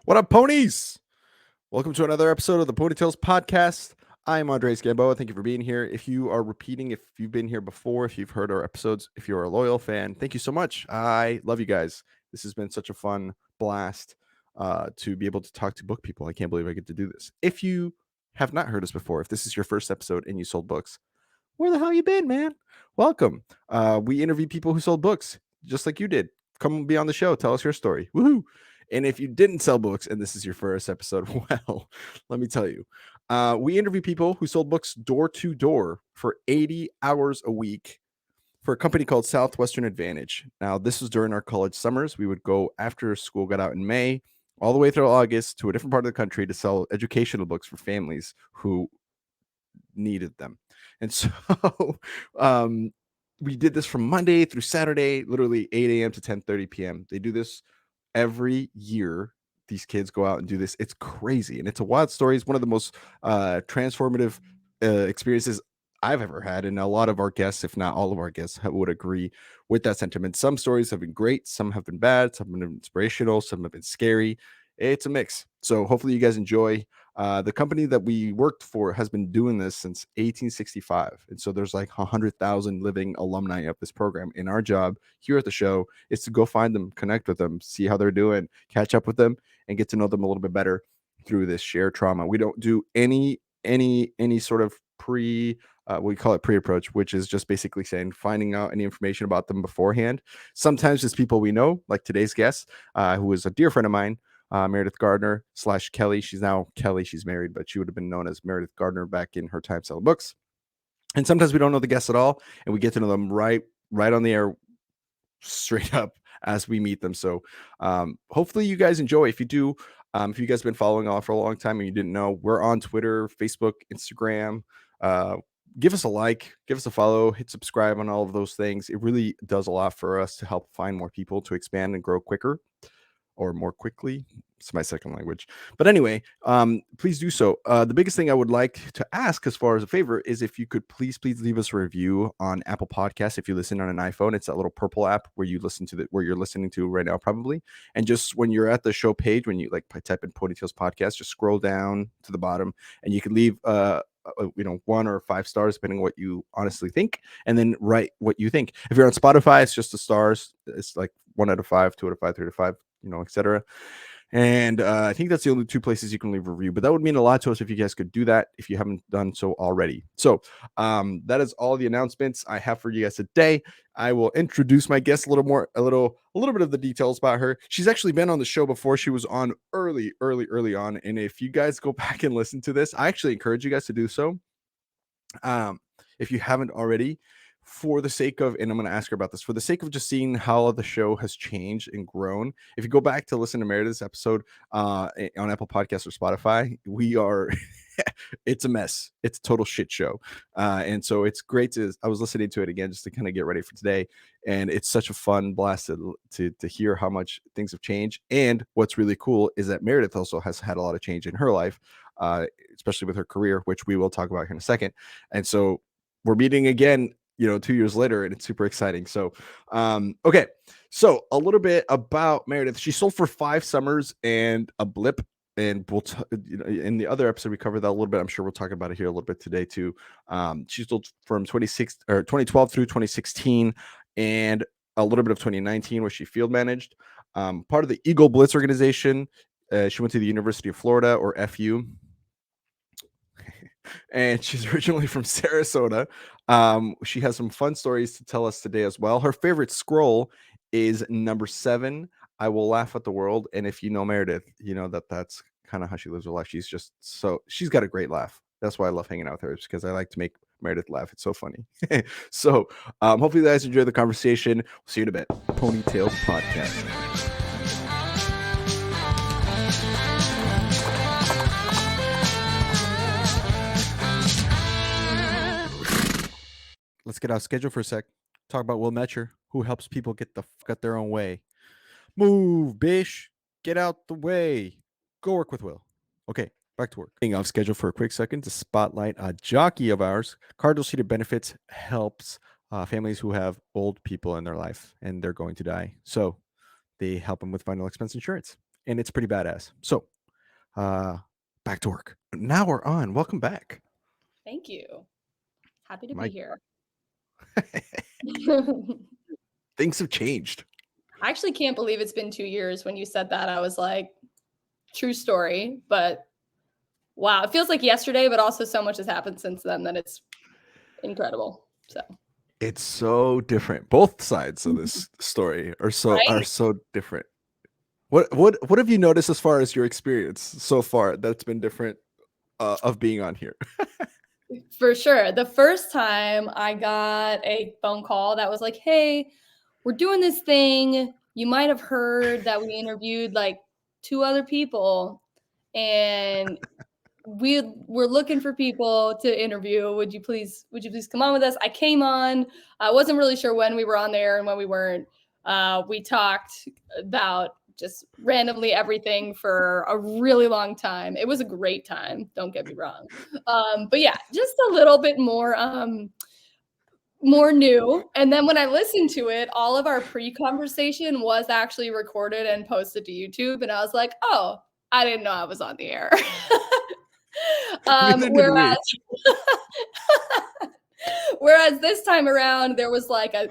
What up, ponies? Welcome to another episode of the Ponytails Podcast. I am Andres Gamboa. Thank you for being here. If you are repeating, if you've been here before, if you've heard our episodes, if you're a loyal fan, thank you so much. I love you guys. This has been such a fun blast to be able to talk to book people. I can't believe I get to do this. If you have not heard us before, if this is your first episode and you sold books, where the hell you been, man? Welcome. We interview people who sold books, just like you did. Come be on the show. Tell us your story. Woohoo! And if you didn't sell books and this is your first episode, well, let me tell you, we interview people who sold books door to door for 80 hours a week for a company called Southwestern Advantage. Now, this was during our college summers. We would go after school got out in May, all the way through August to a different part of the country to sell educational books for families who needed them. And so we did this from Monday through Saturday, literally 8 a.m. to 10:30 p.m. They do this every year. These kids go out and do this. It's crazy. And it's a wild story. It's one of the most transformative experiences I've ever had. And a lot of our guests, if not all of our guests, would agree with that sentiment. Some stories have been great. Some have been bad. Some have been inspirational. Some have been scary. It's a mix. So hopefully you guys enjoy. The company that we worked for has been doing this since 1865. And so there's like 100,000 living alumni of this program. And our job here at the show is to go find them, connect with them, see how they're doing, catch up with them, and get to know them a little bit better through this shared trauma. We don't do any sort of we call it pre-approach, which is just basically saying finding out any information about them beforehand. Sometimes it's people we know, like today's guest, who is a dear friend of mine, Meredith Gardner / Kelly. She's now Kelly. She's married, but she would have been known as Meredith Gardner back in her time selling books. And sometimes we don't know the guests at all, and we get to know them right on the air, straight up as we meet them. So hopefully you guys enjoy. If you do, if you guys have been following on for a long time and you didn't know, we're on Twitter, Facebook, Instagram. Give us a like, give us a follow, hit subscribe on all of those things. It really does a lot for us to help find more people to expand and grow quicker or more quickly. It's my second language. But anyway, please do so. The biggest thing I would like to ask as far as a favor is if you could please leave us a review on Apple Podcasts. If you listen on an iPhone, it's that little purple app where you listen to where you're listening to right now, probably. And just when you're at the show page, when you like type in Ponytails Podcast, just scroll down to the bottom and you can leave 1 or 5 stars, depending on what you honestly think, and then write what you think. If you're on Spotify, it's just the stars. It's like 1 out of 5, 2 out of 5, 3 out of 5, etc. And I think that's the only 2 places you can leave a review, but that would mean a lot to us if you guys could do that if you haven't done so already. So that is all the announcements I have for you guys today. I will introduce my guest a little bit of the details about her. She's actually been on the show before. She was on early on. And if you guys go back and listen to this, I actually encourage you guys to do so. If you haven't already, for the sake of, and I'm going to ask her about this, for the sake of just seeing how the show has changed and grown. If you go back to listen to Meredith's episode on Apple Podcasts or Spotify, we are, it's a mess. It's a total shit show. And so it's great I was listening to it again just to kind of get ready for today. And it's such a fun blast to hear how much things have changed. And what's really cool is that Meredith also has had a lot of change in her life, especially with her career, which we will talk about here in a second. And so we're meeting again 2 years later, and it's super exciting. So, okay. So a little bit about Meredith. She sold for 5 summers and a blip. And we'll, in the other episode, we covered that a little bit. I'm sure we'll talk about it here a little bit today too. She sold from 2012 through 2016 and a little bit of 2019 where she field managed. Part of the Eagle Blitz organization. She went to the University of Florida, or FU. And she's originally from Sarasota. She has some fun stories to tell us today as well. Her favorite scroll is number 7, I Will Laugh at the World. And if you know Meredith, you know that's kind of how she lives her life. She's got a great laugh. That's why I love hanging out with her, because I like to make Meredith laugh. It's so funny. So hopefully you guys enjoy the conversation. We'll see you in a bit. Ponytails Podcast. Let's get out of schedule for a sec. Talk about Will Metscher, who helps people get the fuck out their own way. Move, bish. Get out the way. Go work with Will. Okay, back to work. Being off schedule for a quick second to spotlight a jockey of ours. Cardinal Seated Benefits helps families who have old people in their life and they're going to die. So they help them with final expense insurance. and it's pretty badass. So, back to work. Now we're on. Welcome back. Thank you. Happy to be My here. things have changed. I actually can't believe it's been 2 years. When you said that, I was like, true story. But wow, it feels like yesterday, but also so much has happened since then that it's incredible. So It's so different. Both sides of this story are right? so different. What have you noticed as far as your experience so far that's been different of being on here? For sure. The first time I got a phone call that was like, hey, we're doing this thing. You might have heard that we interviewed like 2 other people, and we're looking for people to interview. Would you please come on with us? I came on. I wasn't really sure when we were on there and when we weren't. We talked about just randomly everything for a really long time. It was a great time, don't get me wrong. But yeah, just a little bit more new. And then when I listened to it, all of our pre-conversation was actually recorded and posted to YouTube, and I was like, oh, I didn't know I was on the air. Neither did Whereas we. whereas this time around, there was like a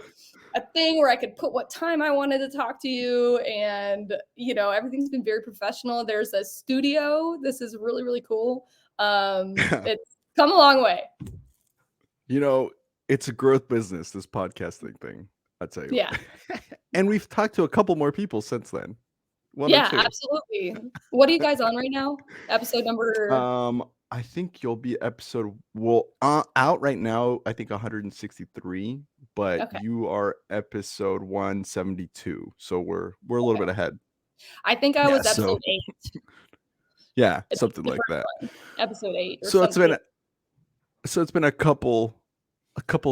thing where I could put what time I wanted to talk to you, and everything's been very professional. There's a studio. This is really, really cool. It's come a long way. It's a growth business, this podcasting thing. I'll tell you Yeah. what. And we've talked to a couple more people since then. One or Yeah, two. absolutely. What are you guys on right now? Episode number. I think you'll be out right now, I think 163, but Okay. you are episode 172. So we're a little bit ahead. I think I Yeah, was so episode 8. yeah, It's something the like first that. one, episode 8 or So it's something. been a couple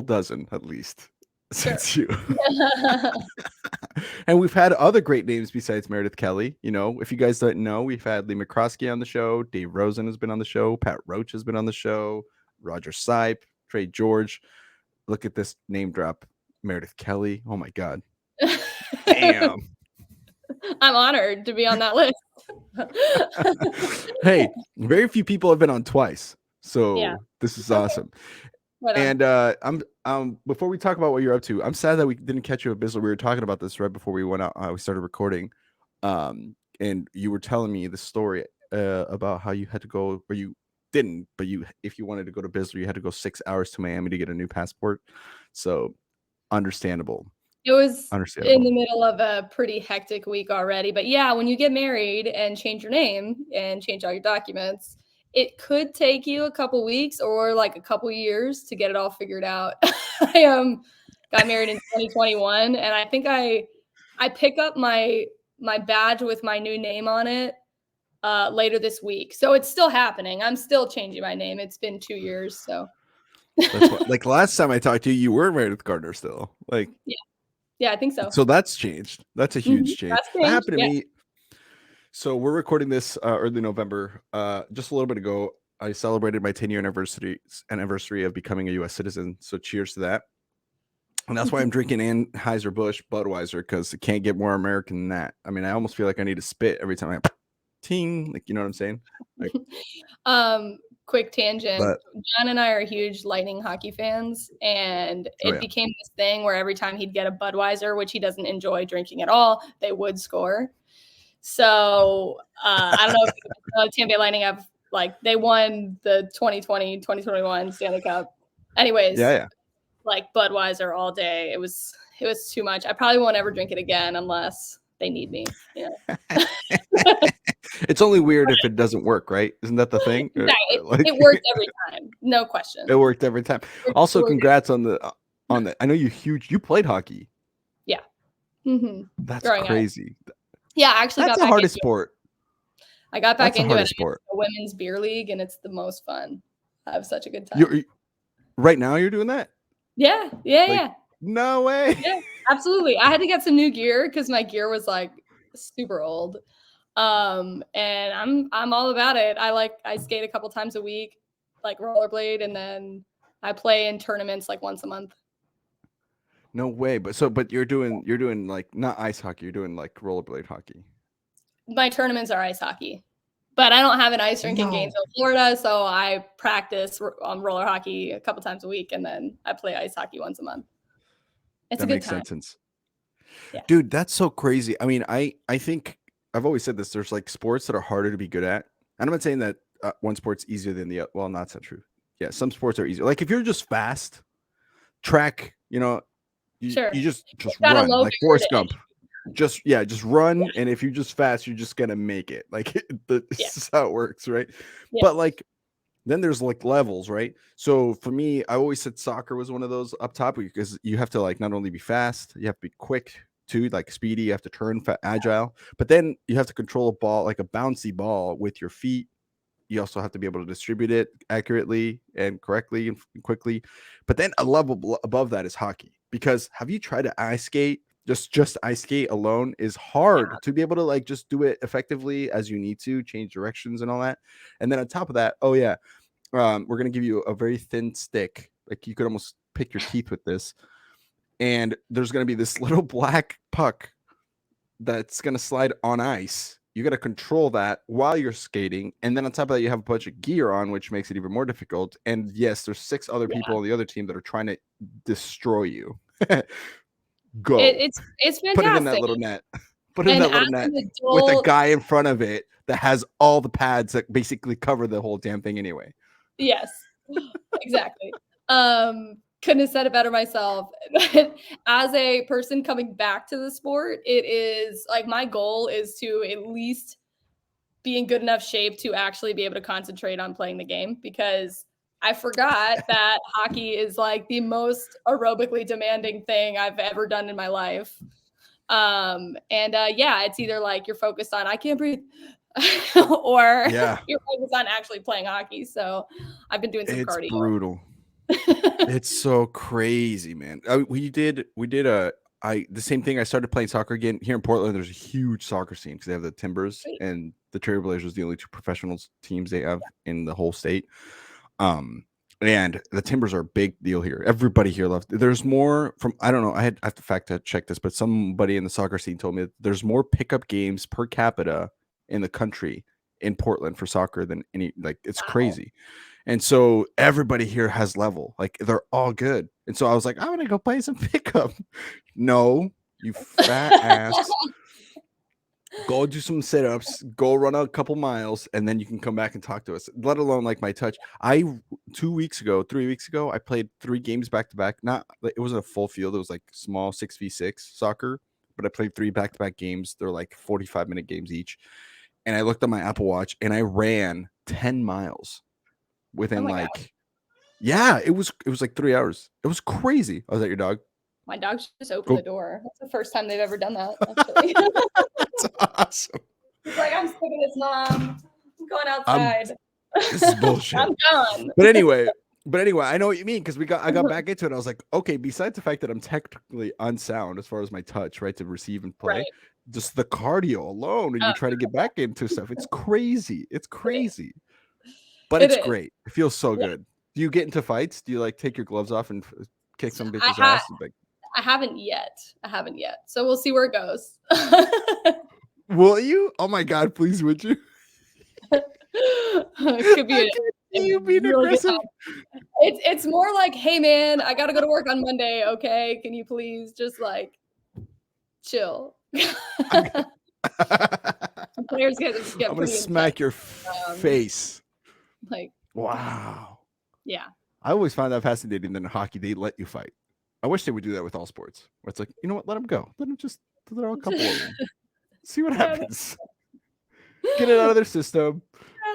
dozen at least Sure. since you. And we've had other great names besides Meredith Kelly. If you guys don't know, we've had Lee McCroskey on the show. Dave Rosen has been on the show. Pat Roach has been on the show. Roger Sipe, Trey George. Look at this name drop. Meredith Kelly. Oh my God. Damn. I'm honored to be on that list. Hey, very few people have been on twice. Yeah. So this is awesome. Right on. And I'm before we talk about what you're up to, I'm sad that we didn't catch you at Bizzle. We were talking about this right before we went out. We started recording, and you were telling me the story about how you had to go, or you didn't, but if you wanted to go to Bizzle, you had to go 6 hours to Miami to get a new passport. So understandable. It was in Understandable. the middle of a pretty hectic week already. But yeah, when you get married and change your name and change all your documents, it could take you a couple weeks or like a couple years to get it all figured out. I got married in 2021, and I think I pick up my badge with my new name on it later this week. So it's still happening. I'm still changing my name. It's been 2 years, so That's what, like last time I talked to you, you were married with Gardner still. Like, yeah, I think so. so that's changed. That's a huge change. That's That changed. happened to Yeah. me. So we're recording this early November. Just a little bit ago, I celebrated my 10-year anniversary of becoming a U.S. citizen. So cheers to that. And that's why I'm drinking Anheuser-Busch Budweiser, because it can't get more American than that. I mean, I almost feel like I need to spit every time I ting. Like, you know what I'm saying? Like, Quick tangent. but John and I are huge Lightning hockey fans, and oh it yeah. became this thing where every time he'd get a Budweiser, which he doesn't enjoy drinking at all, they would score. So I don't know if the Tampa Bay Lightning have they won the 2020-2021 Stanley Cup. Anyways, Yeah. like Budweiser all day. It was too much. I probably won't ever drink it again unless they need me. It's only weird if it doesn't work, right? Isn't that the thing? Exactly. It worked every time. No question. It worked every time. Also, congrats on the I know you played hockey. Yeah. Mm-hmm. That's Growing crazy. Up. Yeah, I actually that's got the back hardest into sport. I got back That's the into it. hardest sport. A women's beer league, and it's the most fun. I have such a good time. Right now you're doing that? Yeah. No way. Yeah, absolutely. I had to get some new gear because my gear was like super old. And I'm all about it. I skate a couple times a week, like rollerblade, and then I play in tournaments like once a month. No way. But you're doing like not ice hockey, you're doing like rollerblade hockey. my tournaments are ice hockey. But I don't have an ice rink in No. Gainesville, Florida, so I practice roller hockey a couple times a week, and then I play ice hockey once a month. It's That a good makes time. sense. Yeah. Dude, that's so crazy. I mean, I think I've always said this. There's like sports that are harder to be good at. And I'm not saying that one sport's easier than the other. Well, not so true. Yeah, some sports are easier. Like if you're just fast, track, you Sure. just It's got a run low like Forrest barrier to Gump. Just run, and if you're just fast, you're just gonna make it. Like Yeah. this is how it works, right? Yeah. But like then there's like levels, right? So for me, I always said soccer was one of those up top because you have to like not only be fast, you have to be quick too, like speedy. You have to turn agile, but then you have to control a ball, like a bouncy ball, with your feet. You also have to be able to distribute it accurately and correctly and quickly. But then a level above that is hockey. Because have you tried to ice skate? Just ice skate alone is hard to be able to like just do it effectively as you need to, change directions and all that. And then on top of that, oh yeah, we're gonna give you a very thin stick. Like you could almost pick your teeth with this. And there's gonna be this little black puck that's gonna slide on ice. You got to control that while you're skating, and then on top of that, you have a bunch of gear on, which makes it even more difficult. And yes, there's 6 other people on the other team that are trying to destroy you. Go. It's Put it in that fantastic. little net. Put it in And that little as net an with a adult, guy in front of it that has all the pads that basically cover the whole damn thing anyway. yes, exactly. Couldn't have said it better myself. But as a person coming back to the sport, it is like my goal is to at least be in good enough shape to actually be able to concentrate on playing the game, because I forgot that hockey is like the most aerobically demanding thing I've ever done in my life. Yeah, it's either like you're focused on I can't breathe or Yeah, you're focused on actually playing hockey. So I've been doing some it's cardio. brutal. It's so crazy, man. We did the same thing. I started playing soccer again here in Portland. There's a huge soccer scene because they have the Timbers Great. and the Trailblazers, the only 2 professional teams they have in the whole state. And the Timbers are a big deal here. Everybody here loves. There's more from I don't know. I have to fact check this, but somebody in the soccer scene told me that there's more pickup games per capita in the country in Portland for soccer than any. Like it's Wow. crazy. And so everybody here has level. Like they're all good. And so I was like, I'm gonna go play some pickup. No, you fat ass. Go do some sit-ups, go run a couple miles, and then you can come back and talk to us. Let alone like my touch. 3 weeks ago, I played 3 games back to back. Not it wasn't a full field, it was like small 6v6 soccer, but I played 3 back-to-back games. They're like 45-minute games each. And I looked at my Apple Watch and I ran 10 miles within my like God. yeah, it was like 3 hours. It was crazy. Oh, is that your dog? My dog just opened the door. That's the first time they've ever done that, actually. That's awesome. He's like, I'm sick of this, Mom. I'm going outside. This is bullshit. I'm done. But anyway, I know what you mean because I got back into it. I was like, okay, besides the fact that I'm technically unsound as far as my touch, right, to receive and play, Right. just the cardio alone, and you try to get back into stuff. It's crazy. It's crazy. But it's great. It feels so good. Do you get into fights? Do you like take your gloves off and kick some bitch's ass? Like, I haven't yet. So we'll see where it goes. Will you? Oh my God, please, would you? It could be you being really aggressive. It's more like, hey man, I gotta go to work on Monday. Okay, can you please just like chill? Players get I'm gonna smack your face. Like wow. Yeah. I always find that fascinating that in hockey they let you fight. I wish they would do that with all sports. Where it's like, you know what? Let them go. Let them just throw a couple of them. See what happens. Get it out of their system.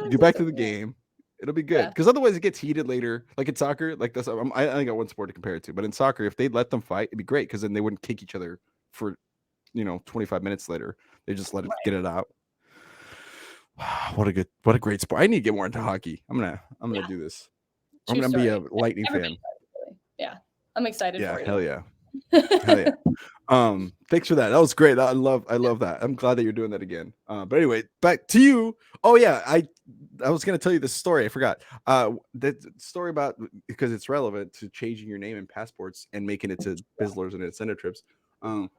Get back to the game. It'll be good. Because otherwise it gets heated later. Like in soccer, like this. I only got one sport to compare it to. But in soccer, if they let them fight, it'd be great because then they wouldn't kick each other for 25 minutes later. They just let it get it out. What a great sport. I need to get more into hockey. I'm gonna do this. I'm gonna be a Lightning fan. Yeah, I'm excited for you. Hell yeah. Hell yeah. Thanks for that. That was great. I love that. I'm glad that you're doing that again. But anyway, back to you. Oh yeah, I was gonna tell you this story. I forgot. The story about because it's relevant to changing your name in passports and making it to Bizzlers and incentive trips. And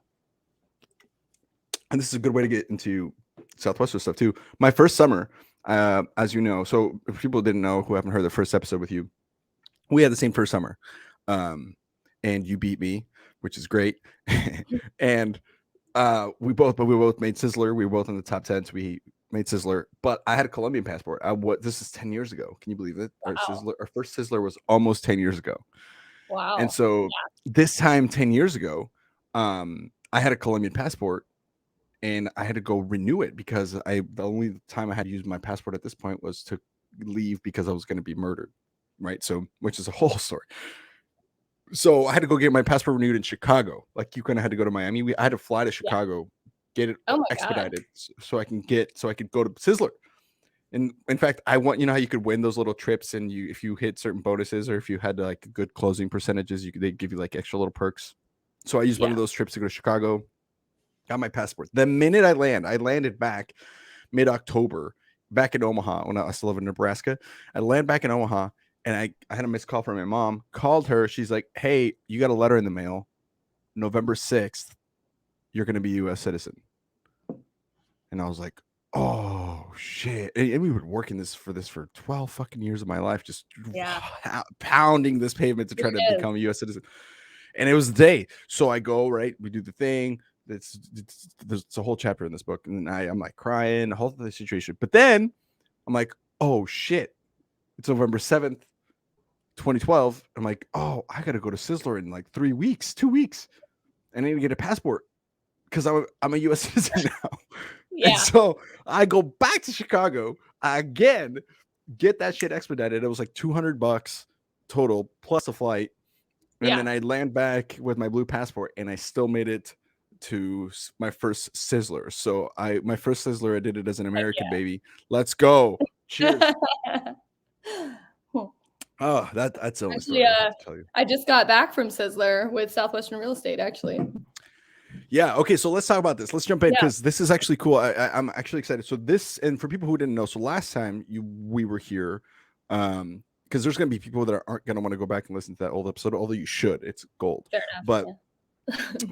this is a good way to get into Southwestern stuff too. My first summer, as you know, so if people didn't know who haven't heard the first episode with you, we had the same first summer, and you beat me, which is great. And we both made Sizzler. We were both in the top 10. So we made Sizzler, but I had a Colombian passport. This is 10 years ago. Can you believe it? Wow. Our first Sizzler was almost 10 years ago. Wow. And so this time 10 years ago, I had a Colombian passport and I had to go renew it because the only time I had to use my passport at this point was to leave because I was going to be murdered. Right. So, which is a whole story. So I had to go get my passport renewed in Chicago. Like you kind of had to go to Miami. I had to fly to Chicago, get it expedited so I could go to Sizzler. And in fact, I want, you know how you could win those little trips and if you hit certain bonuses or if you had like good closing percentages, they'd give you like extra little perks. So I used one of those trips to go to Chicago, got my passport. The minute I landed back mid-October back in Omaha when I still live in Nebraska. I landed back in Omaha and I had a missed call from my mom, called her. She's like, hey, you got a letter in the mail, November 6th. You're going to be a U.S. citizen. And I was like, oh shit. And we've been working for 12 fucking years of my life, just pounding this pavement to try to become a U.S. citizen. And it was the day. So I go, right, we do the thing. There's a whole chapter in this book. And I'm like crying, the whole other situation. But then I'm like, oh shit. It's November 7th, 2012. I'm like, oh, I got to go to Sizzler in like 2 weeks. And I need to get a passport because I'm a U.S. citizen now. Yeah. And so I go back to Chicago again, get that shit expedited. It was like $200 total plus a flight. And then I land back with my blue passport and I still made it to my first Sizzler. So my first Sizzler, I did it as an American baby. Let's go. Cheers. Oh, that's the only story I have to tell you. I just got back from Sizzler with Southwestern Real Estate, actually. Yeah. Okay. So let's talk about this. Let's jump in because this is actually cool. I'm actually excited. So this, and for people who didn't know, so last time we were here, because there's going to be people that aren't going to want to go back and listen to that old episode, although you should. It's gold. Fair enough,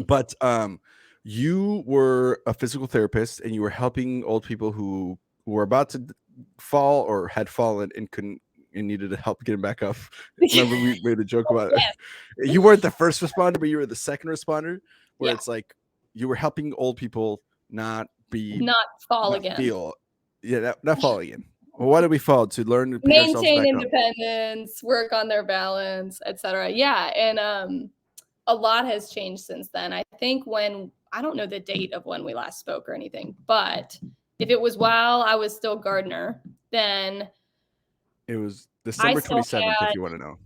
but you were a physical therapist and you were helping old people who were about to fall or had fallen and needed help getting back up. Remember we made a joke about it. You weren't the first responder, but you were the second responder, where it's like you were helping old people not fall again. Not fall again. Well, why did we fall? To learn to maintain independence, work on their balance, etc. Yeah, and a lot has changed since then. I think I don't know the date of when we last spoke or anything, but if it was while I was still Gardner, then it was December 27th, if you want to know.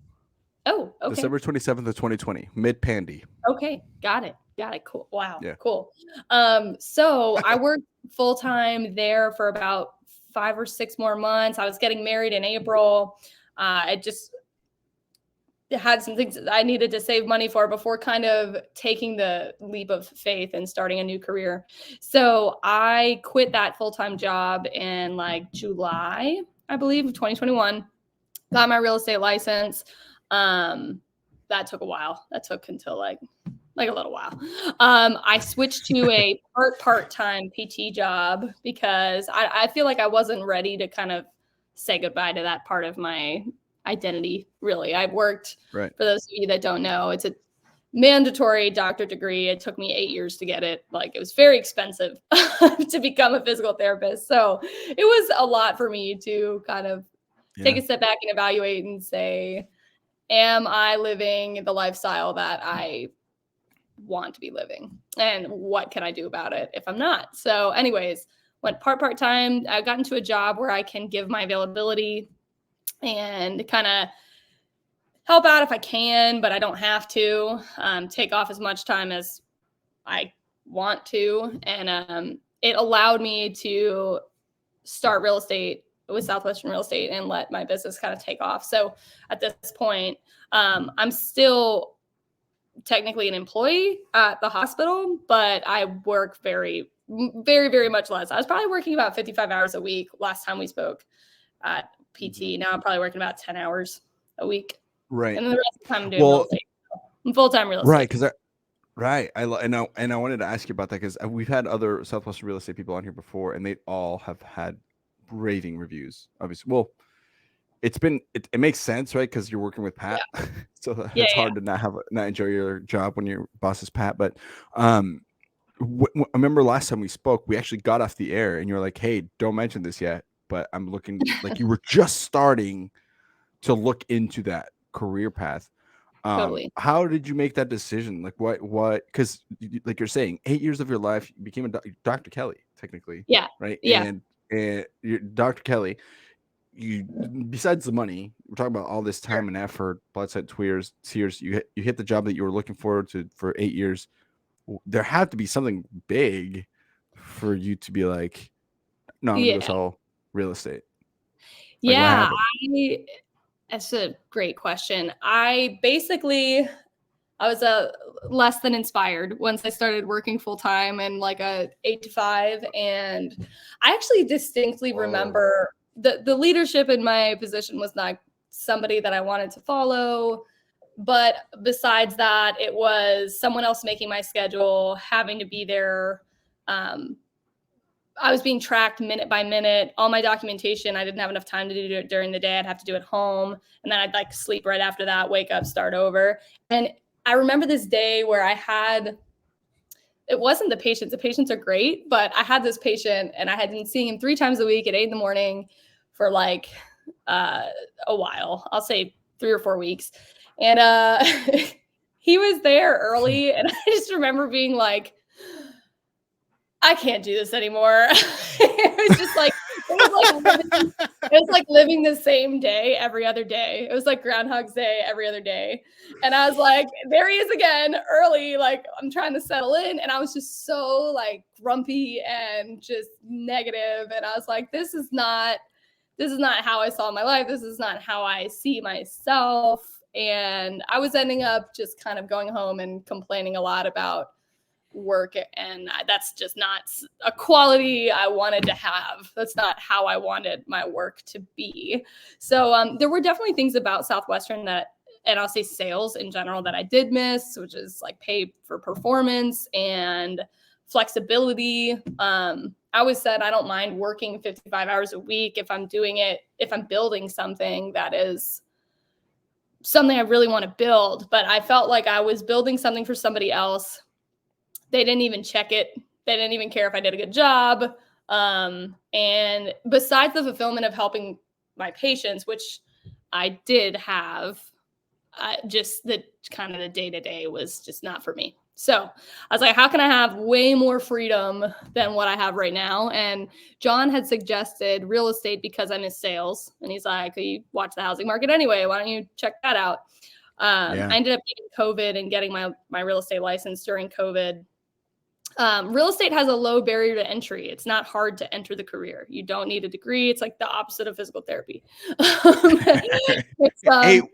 Oh, okay. December 27th of 2020, mid-pandy. Okay, got it. Cool. Wow. Yeah. Cool. So I worked full-time there for about 5 or 6 more months. I was getting married in April. I just had some things I needed to save money for before kind of taking the leap of faith and starting a new career. So I quit that full-time job in like July, I believe, of 2021. Got my real estate license. That took a while. That took until like a little while. I switched to a part-time PT job because I feel like I wasn't ready to kind of say goodbye to that part of my identity. Really, I've worked, for those of you that don't know, it's a mandatory doctorate degree. It took me 8 years to get it. Like, it was very expensive to become a physical therapist. So it was a lot for me to kind of take a step back and evaluate and say, am I living the lifestyle that I want to be living? And what can I do about it if I'm not? So anyways, went part-time. I got into a job where I can give my availability and kind of help out if I can, but I don't have to take off as much time as I want to. And it allowed me to start real estate with Southwestern Real Estate and let my business kind of take off. So at this point, I'm still technically an employee at the hospital, but I work very, very, very much less. I was probably working about 55 hours a week last time we spoke at PT. Now I'm probably working about 10 hours a week. Right. And then the rest of the time I'm doing real estate. I'm full-time real estate. Right. Right. And I wanted to ask you about that because we've had other Southwestern real estate people on here before, and they all have had raving reviews. Obviously, well, it makes sense, right? Because you're working with Yeah. Pat, so Yeah. it's Yeah. hard to not enjoy your job when your boss is Pat. But um, I remember last time we spoke, we actually got off the air, and you're like, "Hey, don't mention this yet." But I'm looking like you were just starting to look into that career path. Totally. How did you make that decision? Like what, because like you're saying, 8 years of your life you became a Dr. Kelly, technically, Yeah. right? Yeah. And you're Dr. Kelly, you, besides the money, we're talking about all this Sure. time and effort, blood, sweat, tears. You hit the job that you were looking forward to for 8 years. There had to be something big for you to be like, no, I'm gonna go Yeah. sell real estate. Like, what Yeah. happened? That's a great question. I was less than inspired once I started working full time and like a 8 to 5. And I actually distinctly Whoa. remember the leadership in my position was not somebody that I wanted to follow. But besides that, it was someone else making my schedule, having to be there. Um, I was being tracked minute by minute. All my documentation, I didn't have enough time to do it during the day. I'd have to do it home. And then I'd like sleep right after that, wake up, start over. And I remember this day where it wasn't the patients. The patients are great, but I had this patient and I had been seeing him 3 times a week at 8 in the morning for like uh, a while. I'll say 3 or 4 weeks. And he was there early. And I just remember being like, I can't do this anymore. It was just like it was like living the same day every other day. It was like Groundhog's Day every other day. And I was like, there he is again, early. Like I'm trying to settle in. And I was just so like grumpy and just negative. And I was like, this is not how I saw my life. This is not how I see myself. And I was ending up just kind of going home and complaining a lot about work, and that's just not a quality I wanted to have. That's not how I wanted my work to be. So there were definitely things about Southwestern that, and I'll say sales in general, that I did miss, which is like pay for performance and flexibility. I always said I don't mind working 55 hours a week if I'm building something that is something I really want to build. But I felt like I was building something for somebody else. They didn't even check it. They didn't even care if I did a good job. And besides the fulfillment of helping my patients, which I did have, just the kind of the day-to-day was just not for me. So I was like, how can I have way more freedom than what I have right now? And John had suggested real estate because I miss sales. And he's like, you watch the housing market anyway. Why don't you check that out? Yeah. I ended up getting COVID and getting my real estate license during COVID. Real estate has a low barrier to entry. It's not hard to enter the career. You don't need a degree. It's like the opposite of physical therapy. It's,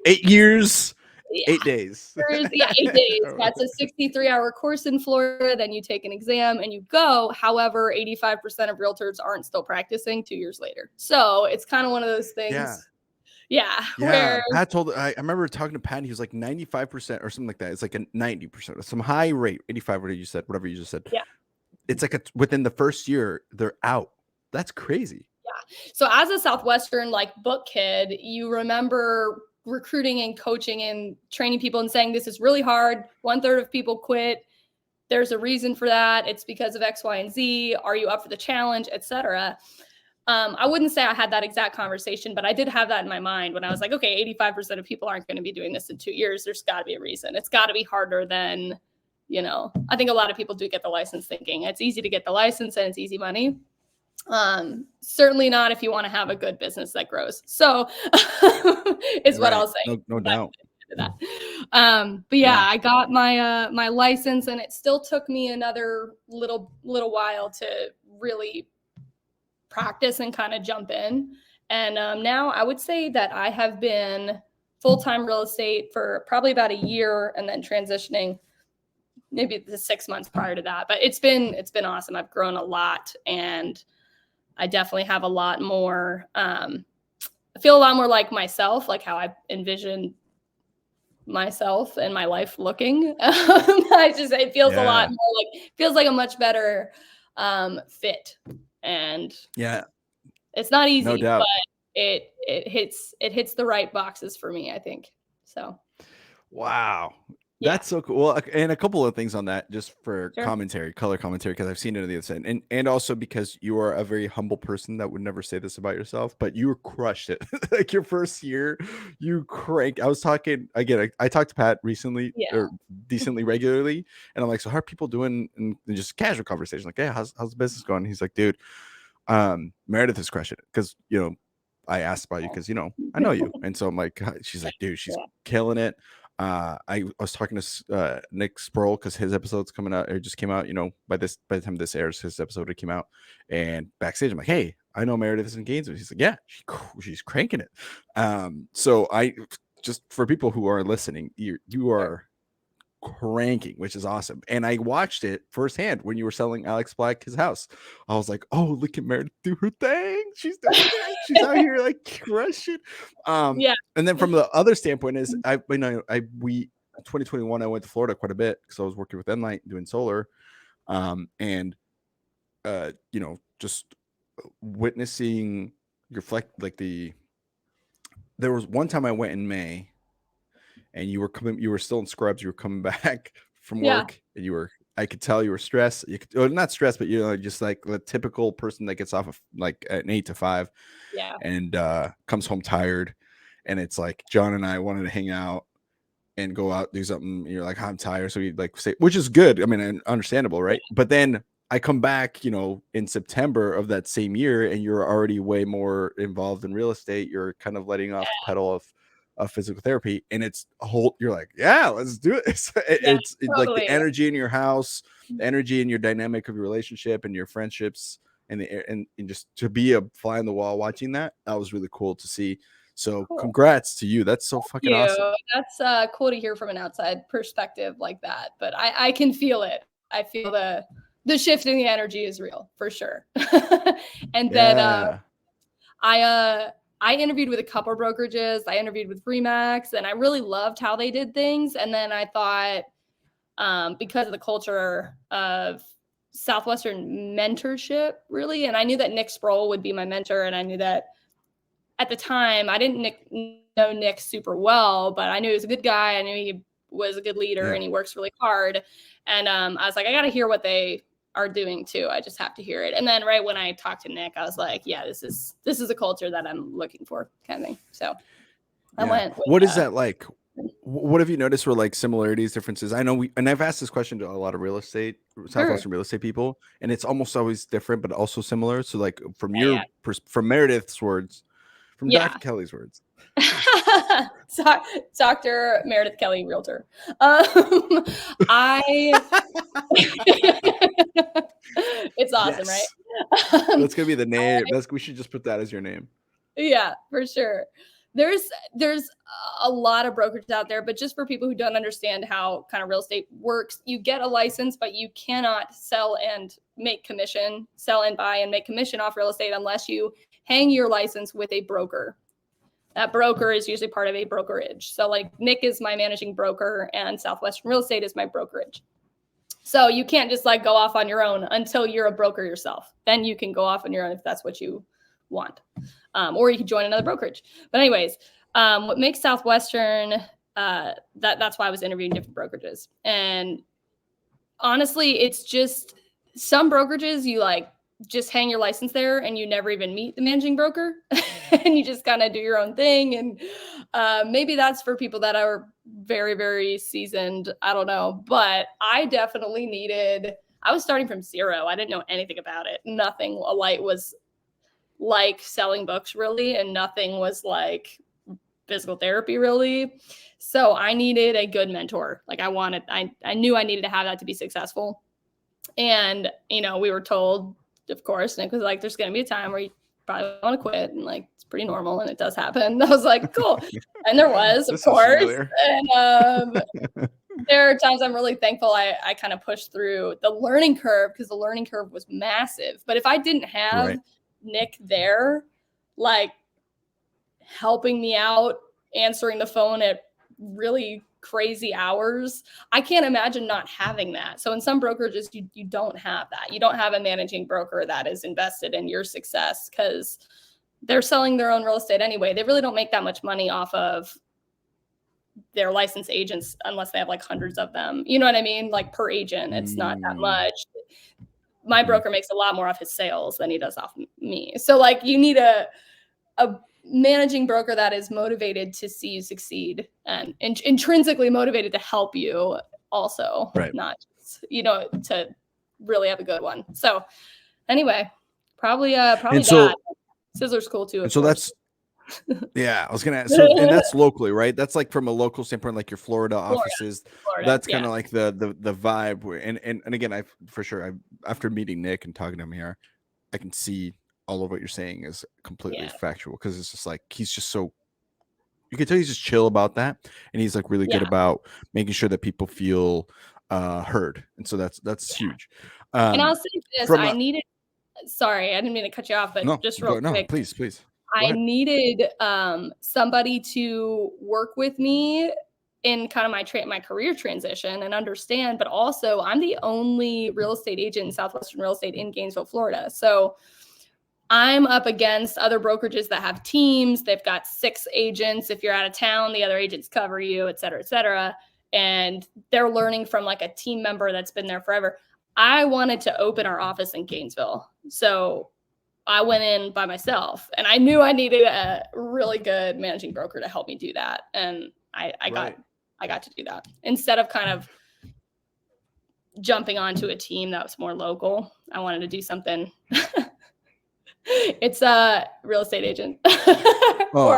8 years, yeah, 8 days. 8 days. That's a 63-hour course in Florida. Then you take an exam and you go. However, 85% of realtors aren't still practicing 2 years later. So it's kind of one of those Yeah. things. Yeah, Yeah. where Pat told, I remember talking to Pat, and he was like 95% or something like that. It's like a 90%, some high rate, 85, whatever you said, whatever you just said. yeah. It's like within the first year, they're out. That's crazy. So as a Southwestern like book kid, you remember recruiting and coaching and training people and saying this is really hard. 1/3 of people quit. There's a reason for that. It's because of X, Y, and Z. Are you up for the challenge, etc. I wouldn't say I had that exact conversation, but I did have that in my mind when I was like, okay, 85% of people aren't going to be doing this in 2 years. There's got to be a reason. It's got to be harder than, I think a lot of people do get the license thinking it's easy to get the license and it's easy money. Certainly not if you want to have a good business that grows. So is what I'll say. No doubt. But yeah, I got my license, and it still took me another little while to really practice and kind of jump in. And now I would say that I have been full-time real estate for probably about a year, and then transitioning maybe the 6 months prior to that. But it's been awesome. I've grown a lot, and I definitely have a lot more. I feel a lot more like myself, like how I envisioned myself and my life looking. It feels a lot Yeah. more feels like a much better fit. And Yeah. it's not No easy, but doubt. it hits the right boxes for me, I think. So Wow. yeah, That's so cool. Well, and a couple of things on that just for sure. commentary, color commentary, because I've seen it on the other side. And also because you are a very humble person that would never say this about yourself, but you crushed it. Like your first year, you crank. I was talking again, I talked to Pat recently Yeah. or decently regularly, and I'm like, so how are people doing? And just casual conversation, like, hey, how's the business going? He's like, dude, Meredith is crushing it because I asked about you because I know you, and so I'm like, she's like, dude, she's Yeah. killing it. I was talking to Nick Sproul because his episode's coming out or just came out. By the time this airs, his episode came out, and backstage, I'm like, hey, I know Meredith is in Gainesville. He's like, yeah, she's cranking it. So I just for people who are listening, you Sure. are cranking, which is awesome. And I watched it firsthand when you were selling Alex Black his house. I was like, oh, look at Meredith do her thing. She's doing it. She's out here like crushing. Yeah. And then from the other standpoint is we 2021 I went to Florida quite a bit because I was working with EnLight doing solar. And just witnessing your there was one time I went in May and you were still in scrubs, you were coming back from Yeah. work, and I could tell you were stressed. Not stressed, but just like the typical person that gets off of like an 8 to 5 Yeah. and comes home tired. And it's like John and I wanted to hang out and go out, do something. You're like, I'm tired. So we like say, which is good. I mean, understandable, right? But then I come back, in September of that same year, and you're already way more involved in real estate. You're kind of letting off the pedal of physical therapy, and it's a whole. You're like, yeah, let's do it. Yeah. It's like the Totally. energy in your house, the energy in your dynamic of your relationship and your friendships, and just to be a fly on the wall watching that was really cool to see. So Cool. congrats to you. That's so fucking awesome. That's cool to hear from an outside perspective like that. But I can feel it. I feel the shift in the energy is real for sure. And then Yeah. I interviewed with a couple brokerages. I interviewed with Remax, and I really loved how they did things. And then I thought, because of the culture of Southwestern mentorship, really, and I knew that Nick Sproul would be my mentor, and I knew that at the time I didn't know Nick super well, but I knew he was a good guy. I knew he was a good leader, Yeah. and he works really hard. And I was like, I got to hear what they are doing too. I just have to hear it. And then right when I talked to Nick, I was like, yeah, this is a culture that I'm looking for, kind of thing. So I Yeah. went with, What is that like? What have you noticed were like similarities, differences? I know and I've asked this question to a lot of sure. Southwestern real estate people, and it's almost always different, but also similar. So like Yeah, from Meredith's words, from yeah. Dr. Kelly's words. So, Dr. Meredith Kelly, realtor. I It's awesome, right? Yes. Um, That's gonna be the name. We should just put that as your name. yeah, for sure. There's a lot of brokerages out there, but just for people who don't understand how kind of real estate works, you get a license, but you cannot sell and buy and make commission off real estate unless you hang your license with a broker. That broker is usually part of a brokerage. So like Nick is my managing broker and Southwestern Real Estate is my brokerage. So you can't just like go off on your own until you're a broker yourself. Then you can go off on your own if that's what you want. Or you can join another brokerage. But anyways, what makes Southwestern, that's why I was interviewing different brokerages. And honestly, it's just some brokerages you like just hang your license there and you never even meet the managing broker and you just kind of do your own thing. And maybe that's for people that are very, very seasoned. I don't know. But I was starting from zero. I didn't know anything about it. Nothing light was like selling books really, and nothing was like physical therapy really. So I needed a good mentor. Like I knew I needed to have that to be successful. And, we were told, of course, Nick was like, there's going to be a time where you probably want to quit. And like, it's pretty normal. And it does happen. I was like, cool. And there was, of course. And there are times I'm really thankful I kind of pushed through the learning curve because the learning curve was massive. But if I didn't have Right. Nick there, like helping me out, answering the phone at really crazy hours. I can't imagine not having that. So in some brokerages, you don't have that. You don't have a managing broker that is invested in your success because they're selling their own real estate anyway. They really don't make that much money off of their licensed agents unless they have like hundreds of them. You know what I mean? Like per agent, it's not that much. My broker makes a lot more off his sales than he does off me. So like you need a managing broker that is motivated to see you succeed and intrinsically motivated to help you also, not just, to really have a good one. So anyway, probably that. Sizzler's cool too. And so that's, yeah, I was gonna. So and that's locally, right? That's like from a local standpoint, like your Florida offices. That's kind of like the vibe. And again, after meeting Nick and talking to him here, I can see all of what you're saying is completely factual because it's just like he's just so. You can tell he's just chill about that, and he's like really good about making sure that people feel heard, and so that's huge. And I'll say this: sorry, I didn't mean to cut you off, but just real quick. No, please. I needed somebody to work with me in kind of my career transition and understand, but also I'm the only real estate agent in Southwestern Real Estate in Gainesville, Florida. So I'm up against other brokerages that have teams. They've got 6 agents. If you're out of town, the other agents cover you, et cetera, et cetera. And they're learning from like a team member that's been there forever. I wanted to open our office in Gainesville. So I went in by myself and I knew I needed a really good managing broker to help me do that. And I got to do that instead of kind of jumping onto a team that was more local. I wanted to do something. It's a real estate agent.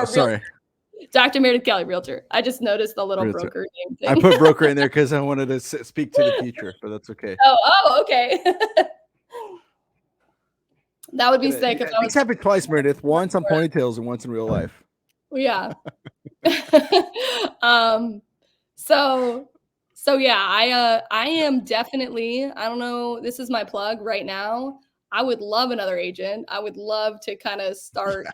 Sorry. Dr. Meredith Kelly, realtor. I just noticed the little broker name thing. I put broker in there because I wanted to speak to the future, but that's okay. Oh, okay. That would be sick if I was. It's happened twice, Meredith. Once on ponytails and once in real life. Yeah. So yeah, I am definitely, I don't know, this is my plug right now. I would love another agent. I would love to kind of start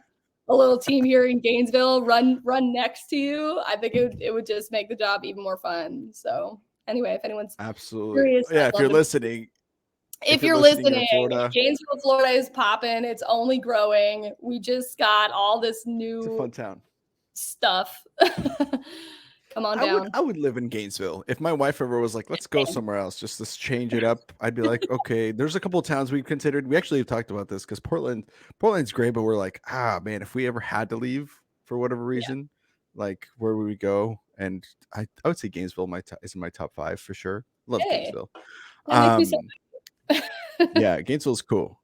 a little team here in Gainesville, run next to you. I think it would just make the job even more fun. So anyway, if anyone's curious, if you're listening. If you're listening, Gainesville, Florida is popping. It's only growing. We just got all this new it's a fun town stuff. Come on down. I would live in Gainesville. If my wife ever was like, let's go somewhere else, just let's change it up, I'd be like, okay, there's a couple of towns we've considered. We actually have talked about this because Portland's great, but we're like, man, if we ever had to leave for whatever reason, like where would we go? And I would say Gainesville is in my top 5 for sure. Love Gainesville. Yeah, Gainesville's cool.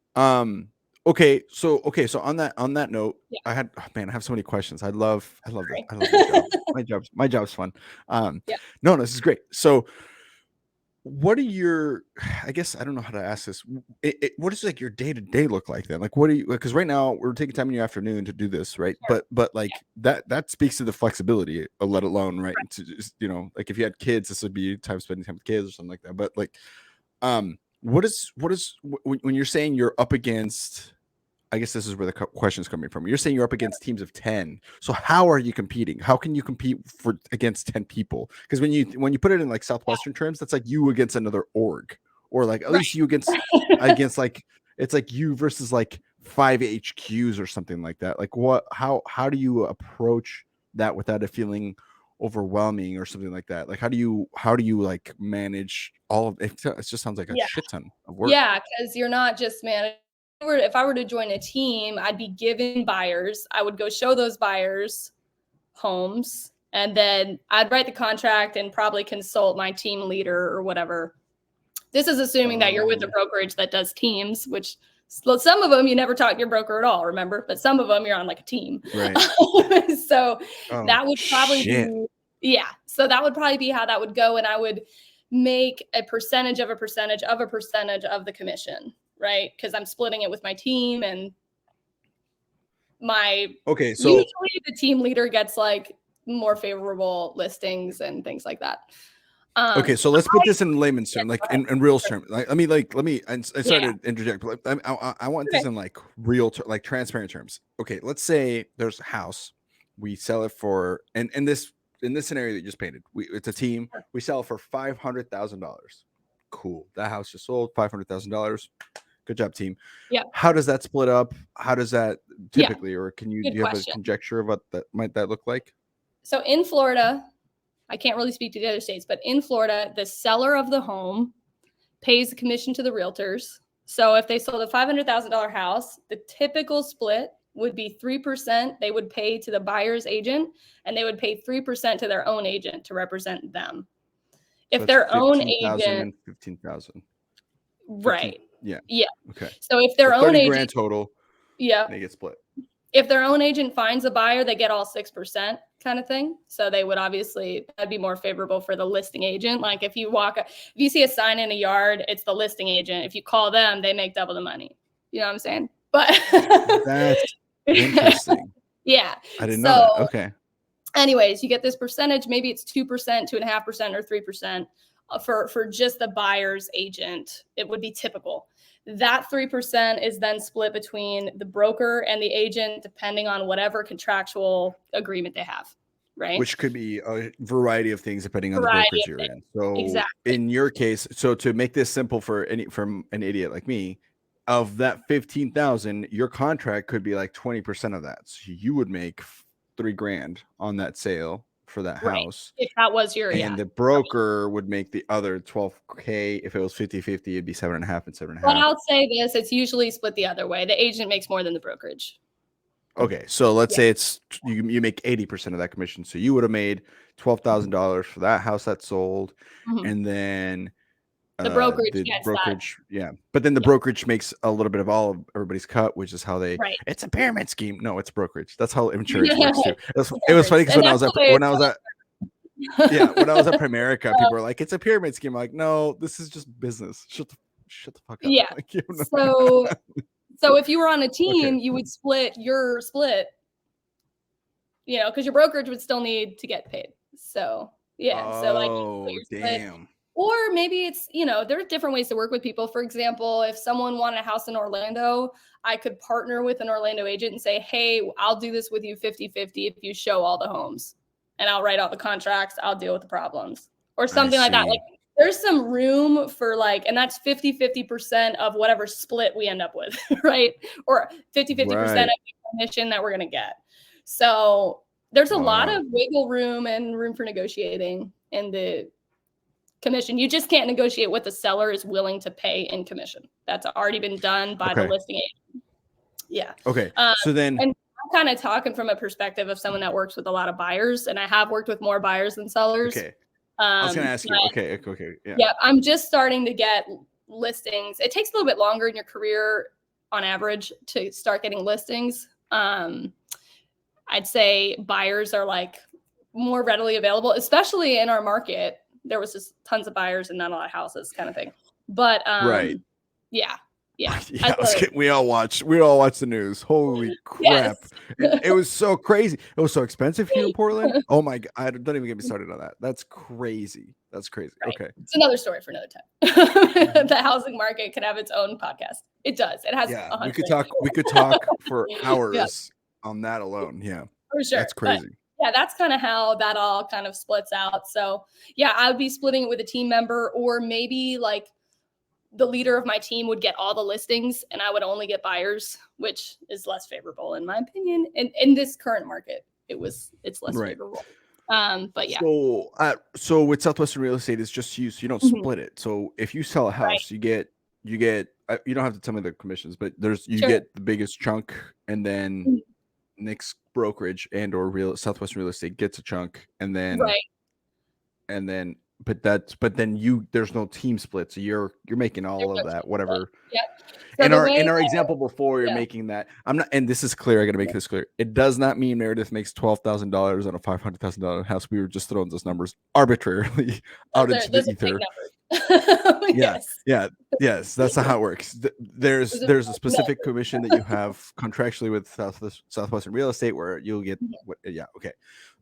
Okay, so on that note, I have so many questions. I love this job. My job's fun. No, this is great. So what are your, I guess I don't know how to ask this. What does like your day-to-day look like then? Like what do you, because right now we're taking time in your afternoon to do this, right? Sure. But like that speaks to the flexibility, let alone right. To just, like if you had kids, this would be spending time with kids or something like that. But like what is when you're saying you're up against, I guess this is where the question is coming from. You're saying you're up against teams of 10. So how are you competing? How can you compete against 10 people? Because when you put it in like Southwestern terms, that's like you against another org, or like at least you against like it's like you versus like 5 HQs or something like that. Like how do you approach that without it feeling overwhelming or something like that? Like how do you like manage all of it? It just sounds like a shit ton of work. Yeah, because you're not just managing. If I were to join a team, I'd be given buyers. I would go show those buyers homes, and then I'd write the contract and probably consult my team leader or whatever. This is assuming that you're with a brokerage that does teams, which some of them you never talk to your broker at all, remember? But some of them you're on like a team. Right. So that would probably be, so that would probably be how that would go. And I would make a percentage of a percentage of a percentage of the commission. Right, because I'm splitting it with my team and usually the team leader gets like more favorable listings and things like that. So let's put this in layman's terms, like in real terms. Like, I started to interject, but I want this in like real, like transparent terms. Okay, let's say there's a house, we sell it for, and this in this scenario that you just painted, it's a team. We sell for $500,000. Cool. That house just sold $500,000. Good job, team. Yeah. How does that split up? How does that typically, or do Good you have a question. conjecture of what that might look like? So in Florida, I can't really speak to the other states, but in Florida, the seller of the home pays a commission to the realtors. So if they sold a $500,000 house, the typical split would be 3% they would pay to the buyer's agent, and they would pay 3% to their own agent to represent them. If their own agent and 15,000. Right. Yeah. Yeah. Okay. So if their own 30 agent grand total, they get split. If their own agent finds a buyer, they get all 6% kind of thing. So they would obviously, that'd be more favorable for the listing agent. Like if you see a sign in a yard, it's the listing agent. If you call them, they make double the money. You know what I'm saying? But that's interesting. Yeah. I didn't know that. Okay. Anyways, you get this percentage. Maybe it's 2%, 2.5%, or 3% for just the buyer's agent. It would be typical. That 3% is then split between the broker and the agent, depending on whatever contractual agreement they have, right? Which could be a variety of things depending on the brokerage you're in. So exactly. In your case, so to make this simple for an idiot like me, of that 15,000, your contract could be like 20% of that. So you would make $3 grand on that sale for that house. If that was your, and the broker would make the other 12K. If it was 50-50, it'd be 7.5 and 7.5. But I'll say this, it's usually split the other way. The agent makes more than the brokerage. Okay. So let's say it's, you make 80% of that commission. So you would have made $12,000 for that house that sold. And then the brokerage, but then the brokerage makes a little bit of everybody's cut, which is how they, it's a pyramid scheme. No, it's brokerage. That's how insurance works too. It was funny because when I was at Primerica, people were like, it's a pyramid scheme. I'm like, no, this is just business. Shut the fuck up. Yeah. Like, so if you were on a team, you would split your split, because your brokerage would still need to get paid. So damn. Or maybe it's, there are different ways to work with people. For example, if someone wanted a house in Orlando, I could partner with an Orlando agent and say, hey, I'll do this with you 50-50 if you show all the homes, and I'll write all the contracts. I'll deal with the problems or something like that. Like there's some room for and that's 50% of whatever split we end up with, right? Or 50% of the commission that we're going to get. So there's a lot of wiggle room and room for negotiating in the commission. You just can't negotiate what the seller is willing to pay in commission. That's already been done by the listing agent. Yeah. Okay. So then, and I'm kind of talking from a perspective of someone that works with a lot of buyers, and I have worked with more buyers than sellers. Okay. I was going to ask you. Okay. Yeah. I'm just starting to get listings. It takes a little bit longer in your career on average to start getting listings. I'd say buyers are more readily available, especially in our market. There was just tons of buyers and not a lot of houses kind of thing. But yeah. We all watch the news. Holy crap. It was so crazy. It was so expensive here in Portland. Oh my God. Don't even get me started on that. That's crazy. Right. Okay. It's another story for another time. The housing market could have its own podcast. It does. It has. Yeah. We could talk for hours on that alone. Yeah. For sure. That's crazy. But yeah, that's kind of how that all kind of splits out. So yeah, I would be splitting it with a team member, or maybe the leader of my team would get all the listings and I would only get buyers, which is less favorable in my opinion. In this current market, it's less favorable. But yeah. So with Southwestern Real Estate, it's just you. So you don't split it. So if you sell a house, you get. You don't have to tell me the commissions, but you get the biggest chunk, and then Nick's brokerage and or Southwestern Real Estate gets a chunk, and then but then there's no team split, so you're making all of that, whatever. Yeah. So in our example before, you're making that. I'm not, and this is clear. I got to make this clear. It does not mean Meredith makes $12,000 on a $500,000 house. We were just throwing those numbers arbitrarily out into the ether. Yes, that's not how it works. There's a specific commission that you have contractually with Southwestern Real Estate where you'll get okay,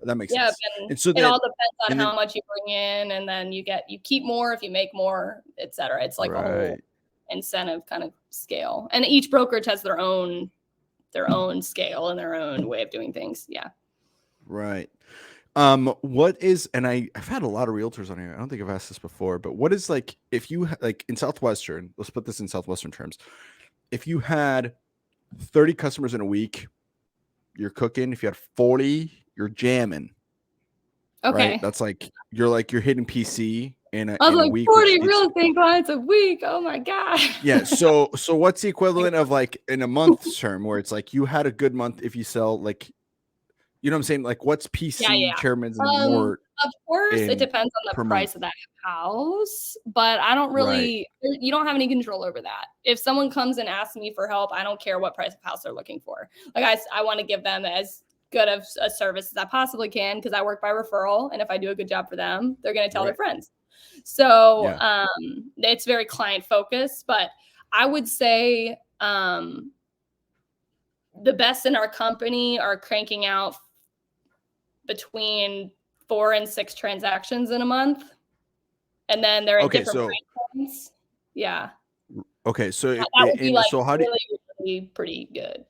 that makes sense. And so it all depends on how much you bring in, and then you keep more if you make more, etc. It's like a whole incentive kind of scale, and each brokerage has their own scale and their own way of doing things. What is, and I've had a lot of realtors on here. I don't think I've asked this before, but what is like if you like in Southwestern, let's put this in Southwestern terms. If you had 30 customers in a week, you're cooking. If you had 40, you're jamming. Right? Okay. That's like you're hitting PC in I was a like week, which 40 it's real estate clients a week. Oh my God. yeah. So what's the equivalent of like in a month term where it's like you had a good month if you sell like, you know what I'm saying? Like what's Yeah, PC yeah. chairman's and more Of course, it in depends on the per month? price of that house, but I don't Right. really you don't have any control over that. If someone comes and asks me for help, I don't care what price of house they're looking for. Like I want to give them as good of a service as I possibly can because I work by referral, and if I do a good job for them, they're going to tell their Right. friends. So, Yeah. it's very client focused, but I would say the best in our company are cranking out between 4 and 6 transactions in a month, and then they're at Okay. different So price points. Yeah, okay. So that would be like so how do really, really pretty good.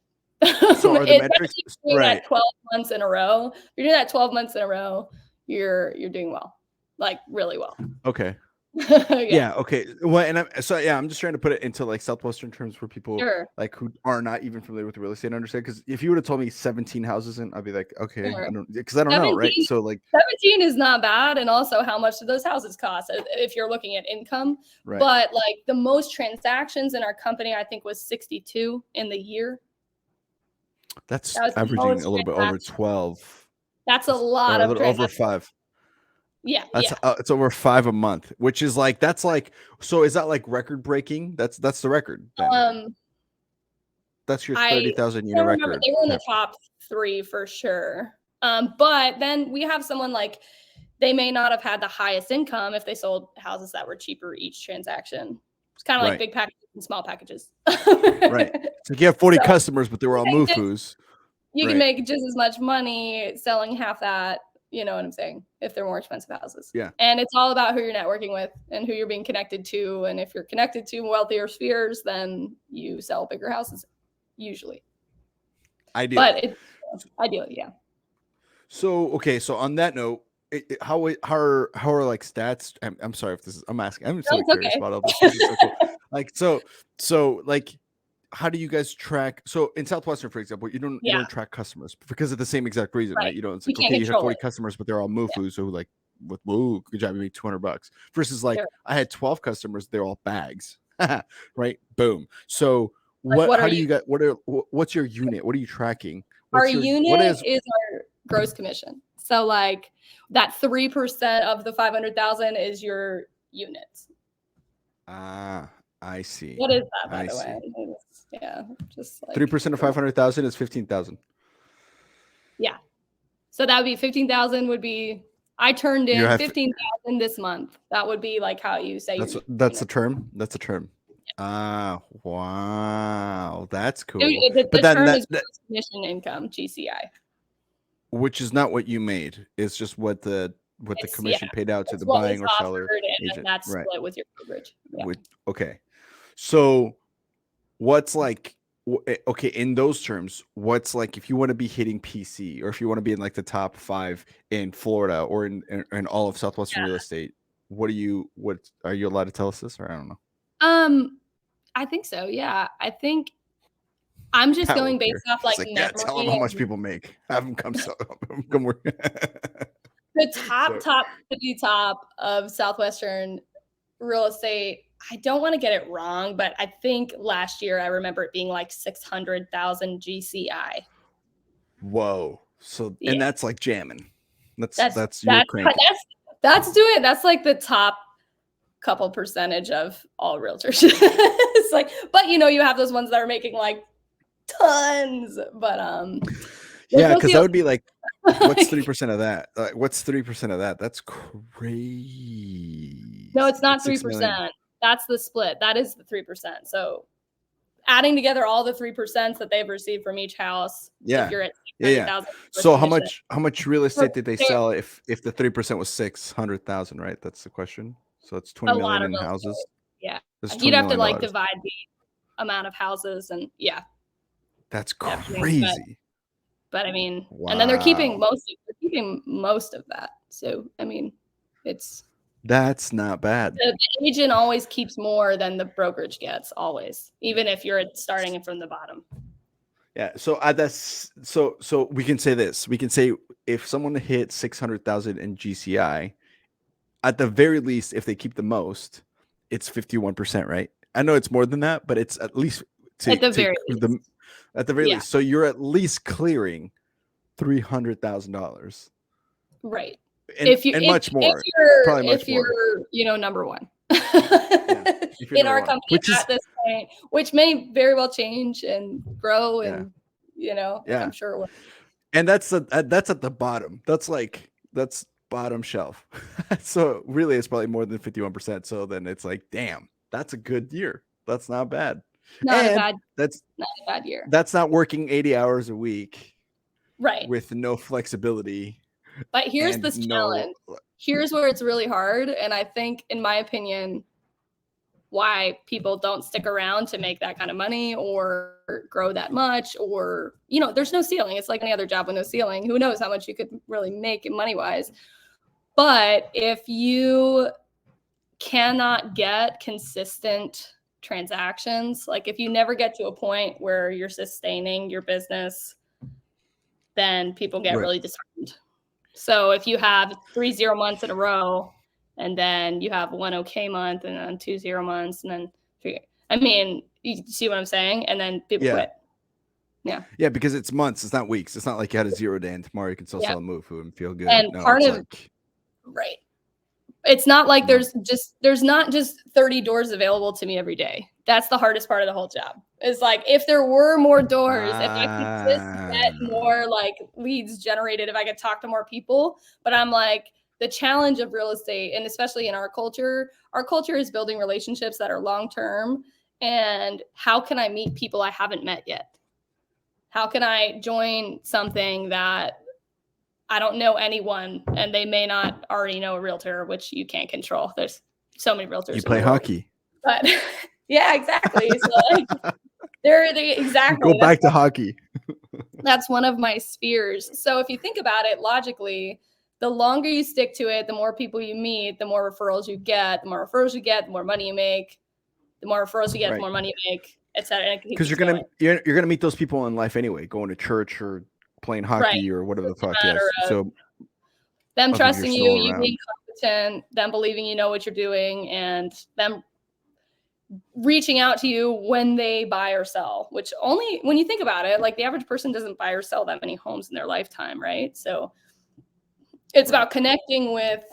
so are the Especially metrics if you're doing right? that 12 months in a row. If you're doing that 12 months in a row, you're doing well, like really well. Okay. Yeah, Yeah. Okay. Well, and I'm just trying to put it into like Southwestern terms where people sure, like who are not even familiar with real estate understand. Because if you would have told me 17 houses in, I'd be like, okay, sure. because I don't know, right? 17 So like, 17 is not bad, and also how much do those houses cost if you're looking at income. right. But like the most transactions in our company, I think, was 62 in the year. That's That was the averaging most a little bit over transactions. 12, That's a or lot a of little over transactions. 5. Yeah, That's yeah. it's over 5 a month, which is like that's like, so is that like record breaking? That's the record then. Um, That's your I 30,000 unit don't remember. record. They were in the top 3 for sure. But then we have someone like they may not have had the highest income if they sold houses that were cheaper each transaction. It's kind of like Right. big packages and small packages. Right. So you have 40 So customers, but they were all MUFUs. you can Right. make just as much money selling half that, you know what I'm saying, if they're more expensive houses. Yeah. And it's all about who you're networking with and who you're being connected to. And if you're connected to wealthier spheres, then you sell bigger houses usually. Ideally. But it's ideally, yeah. So okay, so on that note, how are like stats? I'm sorry if this is, I'm asking. I'm No, so it's curious okay. about all this. This is so cool. Like so like how do you guys track? So in Southwestern, for example, you Yeah, don't track customers because of the same exact reason, right. right? You know, it's You like can't okay, you have control 40 it. customers, but they're all Yeah, MUFUs, so like with woo, good job, you made $200. Versus like sure. I had 12 customers, they're all bags, right? Boom. So Like, what how are do you? you got? What's your unit? What are you tracking? Our What unit is is our gross commission. So, like, that 3% of the 500,000 is your units. Ah, I see. What is that, by I the see. way? Yeah, just like 3% of 500,000 is 15,000. yeah. So that would be 15,000 would be I turned You in have 15,000 this month. That would be like how you say your that's unit. the term. That's a term. Ah, wow. That's So cool. But the then term that, is gross commission income, GCI. which is not what you made. It's just what the It's yeah, commission paid out to it's the what was buying or seller offered, and then agent. that's Right. split with your brokerage. Yeah. With okay. So what's like okay, in those terms, what's like if you want to be hitting PC or if you want to be in like the top 5 in Florida or in all of Southwestern real estate, what are you allowed to tell us this, or I don't know? I think so. Yeah. I think I'm just Pat going work based here. off He's like like, yeah, tell them memory how much and people make. Have them come come work. the So, top tippy top of Southwestern real estate. I don't want to get it wrong, but I think last year I remember it being like 600,000 GCI. whoa. So Yeah. and that's like jamming. That's That's you're that's cranking. that's doing that's like the top couple percentage of all realtors. It's like, but you know, you have those ones that are making like tons, but Yeah, those because that deals would be like, what's 3% of that? What's 3% of that? That's crazy. no, it's not That's 6 million. 3%. That's the split. That is the 3%. So adding together all the 3% that they've received from each house, if Yeah. you're at Yeah. 600,000 So commission, how much real so estate did they they're sell if the 3% was 600,000, right? That's the question. So it's 20 a lot million of in real houses. estate. Yeah. That's You'd 20 have to million like dollars. divide the amount of houses and That's definitely. crazy. But I mean, and then they're Wow. keeping most of that. So, I mean, that's not bad. The agent always keeps more than the brokerage gets, always, even if you're starting from the bottom. Yeah. So that's so we can say this. We can say if someone hit 600,000 in GCI, at the very least, if they keep the most, it's 51%, right? I know it's more than that, but it's at least At the very least. So you're at least clearing $300,000. Right. And much more. If you're number one in our company at this point, which may very well change and grow, and I'm sure it will. And that's at the bottom. That's bottom shelf. So really, it's probably more than 51%. So then it's like, damn, that's a good year. That's not bad. That's not a bad year. That's not working 80 hours a week, right? With no flexibility. But here's this challenge. Here's where it's really hard. And I think, in my opinion, why people don't stick around to make that kind of money or grow that much, or, there's no ceiling. It's like any other job with no ceiling. Who knows how much you could really make money-wise. But if you cannot get consistent transactions, like if you never get to a point where you're sustaining your business, then people get really disheartened. So if you have 3 0 months in a row, and then you have 1 okay month, and then 2 0 months, and then 3, I mean, you see what I'm saying? And then people quit. Yeah. Yeah, because it's months. It's not weeks. It's not like you had a 0 day and tomorrow you can still sell a move and feel good. And right. It's not like there's not just 30 doors available to me every day. That's the hardest part of the whole job. It's like, if there were more doors, if I could just get more like leads generated, if I could talk to more people. But I'm like, the challenge of real estate, and especially in our culture is building relationships that are long-term. And how can I meet people I haven't met yet? How can I join something that I don't know anyone, and they may not already know a realtor, which you can't control. There's so many realtors. You play hockey. But yeah, exactly. So exactly. Go back to hockey. That's one of my spheres. So if you think about it logically, the longer you stick to it, the more people you meet, the more referrals you get. The more referrals you get, the more money you make. The more referrals you get, the more money you make, etc. Because you're gonna meet those people in life anyway, going to church or playing hockey or whatever the fuck. Yes. So them trusting you being competent, them believing you know what you're doing, and them reaching out to you when they buy or sell, which only, when you think about it, like the average person doesn't buy or sell that many homes in their lifetime, right? So it's about connecting with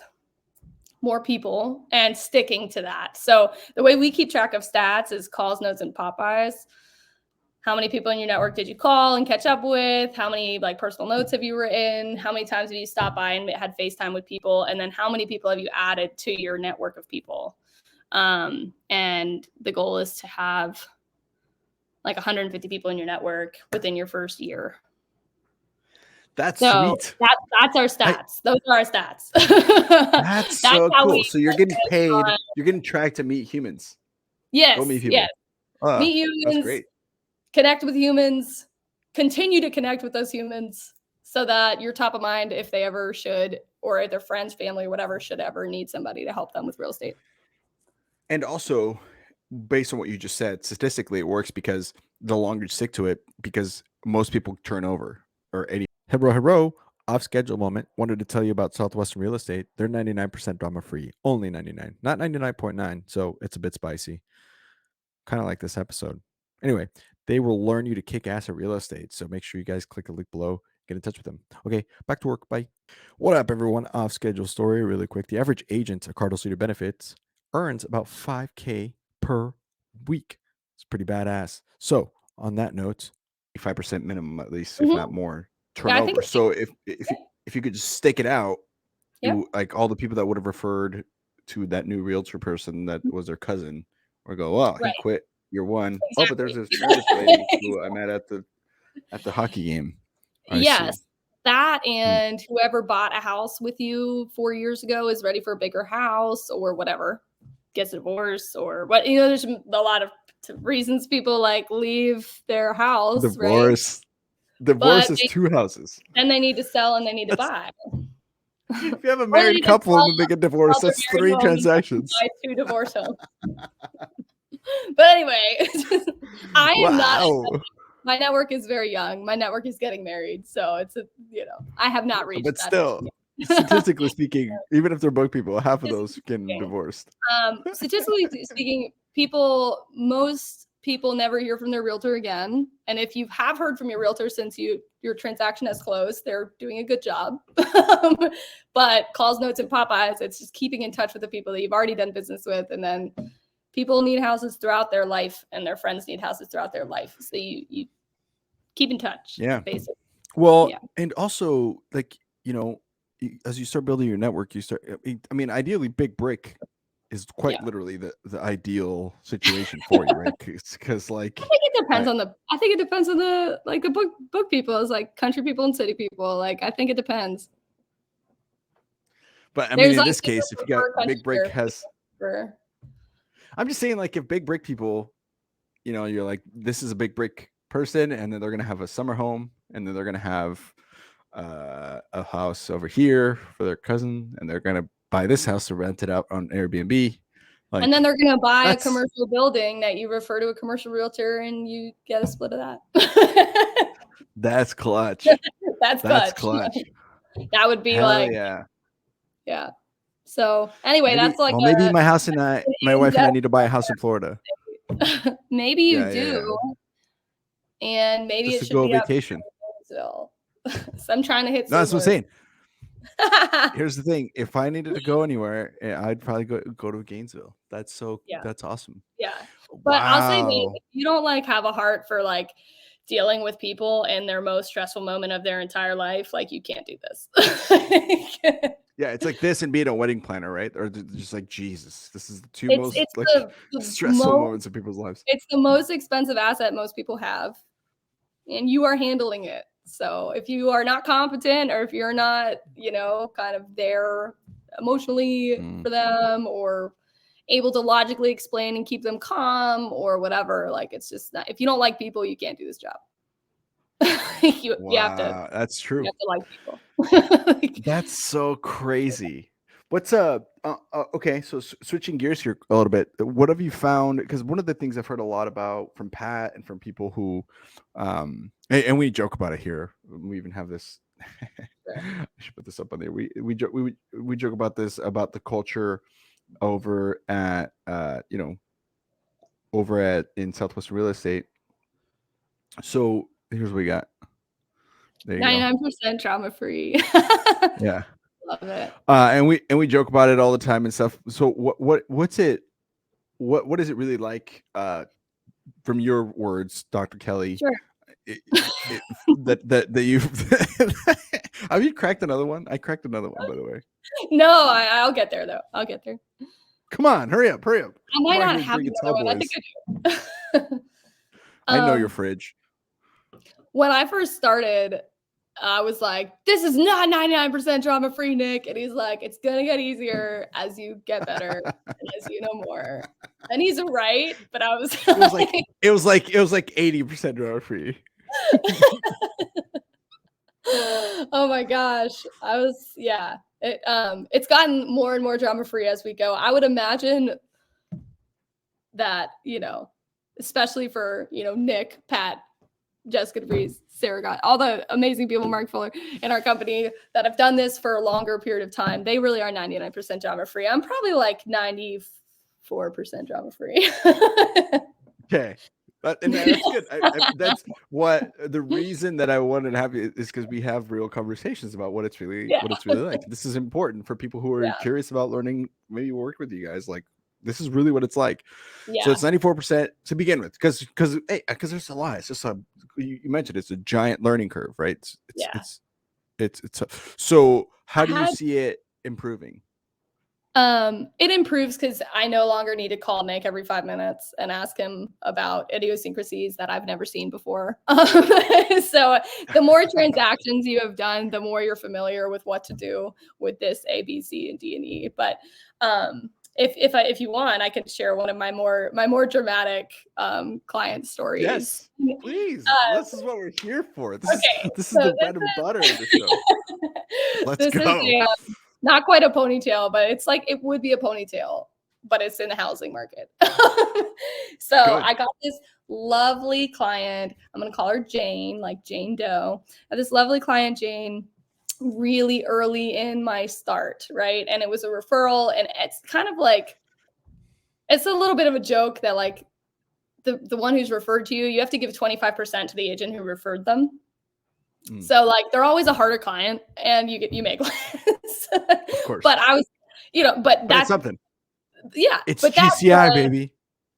more people and sticking to that. So the way we keep track of stats is calls, notes, and Popeyes. How many people in your network did you call and catch up with? How many like personal notes have you written? How many times have you stopped by and had FaceTime with people? And then how many people have you added to your network of people? And the goal is to have like 150 people in your network within your first year. That's sweet. That's our stats. Those are our stats. That's so cool. So you're getting paid. You're getting tracked to meet humans. Yes. Go meet people. Yes. Meet humans. That's great. Connect with humans. Continue to connect with those humans so that you're top of mind if they ever should, or their friends, family, whatever, should ever need somebody to help them with real estate. And also, based on what you just said, statistically, it works because the longer you stick to it, because most people turn over or 80. Hello, off schedule moment. Wanted to tell you about Southwestern Real Estate. They're 99% drama free, only 99, not 99.9. So it's a bit spicy, kind of like this episode. Anyway, they will learn you to kick ass at real estate. So make sure you guys click the link below, get in touch with them. Okay, back to work. Bye. What up, everyone? Off schedule story really quick. The average agent at Cardinal Cedar Benefits earns about $5,000 per week. It's pretty badass. So on that note, 5% minimum, at least, if not more, turnover. So if you could just stake it out, like all the people that would have referred to that new realtor person that was their cousin, or go, oh, he quit year one. Exactly. Oh, but there's this lady who I met at the hockey game. Yes. That, and whoever bought a house with you 4 years ago is ready for a bigger house or whatever, gets a divorce or what, there's a lot of reasons people like leave their house. Divorce. Divorce is 2 houses. Then they need to sell and they need to buy. If you have a Or they married need to couple and sell then they get divorced, their that's married 3 home and transactions. buy 2 divorce homes. But anyway, I am not. Wow. My network is very young. My network is getting married, so it's I have not reached But that. still, statistically speaking, even if they're both people, half of those getting divorced. Statistically speaking, most people never hear from their realtor again. And if you have heard from your realtor since your transaction has closed, they're doing a good job. But calls, notes, and Popeyes, it's just keeping in touch with the people that you've already done business with. And then people need houses throughout their life, and their friends need houses throughout their life. So you keep in touch. Yeah. Basically. Well, and also, like, as you start building your network, I mean, ideally, Big Brick is quite literally the ideal situation for you, right? Because like, I think it depends on the like the book people is like country people and city people. Like I think it depends. But I mean, in this case, if you got Big Brick has, I'm just saying, like, if Big Brick people, you're like, this is a Big Brick person, and then they're gonna have a summer home, and then they're gonna have a house over here for their cousin, and they're gonna buy this house to rent it out on Airbnb. Like, and then they're gonna buy a commercial building that you refer to a commercial realtor, and you get a split of that. That's clutch. That's clutch. That would be yeah. So anyway, that's like maybe my house and my wife and I need to buy a house in Florida. Maybe you do. And maybe just it to should go be vacation. So I'm trying to hit. No, that's what I'm saying. Here's the thing: if I needed to go anywhere, I'd probably go to Gainesville. That's awesome. Yeah, but I'll say, if you don't like have a heart for like dealing with people in their most stressful moment of their entire life, like you can't do this. Yeah, it's like this and being a wedding planner, right? Or just like, Jesus, this is the two most stressful moments of people's lives. It's the most expensive asset most people have, and you are handling it. So if you are not competent, or if you're not, kind of there emotionally for them, or able to logically explain and keep them calm or whatever, like, it's just not, if you don't like people, you can't do this job. you have to. That's true. You have to like people. That's so crazy. What's okay, so switching gears here a little bit, what have you found? Because one of the things I've heard a lot about from Pat and from people who and we joke about it here, we even have this I should put this up on there. We joke about this, about the culture over at in Southwestern Real Estate. So here's what we got. 99% trauma free. Yeah. Love it. And we joke about it all the time and stuff. So what's it? What is it really like? From your words, Dr. Kelly. Sure. That you've have you cracked another one? I cracked another one, by the way. No, I'll get there though. I'll get there. Come on, hurry up. I might not have another one. I think I do. I know your fridge. When I first started, I was like, this is not 99% trauma free, Nick. And he's like, it's going to get easier as you get better and as you know more. And he's right. But I was it was like 80% trauma free. Oh my gosh. It's gotten more and more drama free as we go. I would imagine that, especially for, Nick, Pat, Jessica DeVries, Sarah Gott, all the amazing people, Mark Fuller, in our company that have done this for a longer period of time, they really are 99% drama free. I'm probably like 94% drama free. Okay. And that's good. That's what the reason that I wanted to have you is because we have real conversations about what it's really like. This is important for people who are curious about learning, maybe work with you guys. Like, this is really what it's like. So it's 94% to begin with, because there's a lot. It's just you mentioned it's a giant learning curve, right? It's so how do you see it improving? It improves because I no longer need to call Nick every 5 minutes and ask him about idiosyncrasies that I've never seen before. So the more transactions you have done, the more you're familiar with what to do with this A, B, C, and D, and E. But if you want, I can share one of my more dramatic client stories. Yes, please. This is what we're here for. This Okay, is so the bread and butter of the show. Let's this is go. not quite a ponytail, but it's like it would be a ponytail, but it's in the housing market. So Good. I got this lovely client. I'm gonna call her Jane, like Jane Doe. I had this lovely client, Jane, really early in my start, right? And it was a referral, and it's kind of like it's a little bit of a joke that like the one who's referred to you, you have to give 25% to the agent who referred them. So like they're always a harder client and you make less. Of course. But I was, but But that's it's something. yeah. It's but GCI, baby.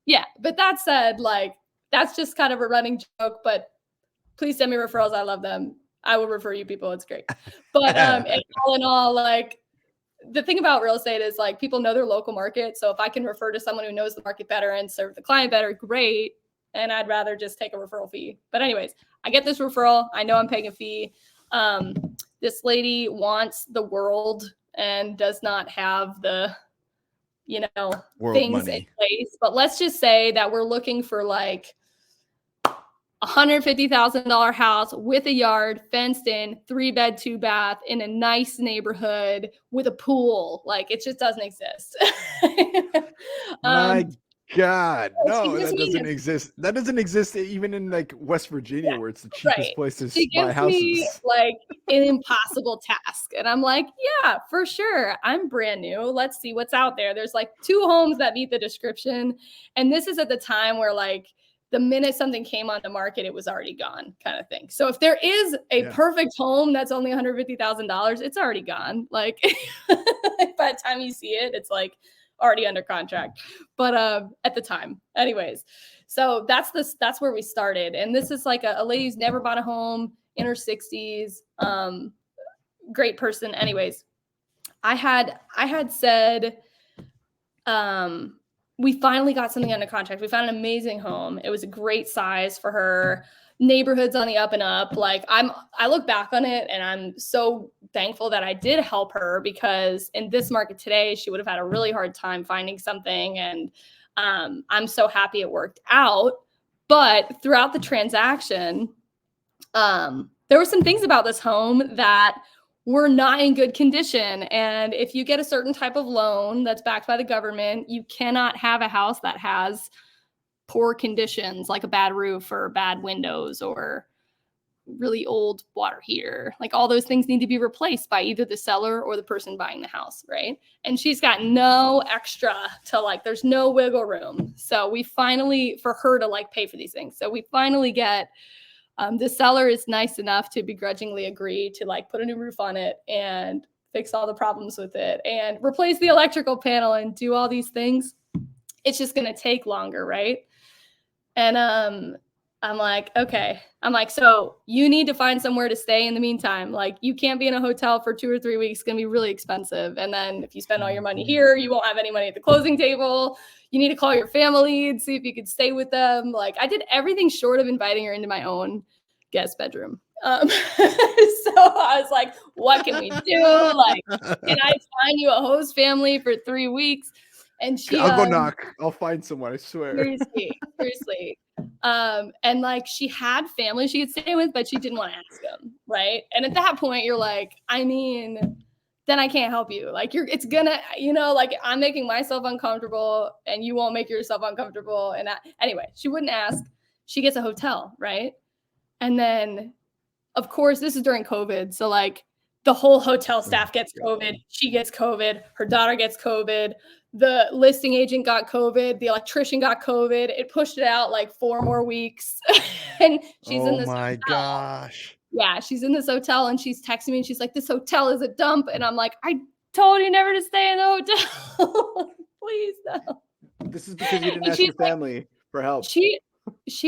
Yeah. But that said, like that's just kind of a running joke. But please send me referrals. I love them. I will refer you people. It's great. But and all in all, like the thing about real estate is like people know their local market. So if I can refer to someone who knows the market better and serve the client better, great. And I'd rather just take a referral fee. But anyways, I get this referral. I know I'm paying a fee. This lady wants the world and does not have the, World things money in place. But let's just say that we're looking for like $150,000 house with a yard, fenced in, 3-bed, 2-bath in a nice neighborhood with a pool. Like it just doesn't exist. My God, no, gives that me doesn't exist. That doesn't exist even in like West Virginia, where it's the right. cheapest place to She buy gives houses. me like an impossible task. And I'm like, yeah, for sure. I'm brand new. Let's see what's out there. There's like 2 homes that meet the description. And this is at the time where like the minute something came on the market, it was already gone kind of thing. So if there is a perfect home that's only $150,000, it's already gone. Like by the time you see it, it's like already under contract. But at the time, anyways, so that's where we started. And this is like a lady who's never bought a home, in her 60s, great person. Anyways, I had said, we finally got something under contract. We found an amazing home. It was a great size for her. Neighborhood's on the up and up. Like I look back on it and I'm so thankful that I did help her, because in this market today, she would have had a really hard time finding something. And I'm so happy it worked out. But throughout the transaction, there were some things about this home that were not in good condition. And if you get a certain type of loan that's backed by the government, you cannot have a house that has poor conditions, like a bad roof or bad windows or really old water heater. Like all those things need to be replaced by either the seller or the person buying the house, right? And she's got no extra to like, there's no wiggle room. So we finally, for her to like pay for these things. So we finally get, the seller is nice enough to begrudgingly agree to like put a new roof on it and fix all the problems with it and replace the electrical panel and do all these things. It's just going to take longer, right? And I'm like, okay. I'm like, so you need to find somewhere to stay in the meantime. Like you can't be in a hotel for 2 or 3 weeks. It's going to be really expensive. And then if you spend all your money here, you won't have any money at the closing table. You need to call your family and see if you could stay with them. Like I did everything short of inviting her into my own guest bedroom. So I was like, what can we do? Like, can I find you a host family for 3 weeks? And she, I'll go knock. I'll find someone. I swear. Seriously. And like she had family she could stay with, but she didn't want to ask them, right? And at that point, you're like, I mean, then I can't help you. Like it's gonna, like I'm making myself uncomfortable, and you won't make yourself uncomfortable. And anyway, she wouldn't ask. She gets a hotel, right? And then, of course, this is during COVID, so like the whole hotel staff gets COVID. She gets COVID. Her daughter gets COVID. The listing agent got COVID. The electrician got COVID. It pushed it out like 4 more weeks. And she's in this my hotel. gosh. Yeah, she's in this hotel and she's texting me and she's like, this hotel is a dump. And I'm like, I told you never to stay in the hotel. Please, no. This is because you didn't ask your family for help. She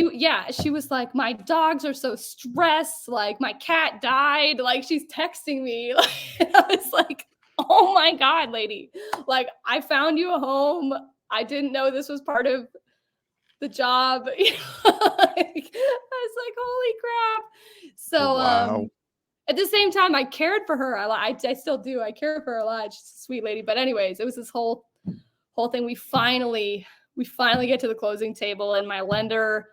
was like, my dogs are so stressed. Like my cat died. Like she's texting me. And I was like, oh my God, lady. Like I found you a home. I didn't know this was part of the job. I was like, holy crap. So, wow. At the same time, I cared for her. I still do. I care for her a lot. She's a sweet lady. But anyways, it was this whole whole thing. We finally get to the closing table, and my lender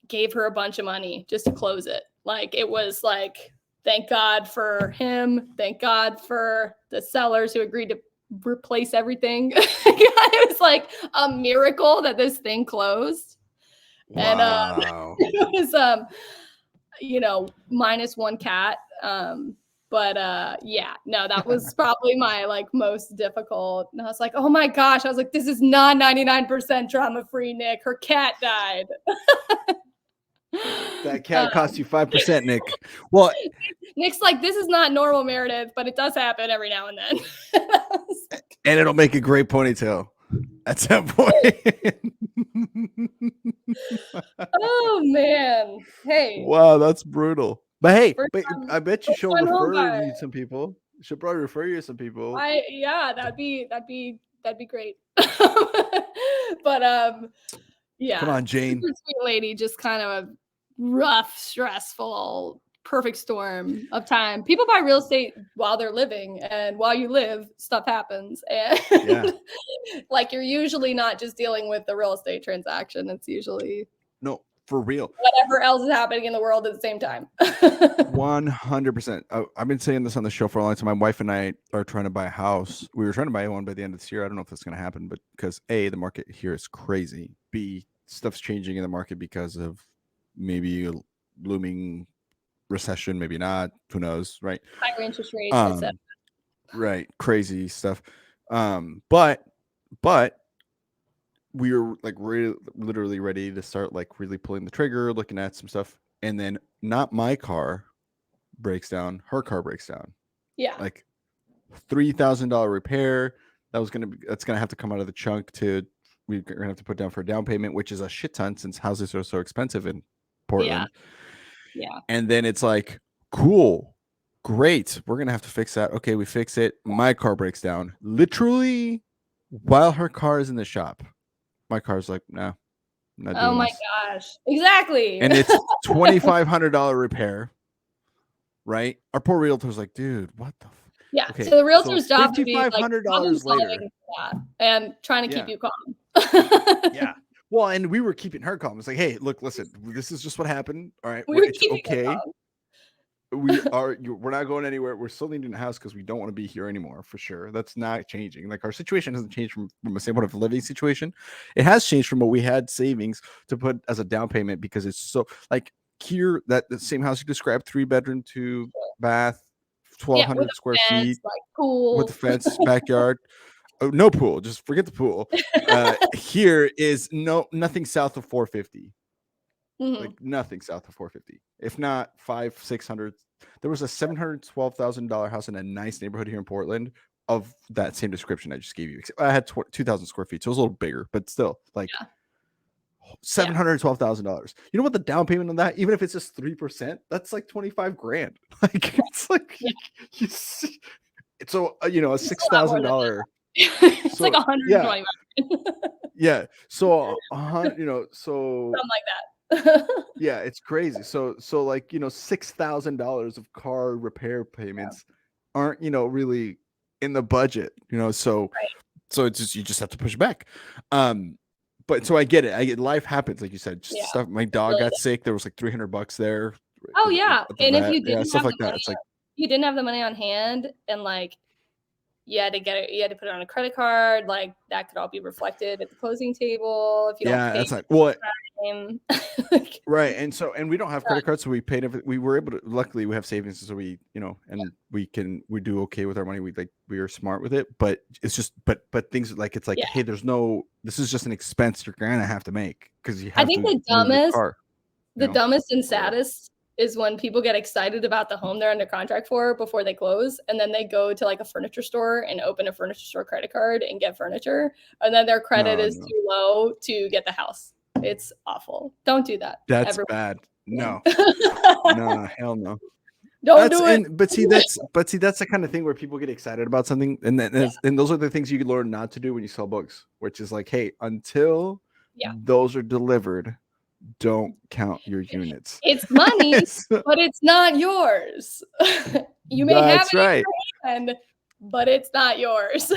gave her a bunch of money just to close it. Like, it was like, thank God for him. Thank God for the sellers who agreed to replace everything. It was like a miracle that this thing closed. Wow. And it was minus one cat. But yeah, no, that was probably my like most difficult. And I was like, oh my gosh, I was like, this is not 99% drama free, Nick. Her cat died. That cat cost you 5%, Nick. Well, Nick's like, this is not normal, Meredith, but it does happen every now and then. and it'll make a great ponytail at some point. Oh man. Hey. Wow, that's brutal. But hey, I bet you she'll refer you to some people. She'll probably refer you to some people. That'd be great. But yeah. Come on, Jane. Super sweet lady, just kind of a rough, stressful, perfect storm of time. People buy real estate while they're living, and while you live, stuff happens. And like, you're usually not just dealing with the real estate transaction. It's usually for real, whatever else is happening in the world at the same time. 100%. I've been saying this on the show for a long time. My wife and I are trying to buy a house. We were trying to buy one by the end of this year. I don't know if that's going to happen, but because A, the market here is crazy. B, stuff's changing in the market because of maybe a looming recession, maybe not. Who knows, right? Higher interest rates, etc. Right, crazy stuff. But we were like literally ready to start like really pulling the trigger, looking at some stuff, and then not my car breaks down, her car breaks down. Yeah, like $3,000 repair. That's gonna have to come out of the chunk we're gonna have to put down for a down payment, which is a shit ton since houses are so expensive in Portland. Yeah. And then it's like, cool, great, we're gonna have to fix that. Okay, we fix it. My car breaks down literally while her car is in the shop. My car's like, no, I'm not doing oh my this. gosh, exactly. And it's $2,500 repair, right? Our poor realtor's like, dude, what the yeah, okay, so the realtor's job to be like $5,500 later and trying to keep you calm. Yeah. Well, and we were keeping her calm. It's like, hey, look, listen, this is just what happened. All right, it's okay. We're not going anywhere. We're still needing a house because we don't want to be here anymore, for sure. That's not changing. Like, our situation hasn't changed from a standpoint of living situation. It has changed from what we had savings to put as a down payment, because it's so like here, that the same house you described, 3-bedroom, 2-bath, 1,200 square feet, like pool with the fence, backyard. Oh, no pool. Just forget the pool. Here is nothing south of 450. Like nothing south of 450, if not 500-600. There was a $712,000 house in a nice neighborhood here in Portland of that same description I just gave you. I had 2,000 square feet, so it was a little bigger, but still, like $712,000. You know what the down payment on that, even if it's just 3%, that's like $25,000. Like, it's like so a $6,000. It's like 120. Yeah. So so something like that. Yeah, it's crazy. So like, $6,000 of car repair payments aren't, really in the budget, so it's just, you just have to push back. But so I get it. Life happens, like you said, just stuff. My dog got sick. There was like $300 there. Oh yeah. And if you didn't stuff have like that, it's like, you didn't have the money on hand, and like you had to put it on a credit card, like that could all be reflected at the closing table if you don't pay. That's like what. Right. And we don't have credit cards, so we paid everything. We were able to, luckily we have savings, so we, and we do okay with our money. We are smart with it, but it's just, but things like, it's like, hey, this is just an expense you're gonna have to make, because you have to. I think the dumbest and saddest is when people get excited about the home they're under contract for before they close, and then they go to like a furniture store and open a furniture store credit card and get furniture, and then their credit is too low to get the house. It's awful. Don't do that. That's bad. No. No, hell no. Don't do it. But see, that's the kind of thing where people get excited about something, and those are the things you can learn not to do when you sell books, which is like, hey, until those are delivered, don't count your units. It's money, but it's not yours. You may have it in your hand, but it's not yours.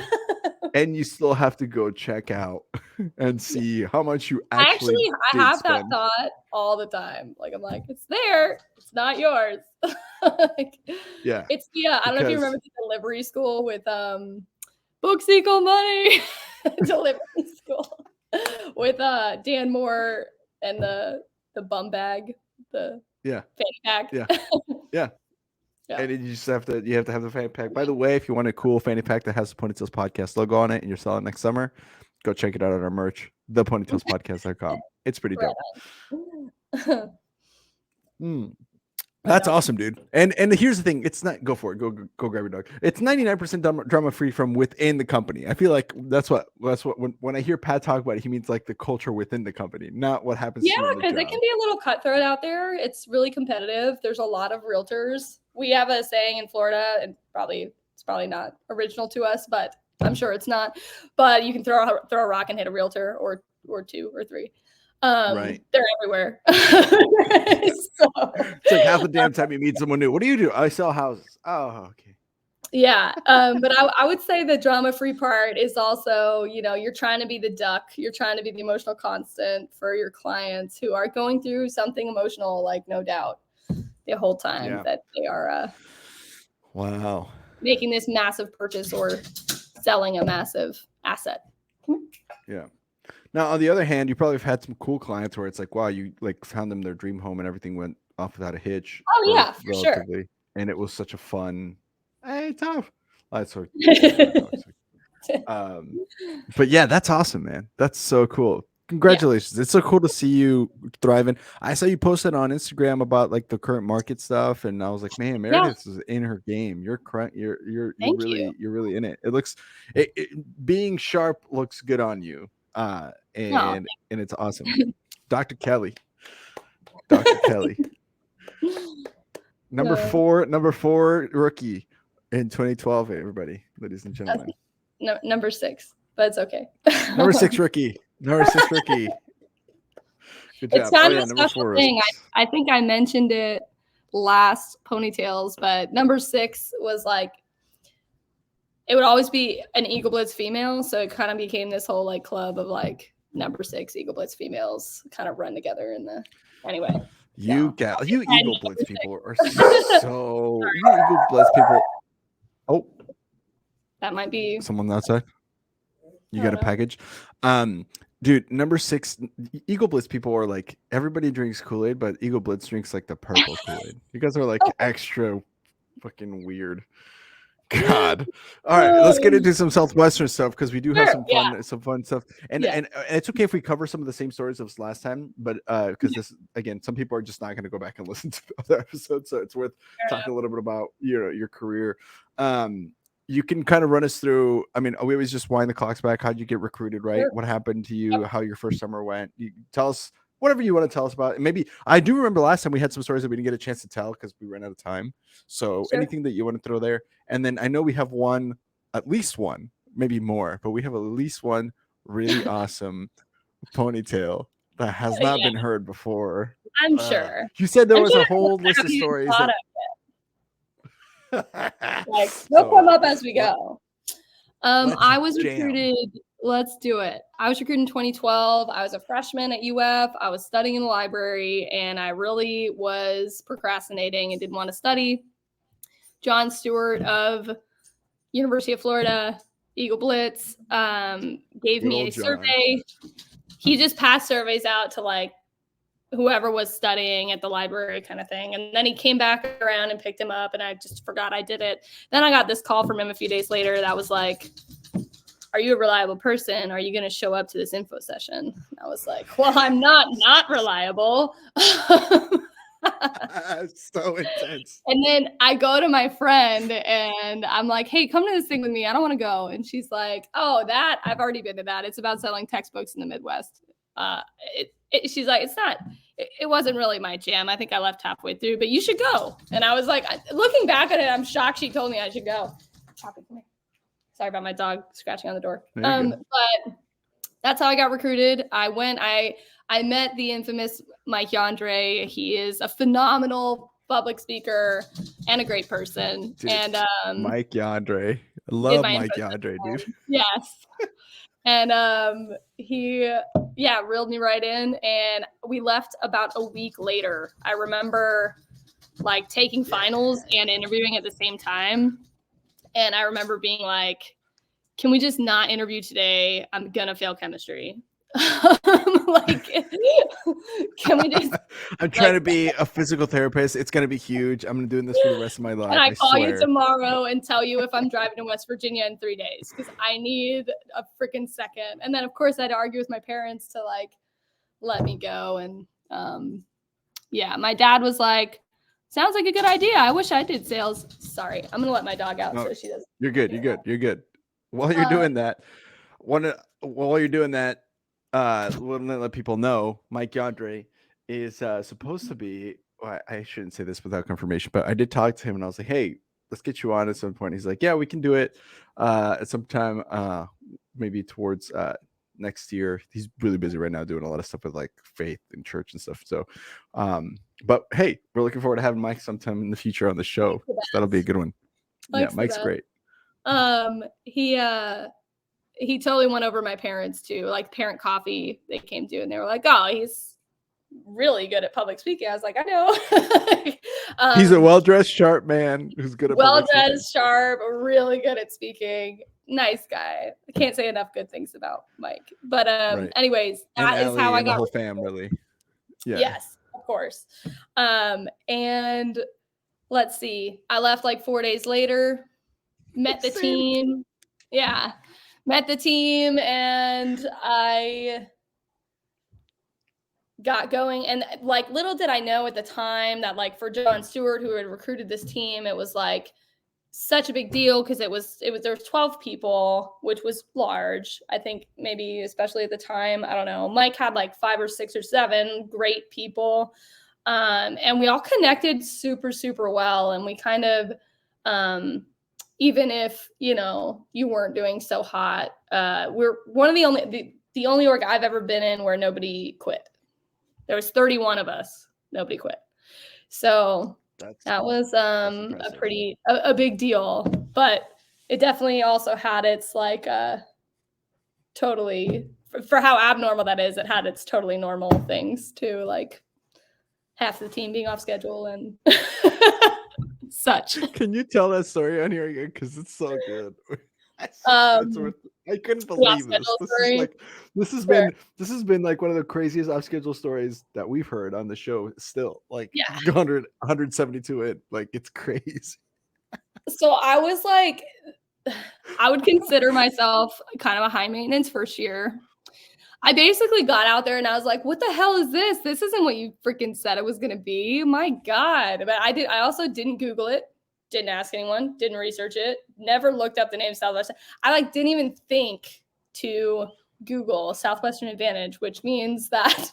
And you still have to go check out and see how much you I actually did have that spend. thought all the time. Like, I'm like, it's there, it's not yours. Like, Yeah, it's I don't know if you remember because the delivery school with books equal money delivery school with Dan Moore and the bum bag, the yeah, fanny pack. yeah, yeah. Yeah. And you just have to have the fanny pack. By the way, if you want a cool fanny pack that has the Ponytails Podcast logo on it and you're selling next summer, go check it out on our merch, theponytailspodcast.com. It's pretty dope. Mm. That's awesome, dude. And here's the thing: it's not go for it. Go grab your dog. It's 99% drama free from within the company. I feel like that's what when I hear Pat talk about it, he means like the culture within the company, not what happens to you on the because it job. can be a little cutthroat out there. It's really competitive. There's a lot of realtors. We have a saying in Florida, and it's probably not original to us, but I'm sure it's not. But you can throw a rock and hit a realtor or two or three. Right. They're everywhere. So, it's like half the damn time you meet someone new. What do you do? I sell houses. Oh, okay. Yeah. But I would say the drama-free part is also, you're trying to be the duck. You're trying to be the emotional constant for your clients who are going through something emotional, like, no doubt, the whole time that they are wow, making this massive purchase or selling a massive asset. Yeah. Now, on the other hand, you probably have had some cool clients where it's like, wow, you like found them their dream home and everything went off without a hitch. Oh yeah, for sure. And it was such a fun. Hey, tough. That's so. But yeah, that's awesome, man. That's so cool. Congratulations. It's so cool to see you thriving. I saw you posted on Instagram about like the current market stuff, and I was like, man, Meredith is in her game. You're really in it. It looks being sharp looks good on you. And it's awesome. Dr. Kelly. Number four rookie in 2012, everybody, ladies and gentlemen. No, number 6, but it's okay. Number 6 rookie. Good job. It's kind of a special thing. I think I mentioned it last Ponytails, but number 6 was like, it would always be an Eagle Blitz female. So it kind of became this whole like club of like number 6 Eagle Blitz females kind of run together in the, anyway. You Eagle Blitz people are so you Eagle Blitz people. Oh, that might be someone outside. You got a package. Dude, number 6 Eagle Blitz people are like, everybody drinks Kool-Aid, but Eagle Blitz drinks like the purple Kool-Aid. You guys are like extra fucking weird. God. All right, let's get into some Southwestern stuff because we do have some fun stuff. And it's okay if we cover some of the same stories as last time, but because this again, some people are just not going to go back and listen to other episodes, so it's worth talking a little bit about your career. You can kind of run us through. I mean, we always just wind the clocks back. How'd you get recruited, right? What happened to you? How your first summer went? You tell us whatever you want to tell us about. And maybe I do remember last time we had some stories that we didn't get a chance to tell because we ran out of time. So anything that you want to throw there. And then I know we have at least one, maybe more, but we have at least one really awesome ponytail that has not been heard before. I'm sure. You said there was a whole list of stories. Like, they'll come up as we go. I was recruited. Let's do it. I was recruited in 2012. I was a freshman at UF. I was studying in the library, and I really was procrastinating and didn't want to study. John Stewart of University of Florida, Eagle Blitz, gave me a survey. He just passed surveys out to like whoever was studying at the library kind of thing. And then he came back around and picked him up, and I just forgot I did it. Then I got this call from him a few days later that was like, are you a reliable person? Are you going to show up to this info session? And I was like, well, I'm not reliable. So intense. And then I go to my friend and I'm like, hey, come to this thing with me. I don't want to go. And she's like, oh, I've already been to that. It's about selling textbooks in the Midwest. She's like, it wasn't really my jam. I think I left halfway through, but you should go. And I was like, looking back at it, I'm shocked she told me I should go. Sorry about my dog scratching on the door. But that's how I got recruited. I met the infamous Mike Yandre. He is a phenomenal public speaker, and a great person. Dude, and Mike Yandre. I did love my Mike intros Yandre, with dude. him. Yes. And he reeled me right in, and we left about a week later. I remember like taking finals and interviewing at the same time, and I remember being like, can we just not interview today? I'm gonna fail chemistry. Like, can we just I'm trying to be a physical therapist. It's gonna be huge. I'm doing this for the rest of my life. And I call swear. you tomorrow and tell you if I'm driving to West Virginia in 3 days, because I need a freaking second. And then of course I'd argue with my parents to like let me go. And my dad was like, sounds like a good idea. I wish I did sales. Sorry, I'm gonna let my dog out so she doesn't. You're good. You're good. While you're doing that, we'll let people know Mike Yandre is supposed to be. Well, I shouldn't say this without confirmation, but I did talk to him and I was like, "Hey, let's get you on at some point." He's like, "Yeah, we can do it at some time, maybe towards next year." He's really busy right now doing a lot of stuff with like faith and church and stuff. So, but hey, we're looking forward to having Mike sometime in the future on the show. So that'll be a good one. Mike's great. He totally won over my parents too. Like parent coffee, they came to and they were like, "Oh, he's really good at public speaking." I was like, "I know." He's a well-dressed, sharp man who's good at well-dressed, sharp, really good at speaking. Nice guy. I can't say enough good things about Mike. But anyways, that is how I got the whole fam, really. Yeah. Yes, of course. And let's see. I left like 4 days later, met the team. Yeah. Met the team, and I got going. And like little did I know at the time that like for John Stewart, who had recruited this team, it was like such a big deal because there was 12 people, which was large. I think maybe especially at the time, I don't know. Mike had like 5 or 6 or 7 great people. And we all connected super, super well. And we kind of even if, you weren't doing so hot, we're one of the only org I've ever been in where nobody quit. There was 31 of us. Nobody quit. So that was a big deal, but it definitely also had its like totally for how abnormal that is. It had its totally normal things too, like half the team being off schedule and such. Can you tell that story on here again? Because it's so good. I couldn't believe this. This has been like one of the craziest off schedule stories that we've heard on the show still. Like 172 in. Like it's crazy. So I was like, I would consider myself kind of a high maintenance first year. I basically got out there and I was like, what the hell is this? This isn't what you freaking said it was going to be. My God. But I also didn't Google it, didn't ask anyone, didn't research it, never looked up the name Southwestern. I like didn't even think to Google Southwestern Advantage, which means that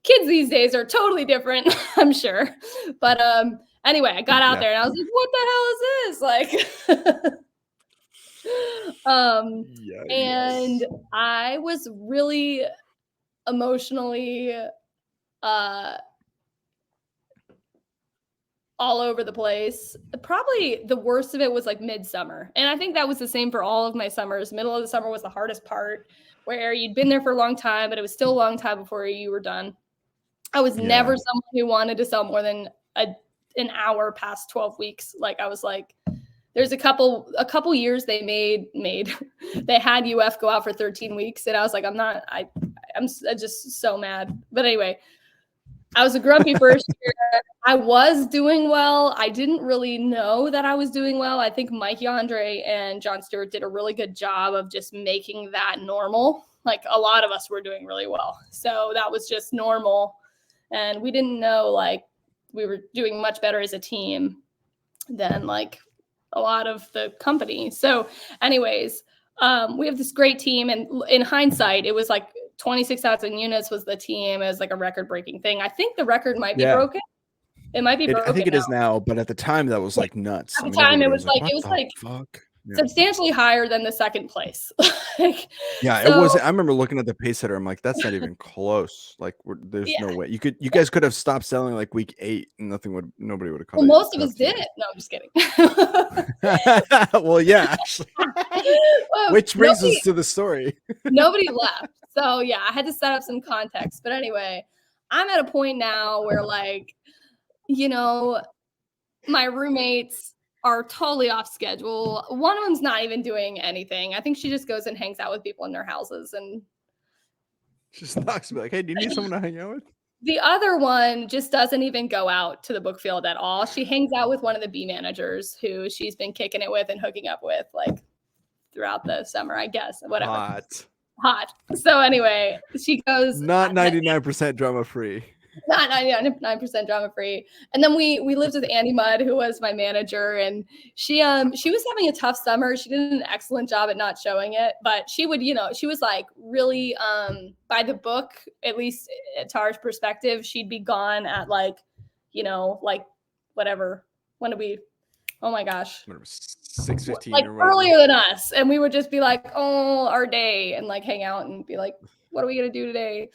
kids these days are totally different, I'm sure. But anyway, I got out there and I was like, what the hell is this? Like and I was really emotionally all over the place. Probably the worst of it was like midsummer. And I think that was the same for all of my summers. Middle of the summer was the hardest part, where you'd been there for a long time, but it was still a long time before you were done. I was never someone who wanted to sell more than an hour past 12 weeks. Like I was like, there's a couple years they they had UF go out for 13 weeks. And I was like, I'm just so mad. But anyway, I was a grumpy first year. I was doing well. I didn't really know that I was doing well. I think Mike Yandre and John Stewart did a really good job of just making that normal. Like a lot of us were doing really well. So that was just normal. And we didn't know like we were doing much better as a team than like a lot of the company. So anyways, we have this great team. And in hindsight, it was like 26,000 units was the team. It was like a record-breaking thing. I think the record might be broken. It might be broken. I think it is now, but at the time that was like nuts. At the time, it was like fuck? substantially higher than the second place. Like, Yeah, it so wasn't. I remember looking at the pace setter. I'm like, that's not even close. Like, there's yeah. no way you guys could have stopped selling like week 8, and nobody would have Well, most of us to you did. guys. No, I'm just kidding. Well, yeah, actually. Which brings us to the story. Nobody left. So yeah, I had to set up some context. But anyway, I'm at a point now where like, you know, my roommates are totally off schedule. One of them's not even doing anything. I think she just goes and hangs out with people in their houses. And Just knocks me like, hey, do you need someone to hang out with? the other one just doesn't even go out to the book field at all. She hangs out with one of the B managers who she's been kicking it with and hooking up with like throughout the summer, I guess. Whatever. Hot. So anyway, she goes not 99% drama free. Not 99% drama free. And then we lived with Andy Mudd, who was my manager, and she was having a tough summer. She did an excellent job at not showing it, but she would, she was like really by the book, at least at Tar's perspective, she'd be gone at like, like whatever. When did we? Oh my gosh. 6:15 like or whatever. Earlier than us. And we would just be like, oh, our day, and like hang out and be like, what are we gonna do today?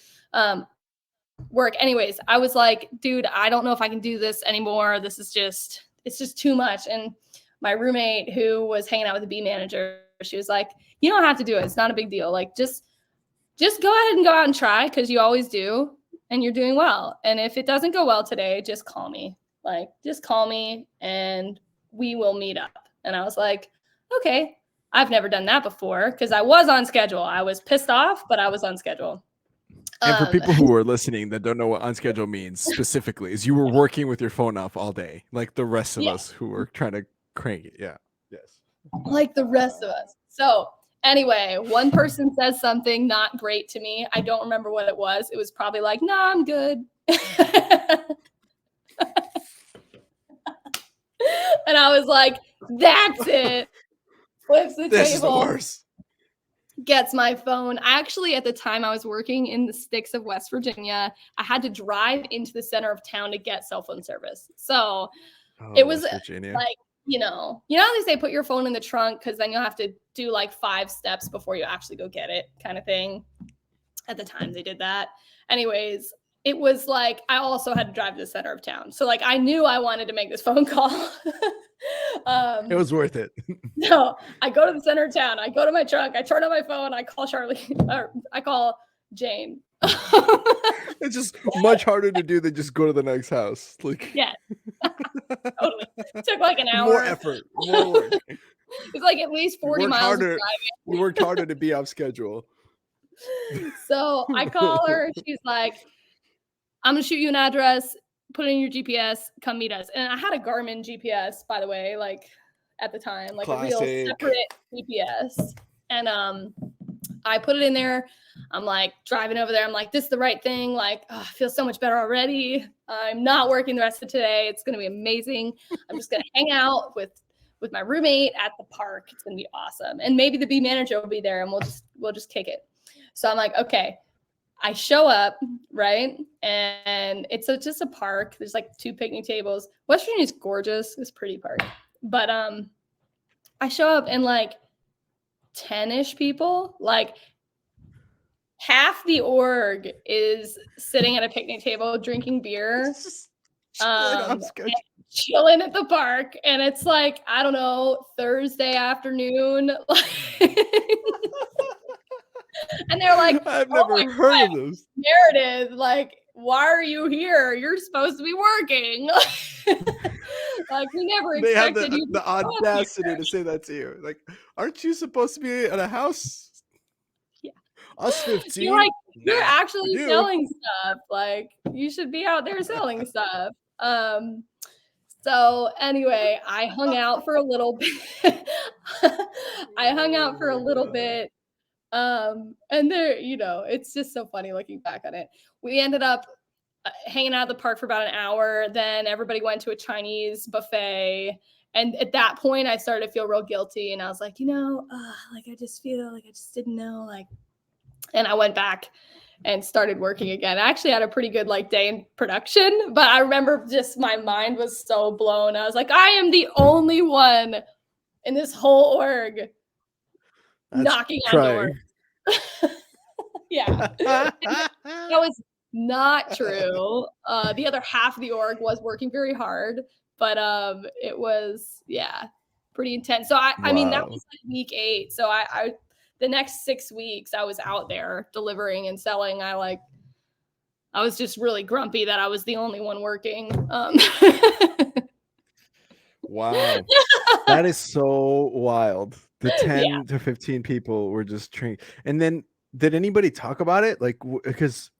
Work. Anyways, I was like, dude, I don't know if I can do this anymore. It's just too much. And my roommate who was hanging out with the B manager, she was like, you don't have to do it. It's not a big deal. Like, just go ahead and go out and try, because you always do and you're doing well. And if it doesn't go well today, just call me. Like, just call me and we will meet up. And I was like, okay. I've never done that before because I was on schedule. I was pissed off, but I was on schedule. And for people who are listening that don't know what on schedule means specifically, is you were working with your phone off all day, like the rest of us who were trying to crank it. Yeah. Yes. Like the rest of us. So anyway, one person says something not great to me. I don't remember what it was. It was probably like, nah, I'm good. And I was like, that's it. Flips the table. Gets my phone. Actually, at the time I was working in the sticks of West Virginia, I had to drive into the center of town to get cell phone service. So it was like, how they say put your phone in the trunk because then you'll have to do like 5 steps before you actually go get it kind of thing. At the time they did that. Anyways, it was like I also had to drive to the center of town. So like I knew I wanted to make this phone call. It was worth it. So I go to the center of town. I go to my truck. I turn on my phone. I call Charlie. Or I call Jane. It's just much harder to do than just go to the next house. Like, yeah, totally. It took like an hour. More effort, more work. It's like at least 40 miles of driving. We worked harder to be off schedule. So I call her. She's like, I'm going to shoot you an address. Put it in your GPS. Come meet us. And I had a Garmin GPS, by the way, like at the time, like a real separate GPS. And I put it in there. I'm like driving over there. I'm like, this is the right thing. Like, I feel so much better already. I'm not working the rest of today. It's going to be amazing. I'm just going to hang out with my roommate at the park. It's going to be awesome. And maybe the B manager will be there and we'll just kick it. So I'm like, okay. I show up, right? And it's just a park. There's like 2 picnic tables. West Virginia is gorgeous. It's a pretty park. But I show up and like 10-ish people, like half the org is sitting at a picnic table drinking beer, chilling at the park. And it's like, I don't know, Thursday afternoon. And they're like, I've never heard of those. Meredith, like, why are you here? You're supposed to be working. Like, we never expected you. The audacity to say that to you. Like, aren't you supposed to be at a house? Yeah. Us 15. You're actually selling stuff. Like, you should be out there selling stuff. So anyway, I hung out for a little bit. And there, it's just so funny looking back on it. We ended up hanging out at the park for about an hour. Then everybody went to a Chinese buffet. And at that point I started to feel real guilty. And I was like, I just feel like I just didn't know, like, and I went back and started working again. I actually had a pretty good day in production, but I remember just my mind was so blown. I was like, I am the only one in this whole org That's knocking on doors. trying. Yeah. That was not true. The other half of the org was working very hard, but it was, pretty intense. So I mean, that Wow. was like week 8. So I the next 6 weeks I was out there delivering and selling. I was just really grumpy that I was the only one working. Wow. That is so wild. The Yeah. 10 to 15 people were just trained. And then did anybody talk about it? Like, because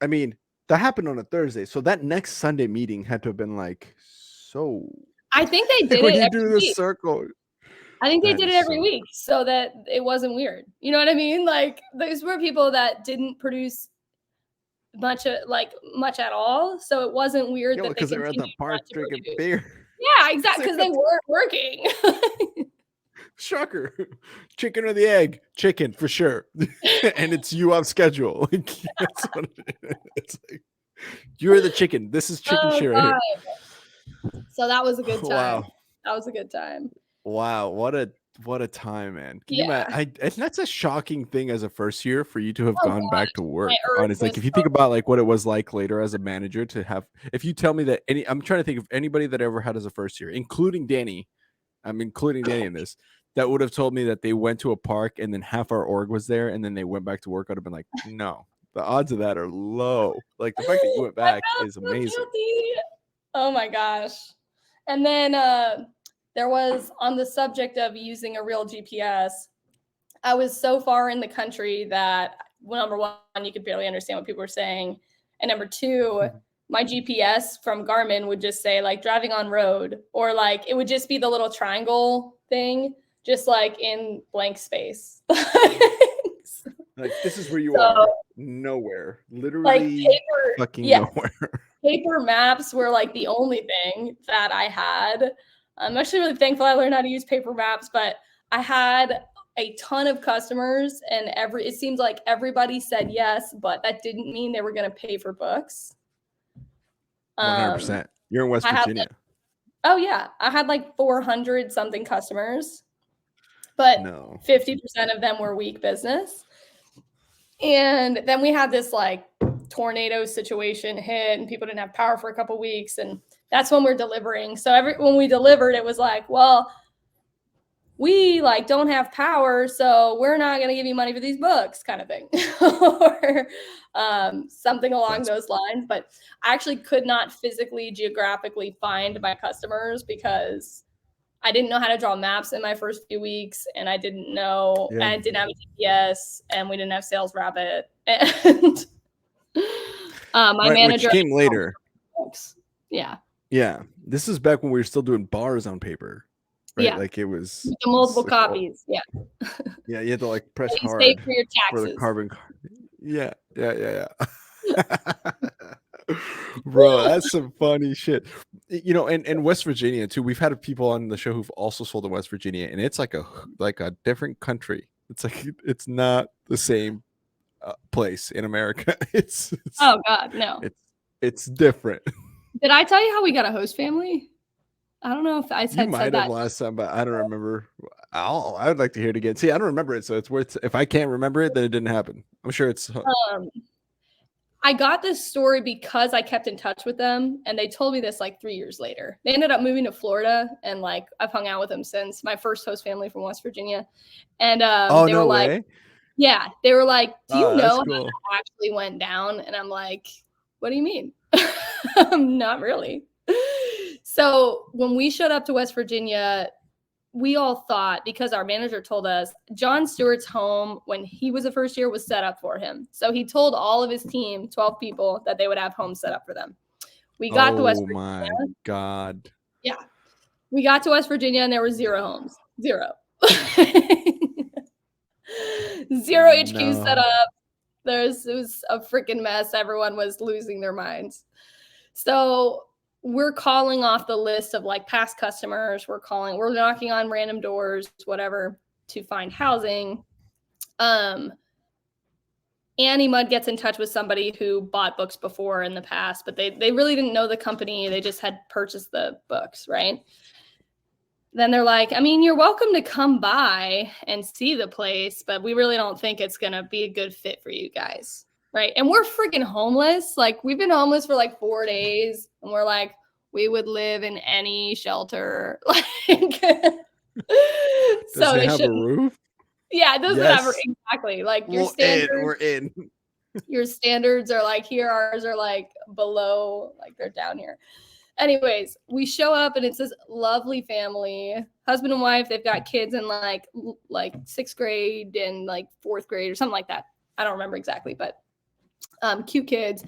I mean, that happened on a Thursday. So that next Sunday meeting had to have been like, so I think they like did when it you do every the week. circle. I think they That did is it every so week so that it wasn't weird. You know what I mean? Like those were people that didn't produce much at all. So it wasn't weird yeah, that they because they were at the continued park not to drinking produce. beer. Yeah, exactly. Because they weren't working. Shocker. Chicken or the egg? Chicken for sure. And it's you off schedule. Like, that's what it is. It's like you're the chicken. This is chicken Oh shit right here. God. So that was a good time. Wow. That was a good time. Wow. What a time, man. Can you Yeah. imagine? And that's a shocking thing as a first year for you to have Oh gone back to gosh. My work. earth Honestly, like was if you think about like what it was like later as a manager to have, if you tell me that I'm trying to think of anybody that ever had as a first year, including Danny. I'm including Danny in this. That would have told me that they went to a park and then half our org was there and then they went back to work. I'd have been like, no, the odds of that are low. Like the fact that you went I back felt is so amazing. guilty. Oh my gosh. And then there was, on the subject of using a real GPS, I was so far in the country that, well, number one, you could barely understand what people were saying. And number two, my GPS from Garmin would just say like driving on road, or like it would just be the little triangle thing, just like in blank space. Like this is where you So are. Nowhere. like Literally fucking yeah, nowhere. paper maps were like the only thing that I had. I'm actually really thankful I learned how to use paper maps, but I had a ton of customers and it seems like everybody said yes, but that didn't mean they were going to pay for books. 100%. You're in West I had Virginia. oh yeah, I had like 400 something customers, but No. 50% of them were weak business. And then we had this like tornado situation hit and people didn't have power for a couple weeks, and that's when we're delivering. So when we delivered, it was like, well, we like don't have power, so we're not going to give you money for these books, kind of thing. Or something along those lines. But I actually could not physically geographically find my customers because I didn't know how to draw maps in my first few weeks, and I didn't know, and I didn't have a GPS, and we didn't have Sales Rabbit, and my manager which came later. Yeah. Yeah. This is back when we were still doing bars on paper. Right? Yeah. Like it was the multiple copies. Yeah. Yeah, you had to like press hard save for your for the taxes. carbon. Yeah. Bro, that's some funny shit. You know, and West Virginia too. We've had people on the show who've also sold in West Virginia, and it's like a different country. It's like it's not the same place in America. It's oh God, no. It's different. Did I tell you how we got a host family? I don't know if I You might said have that last time, but I don't remember. I would like to hear it again. See, I don't remember it, so it's worth. If I can't remember it, then it didn't happen. I'm sure it's. I got this story because I kept in touch with them, and they told me this like 3 years later. They ended up moving to Florida, and like I've hung out with them since. My first host family from West Virginia, and Oh, they were no like, way. yeah, they were like, do you Oh, know that's how cool. that actually went down? And I'm like, what do you mean? Not really. So when we showed up to West Virginia, we all thought, because our manager told us, John Stewart's home when he was a first year was set up for him. So he told all of his team, 12 people, that they would have homes set up for them. We got to West Virginia. My God. Yeah. We got to West Virginia and there were 0 homes. 0. 0 HQs set up. It was a freaking mess. Everyone was losing their minds. So we're calling off the list of like past customers. We're knocking on random doors, whatever, to find housing. Annie Mudd gets in touch with somebody who bought books before in the past, but they really didn't know the company. They just had purchased the books, right? then they're like, I mean, you're welcome to come by and see the place, but we really don't think it's going to be a good fit for you guys. Right. And we're freaking homeless. Like, we've been homeless for like 4 days, and we're like, we would live in any shelter. Like, Does so it they have a shouldn't. roof? Yeah, it doesn't have Yes. exactly like your We're standards. in. Your standards are like here, ours are like below, like they're down here. Anyways, we show up and it's this lovely family, husband and wife. They've got kids in like 6th grade and like 4th grade or something like that. I don't remember exactly, but cute kids.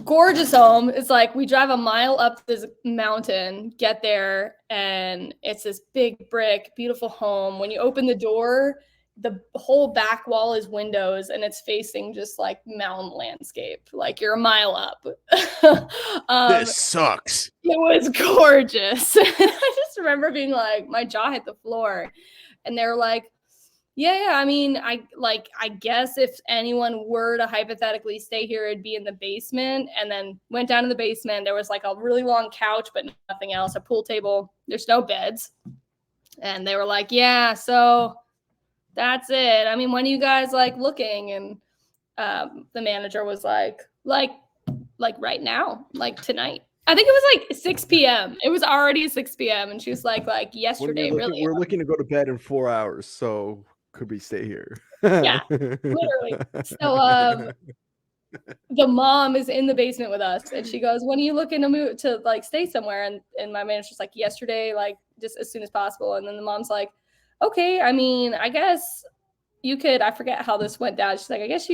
Gorgeous home. It's like we drive a mile up this mountain, get there, and it's this big brick, beautiful home. When you open the door, the whole back wall is windows, and it's facing just like mountain landscape. Like, you're a mile up. This sucks. It was gorgeous. I just remember being like, my jaw hit the floor, and they were like, yeah, I mean, I guess if anyone were to hypothetically stay here, it'd be in the basement. And then went down to the basement. There was like a really long couch, but nothing else, a pool table. There's no beds. And they were like, yeah, so that's it. I mean, when are you guys like looking? And the manager was like right now, like tonight. I think it was like 6 p.m. It was already 6 p.m. And she was like yesterday, really. We're looking to go to bed in 4 hours, so could we stay here? Yeah, literally. So the mom is in the basement with us, and she goes, when are you looking to move to like stay somewhere? And my manager's like, yesterday, like just as soon as possible. And then the mom's like, okay, I mean, I guess you could, I forget how this went down. She's like, I guess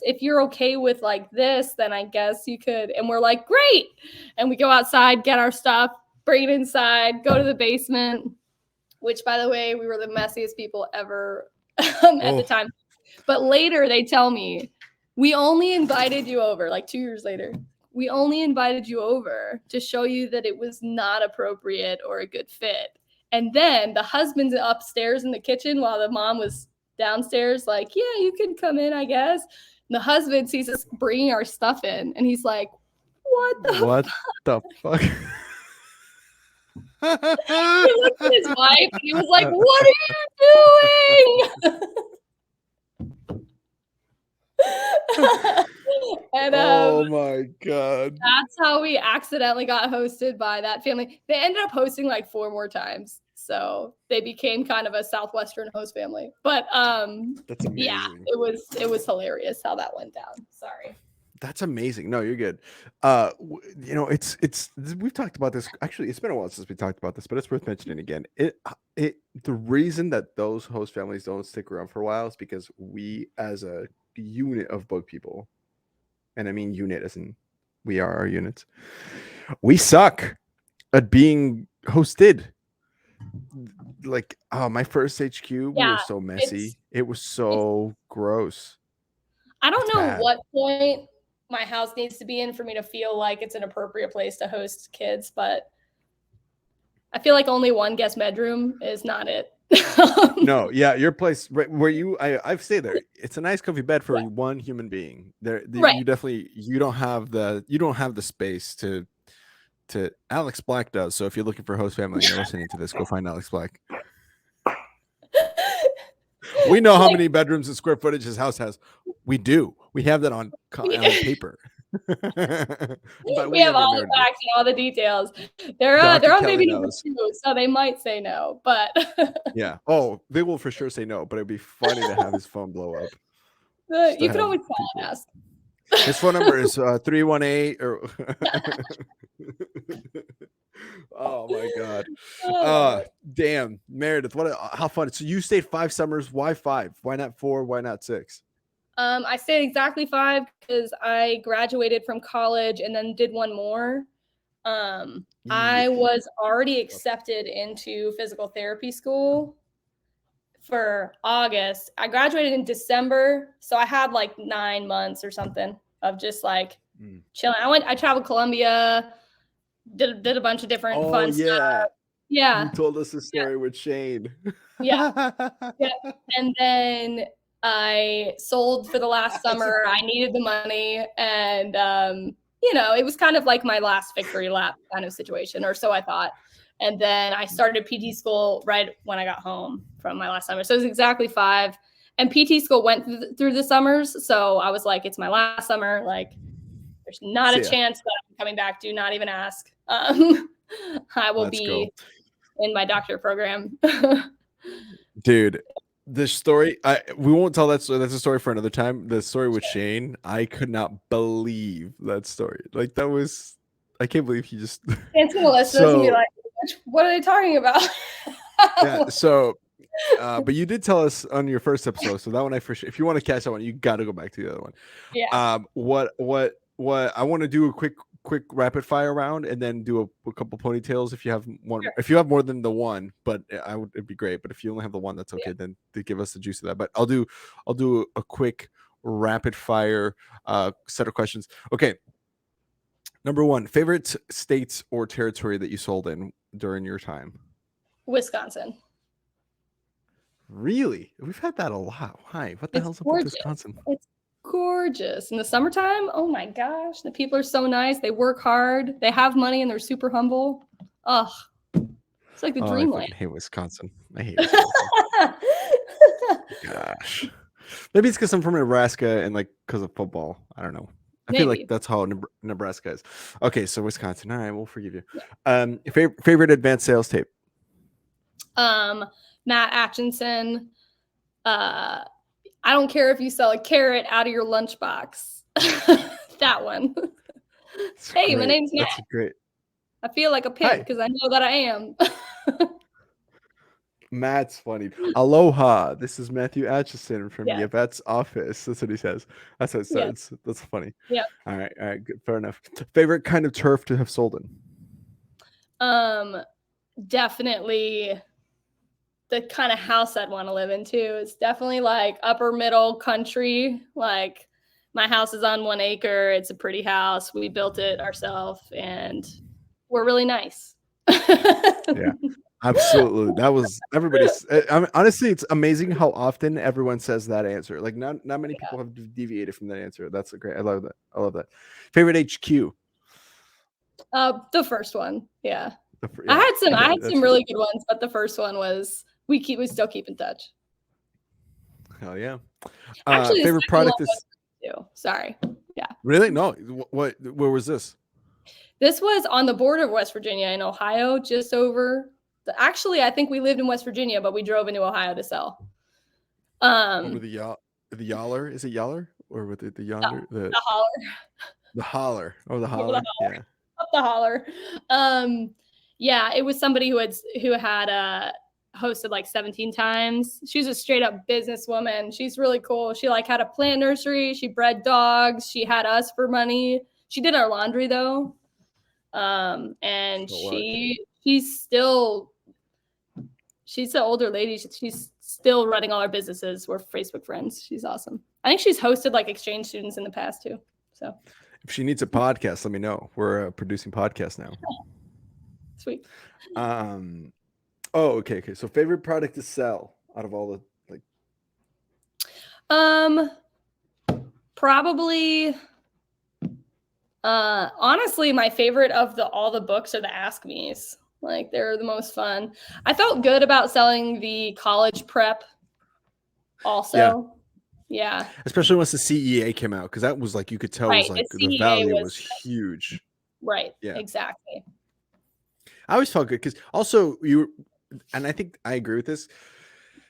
if you're okay with like this, then I guess you could. And we're like, great. And we go outside, get our stuff, bring it inside, go to the basement, which, by the way, we were the messiest people ever at the time. But later they tell me, we only invited you over, like 2 years later, we only invited you over to show you that it was not appropriate or a good fit. And then the husband's upstairs in the kitchen while the mom was downstairs, like, yeah, you can come in, I guess. And the husband sees us bringing our stuff in, and he's like, what the fuck? He looked at his wife and he was like, what are you doing? And oh my God. That's how we accidentally got hosted by that family. They ended up hosting like 4 more times. So they became kind of a Southwestern host family. But that's amazing. Yeah, it was hilarious how that went down. Sorry. That's amazing. No, you're good. It's we've talked about this. Actually, it's been a while since we talked about this, but it's worth mentioning again. The reason that those host families don't stick around for a while is because we, as a unit of book people, and I mean unit as in we are our units, we suck at being hosted. Like, my first HQ, we were so messy. It was so gross. I don't know what point my house needs to be in for me to feel like it's an appropriate place to host kids, but I feel like only one guest bedroom is not it. No, yeah, your place, right where I've stayed there. It's a nice, comfy bed for one human being. You definitely you don't have the space to. Alex Black does. So if you're looking for a host family and you're listening to this, go find Alex Black. We know how many bedrooms and square footage his house has. We do. We have that on paper. We have all the facts and all the details. They're on baby number 2, so they might say no, but yeah. Oh, they will for sure say no, but it'd be funny to have his phone blow up. You can always call and ask. His phone number is 318 or oh my God. Damn, Meredith, how fun. So you stayed 5 summers. Why 5? Why not 4? Why not 6? I stayed exactly 5 because I graduated from college and then did one more. I was already accepted into physical therapy school for August. I graduated in December, so I had like 9 months or something of just like chilling. I traveled Colombia, did a bunch of different fun stuff. Yeah. You told us a story with Shane. Yeah. And then I sold for the last summer. I needed the money, and it was kind of like my last victory lap kind of situation, or so I thought. And then I started PT school right when I got home from my last summer. So it was exactly 5. And PT school went through the summers. So I was like, it's my last summer. Like, there's not a chance that I'm coming back. Do not even ask. I will be in my doctorate program. Dude, the story, we won't tell that story. That's a story for another time. The story with Shane, I could not believe that story. Like, that was, I can't believe he just. Fancy Melissa doesn't be like, what are they talking about? Yeah, so, but you did tell us on your first episode, so that one I for sure. If you want to catch that one, you got to go back to the other one. Yeah. What I want to do a quick rapid fire round and then do a couple ponytails if you have one. Sure. If you have more than the one, but it'd be great. But if you only have the one, that's okay. Then to give us the juice of that. But I'll do a quick rapid fire set of questions. Okay. Number 1, favorite states or territory that you sold in during your time? Wisconsin. Really? We've had that a lot. Why? What the hell's up with Wisconsin? It's gorgeous. In the summertime, oh my gosh, the people are so nice. They work hard. They have money and they're super humble. Ugh. It's like the dreamland. I hate Wisconsin. I hate Wisconsin. Gosh. Maybe it's because I'm from Nebraska and like because of football. I don't know. I feel like that's how Nebraska is. Okay, so Wisconsin. All right, we'll forgive you. Yeah. Favorite advanced sales tape? Matt Atchison. I don't care if you sell a carrot out of your lunchbox. That one. Hey, my name's Matt. That's great. I feel like a pig because I know that I am. Matt's funny. Aloha. This is Matthew Atchison from Yvette's office. That's what he says. That's how it starts. Yeah. That's funny. Yeah. All right. Good. Fair enough. Favorite kind of turf to have sold in? Definitely the kind of house I'd want to live in too. It's definitely like upper middle country. Like my house is on 1 acre. It's a pretty house. We built it ourselves and we're really nice. Yeah. Absolutely. That was everybody's. Honestly, it's amazing how often everyone says that answer. Like not many people have deviated from that answer. That's great. I love that. Favorite HQ? The first one. Yeah. I had some really good ones, but the first one was we still keep in touch. Hell yeah. Actually, favorite product is sorry. Yeah. Really? No. Where was this? This was on the border of West Virginia and Ohio, just over. Actually, I think we lived in West Virginia, but we drove into Ohio to sell. Over the Yaller? Is it Yaller or with the yonder? The holler. The holler. Oh, the holler. Yeah. Up the holler. Yeah, it was somebody who had hosted like 17 times. She's a straight up businesswoman. She's really cool. She like had a plant nursery. She bred dogs. She had us for money. She did our laundry though. And she's an older lady. She's still running all our businesses. We're Facebook friends. She's awesome. I think she's hosted like exchange students in the past too. So if she needs a podcast, let me know. We're producing podcasts now. Sweet. Oh, okay. So favorite product to sell out of all the probably honestly my favorite of all the books are the Ask Me's. Like they're the most fun. I felt good about selling the college prep also. Yeah. Especially once the CEA came out, because that was like you could tell was like the value was huge. Right. Yeah. Exactly. I always felt good because also and I think I agree with this.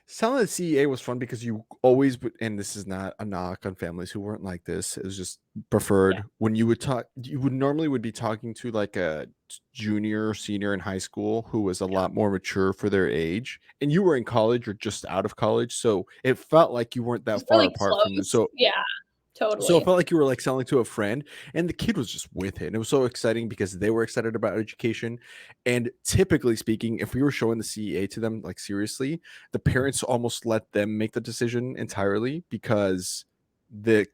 Selling the CEA was fun because you always would, and this is not a knock on families who weren't like this. It was just preferred when you would talk. You would normally be talking to like a junior or senior in high school who was a lot more mature for their age, and you were in college or just out of college, so it felt like you weren't that far apart from them. So totally. So it felt like you were like selling to a friend, and the kid was just with it. And it was so exciting because they were excited about education. And typically speaking, if we were showing the CEA to them, like seriously, the parents almost let them make the decision entirely because the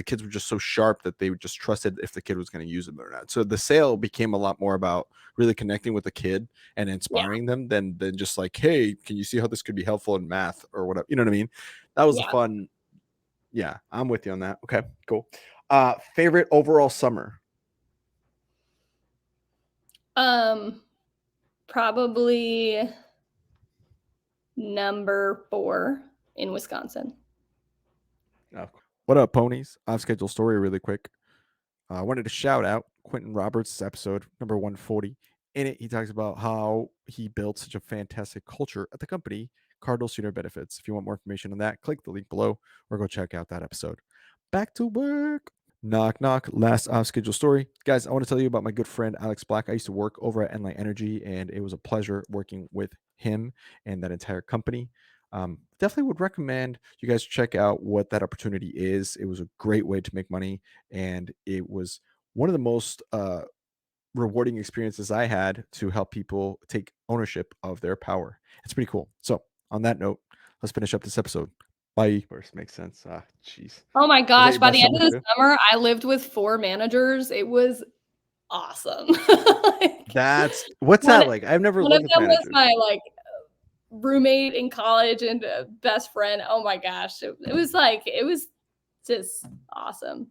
kids were just so sharp that they just trusted if the kid was going to use it or not. So the sale became a lot more about really connecting with the kid and inspiring them than just like, hey, can you see how this could be helpful in math or whatever? You know what I mean? That was a fun. Yeah, I'm with you on that. Okay, cool. Favorite overall summer? Probably number 4 in Wisconsin. Oh. What up, ponies? Off schedule story really quick. I wanted to shout out Quentin Roberts' episode number 140. In it, he talks about how he built such a fantastic culture at the company, Cardinal Senior Benefits. If you want more information on that, click the link below or go check out that episode. Back to work. Knock, knock. Last off schedule story. Guys, I want to tell you about my good friend Alex Black. I used to work over at EnLight.Energy, and it was a pleasure working with him and that entire company. Definitely would recommend you guys check out what that opportunity is. It was a great way to make money, and it was one of the most rewarding experiences I had to help people take ownership of their power. It's pretty cool. So, on that note, let's finish up this episode. Bye. Of course, makes sense. Jeez. Oh my Was that gosh, your by best the end summer of the too? summer, I lived with 4 managers. It was awesome. Like, What's one that like? I've never one of lived with them was managers. my, like, roommate in college and best friend. Oh my gosh. It was just awesome.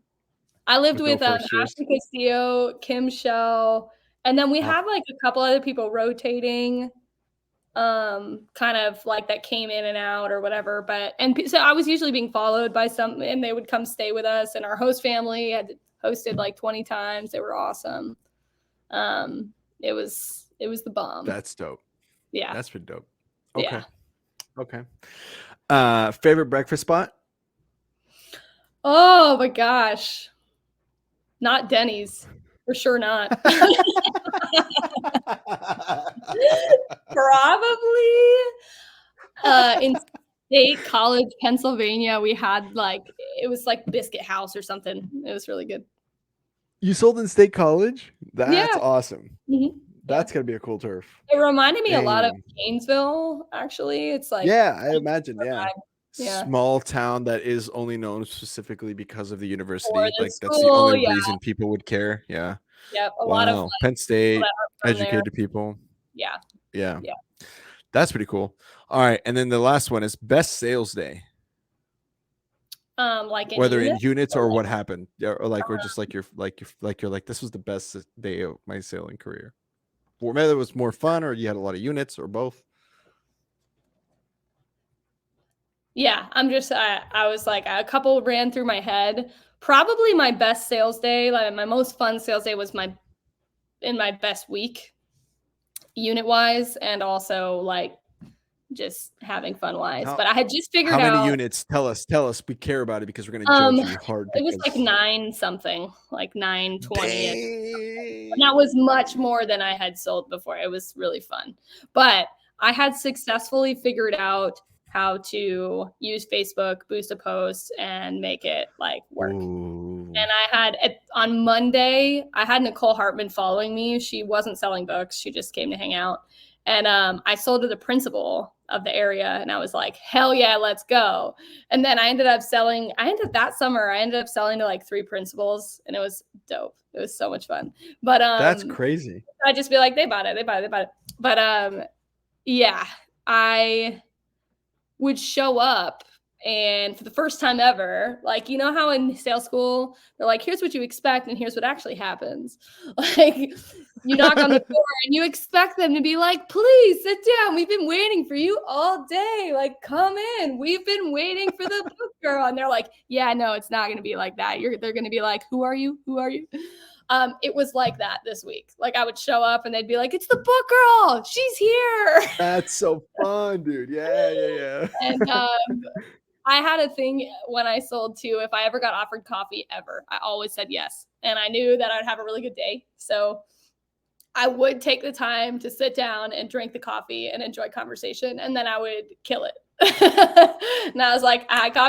I lived With no with first years. Ashley Castillo, Kim Shell, and then we Oh, had like a couple other people rotating, kind of like that came in and out or whatever. But so I was usually being followed by some, and they would come stay with us. And our host family had hosted like 20 times. They were awesome. It was the bomb. that's dope. Yeah. That's pretty dope. Yeah. Okay. Favorite breakfast spot? Oh my gosh. Not Denny's. For sure not. Probably in State College, Pennsylvania, we had it was like Biscuit House or something. It was really good. You sold in State College? That's Yeah. awesome. Mhm. That's gonna be a cool turf. It reminded me a lot of Dang. Gainesville, actually. It's like Yeah, I imagine. Yeah. Yeah. Small town that is only known specifically because of the For university. the Like that's the school, only yeah. reason people would care. Yeah. Yep. A lot of Wow. Penn people State, that are from there. educated people. Yeah. Yeah. Yeah. That's pretty cool. All right. And then the last one is best sales day. Like Whether in units or what happened. Yeah, or just you're like this was the best day of my selling career. Or whether it was more fun or you had a lot of units or both. Yeah, I was like, a couple ran through my head. Probably my best sales day, like my most fun sales day was in my best week, unit wise, and also like just having fun wise. But I had just figured out how many units. Tell us. We care about it because we're gonna judge you hard. It was like 9 something, like 920. And that Dang. was much more than I had sold before. It was really fun. But I had successfully figured out how to use Facebook, boost a post, and make it work. Ooh. And I had on Monday, I had Nicole Hartman following me. She wasn't selling books. She just came to hang out. And I sold to the principal of the area, and I was like, hell yeah, let's go. And then that summer, I ended up selling to like 3 principals, and it was dope. It was so much fun. But that's crazy. I'd just be like, they bought it. But yeah, I would show up, and for the first time ever, like, you know how in sales school they're like, here's what you expect and here's what actually happens. Like, you knock on the door and you expect them to be like, please sit down, we've been waiting for you all day, like, come in, we've been waiting for the book girl. And they're like, yeah, no, it's not going to be like that. They're going to be like, who are you? It was like that this week. Like, I would show up and they'd be like, it's the book girl, she's here. That's so fun, dude. Yeah. And I had a thing when I sold too. If I ever got offered coffee ever, I always said yes. And I knew that I'd have a really good day. So I would take the time to sit down and drink the coffee and enjoy conversation. And then I would kill it. And I was like,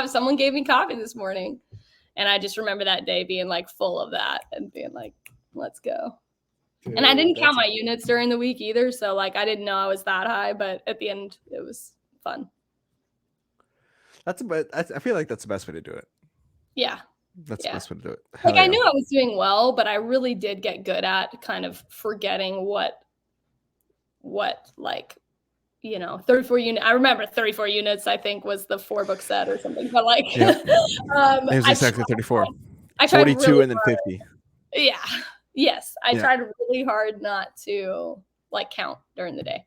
someone gave me coffee this morning. And I just remember that day being like full of that and being like, let's go. Dude, and I didn't count my units during the week either. So like, I didn't know I was that high, but at the end it was fun. I feel like that's the best way to do it. Yeah. That's the best way to do it. Like, I knew I was doing well, but I really did get good at kind of forgetting what 34 units. I remember 34 units, I think, was the 4-book set or something. But like, it was exactly 34. I tried 42 really and then hard. 50. Yeah. Yes. I tried really hard not to like count during the day.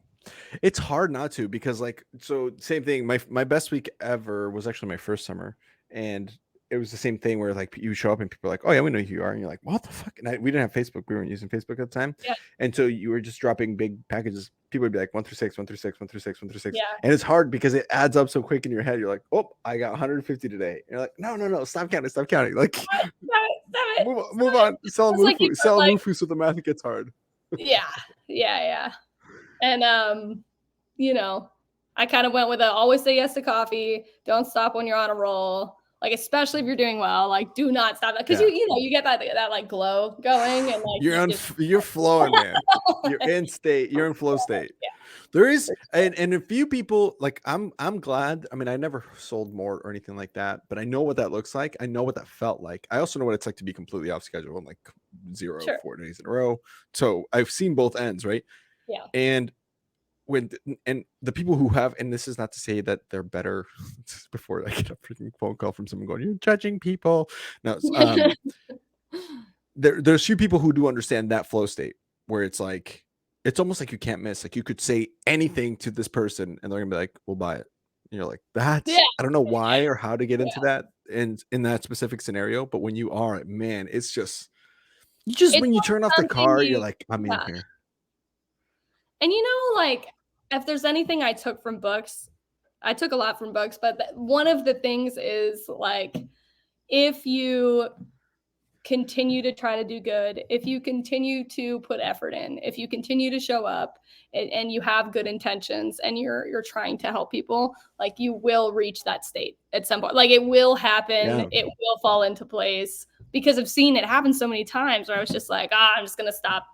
It's hard not to, because like, so same thing. My best week ever was actually my first summer, and it was the same thing where like you show up and people are like, "Oh yeah, we know who you are," and you're like, "What the fuck?" And we didn't have Facebook. We weren't using Facebook at the time, Yeah. and so you were just dropping big packages. People would be like 1 through 6, 1 through 6, 1 through 6, 1 through 6, Yeah. and it's hard because it adds up so quick in your head. You're like, "Oh, I got 150 today." And you're like, "No, stop counting." Like, Stop it. move on. Sell It's like Mufu, so the math gets hard. Yeah. And you know, I kind of went with always say yes to coffee. Don't stop when you're on a roll. Like, especially if you're doing well, like do not stop that, because you get that like glow going, and like you're flowing, man. You're in state. You're in flow state. Yeah. There is, and a few people, like I'm glad. I mean, I never sold more or anything like that, but I know what that looks like. I know what that felt like. I also know what it's like to be completely off schedule and like 4 days in a row. So I've seen both ends, right? Yeah. And and the people who have, and this is not to say that they're better, before I get a freaking phone call from someone going, "You're judging people." No, there's few people who do understand that flow state, where it's like, it's almost like you can't miss. Like you could say anything to this person and they're gonna be like, "We'll buy it." And you're like, that's, I don't know why or how to get into that in that specific scenario, but when you are, man, it's just when you turn off the car, you're like, "I'm in here." And like, if there's anything I took from books, I took a lot from books, but one of the things is like, if you continue to try to do good, if you continue to put effort in, if you continue to show up, and you have good intentions, and you're trying to help people, like, you will reach that state at some point. Like, it will happen. It will fall into place, because I've seen it happen so many times where I was just like, I'm just gonna stop,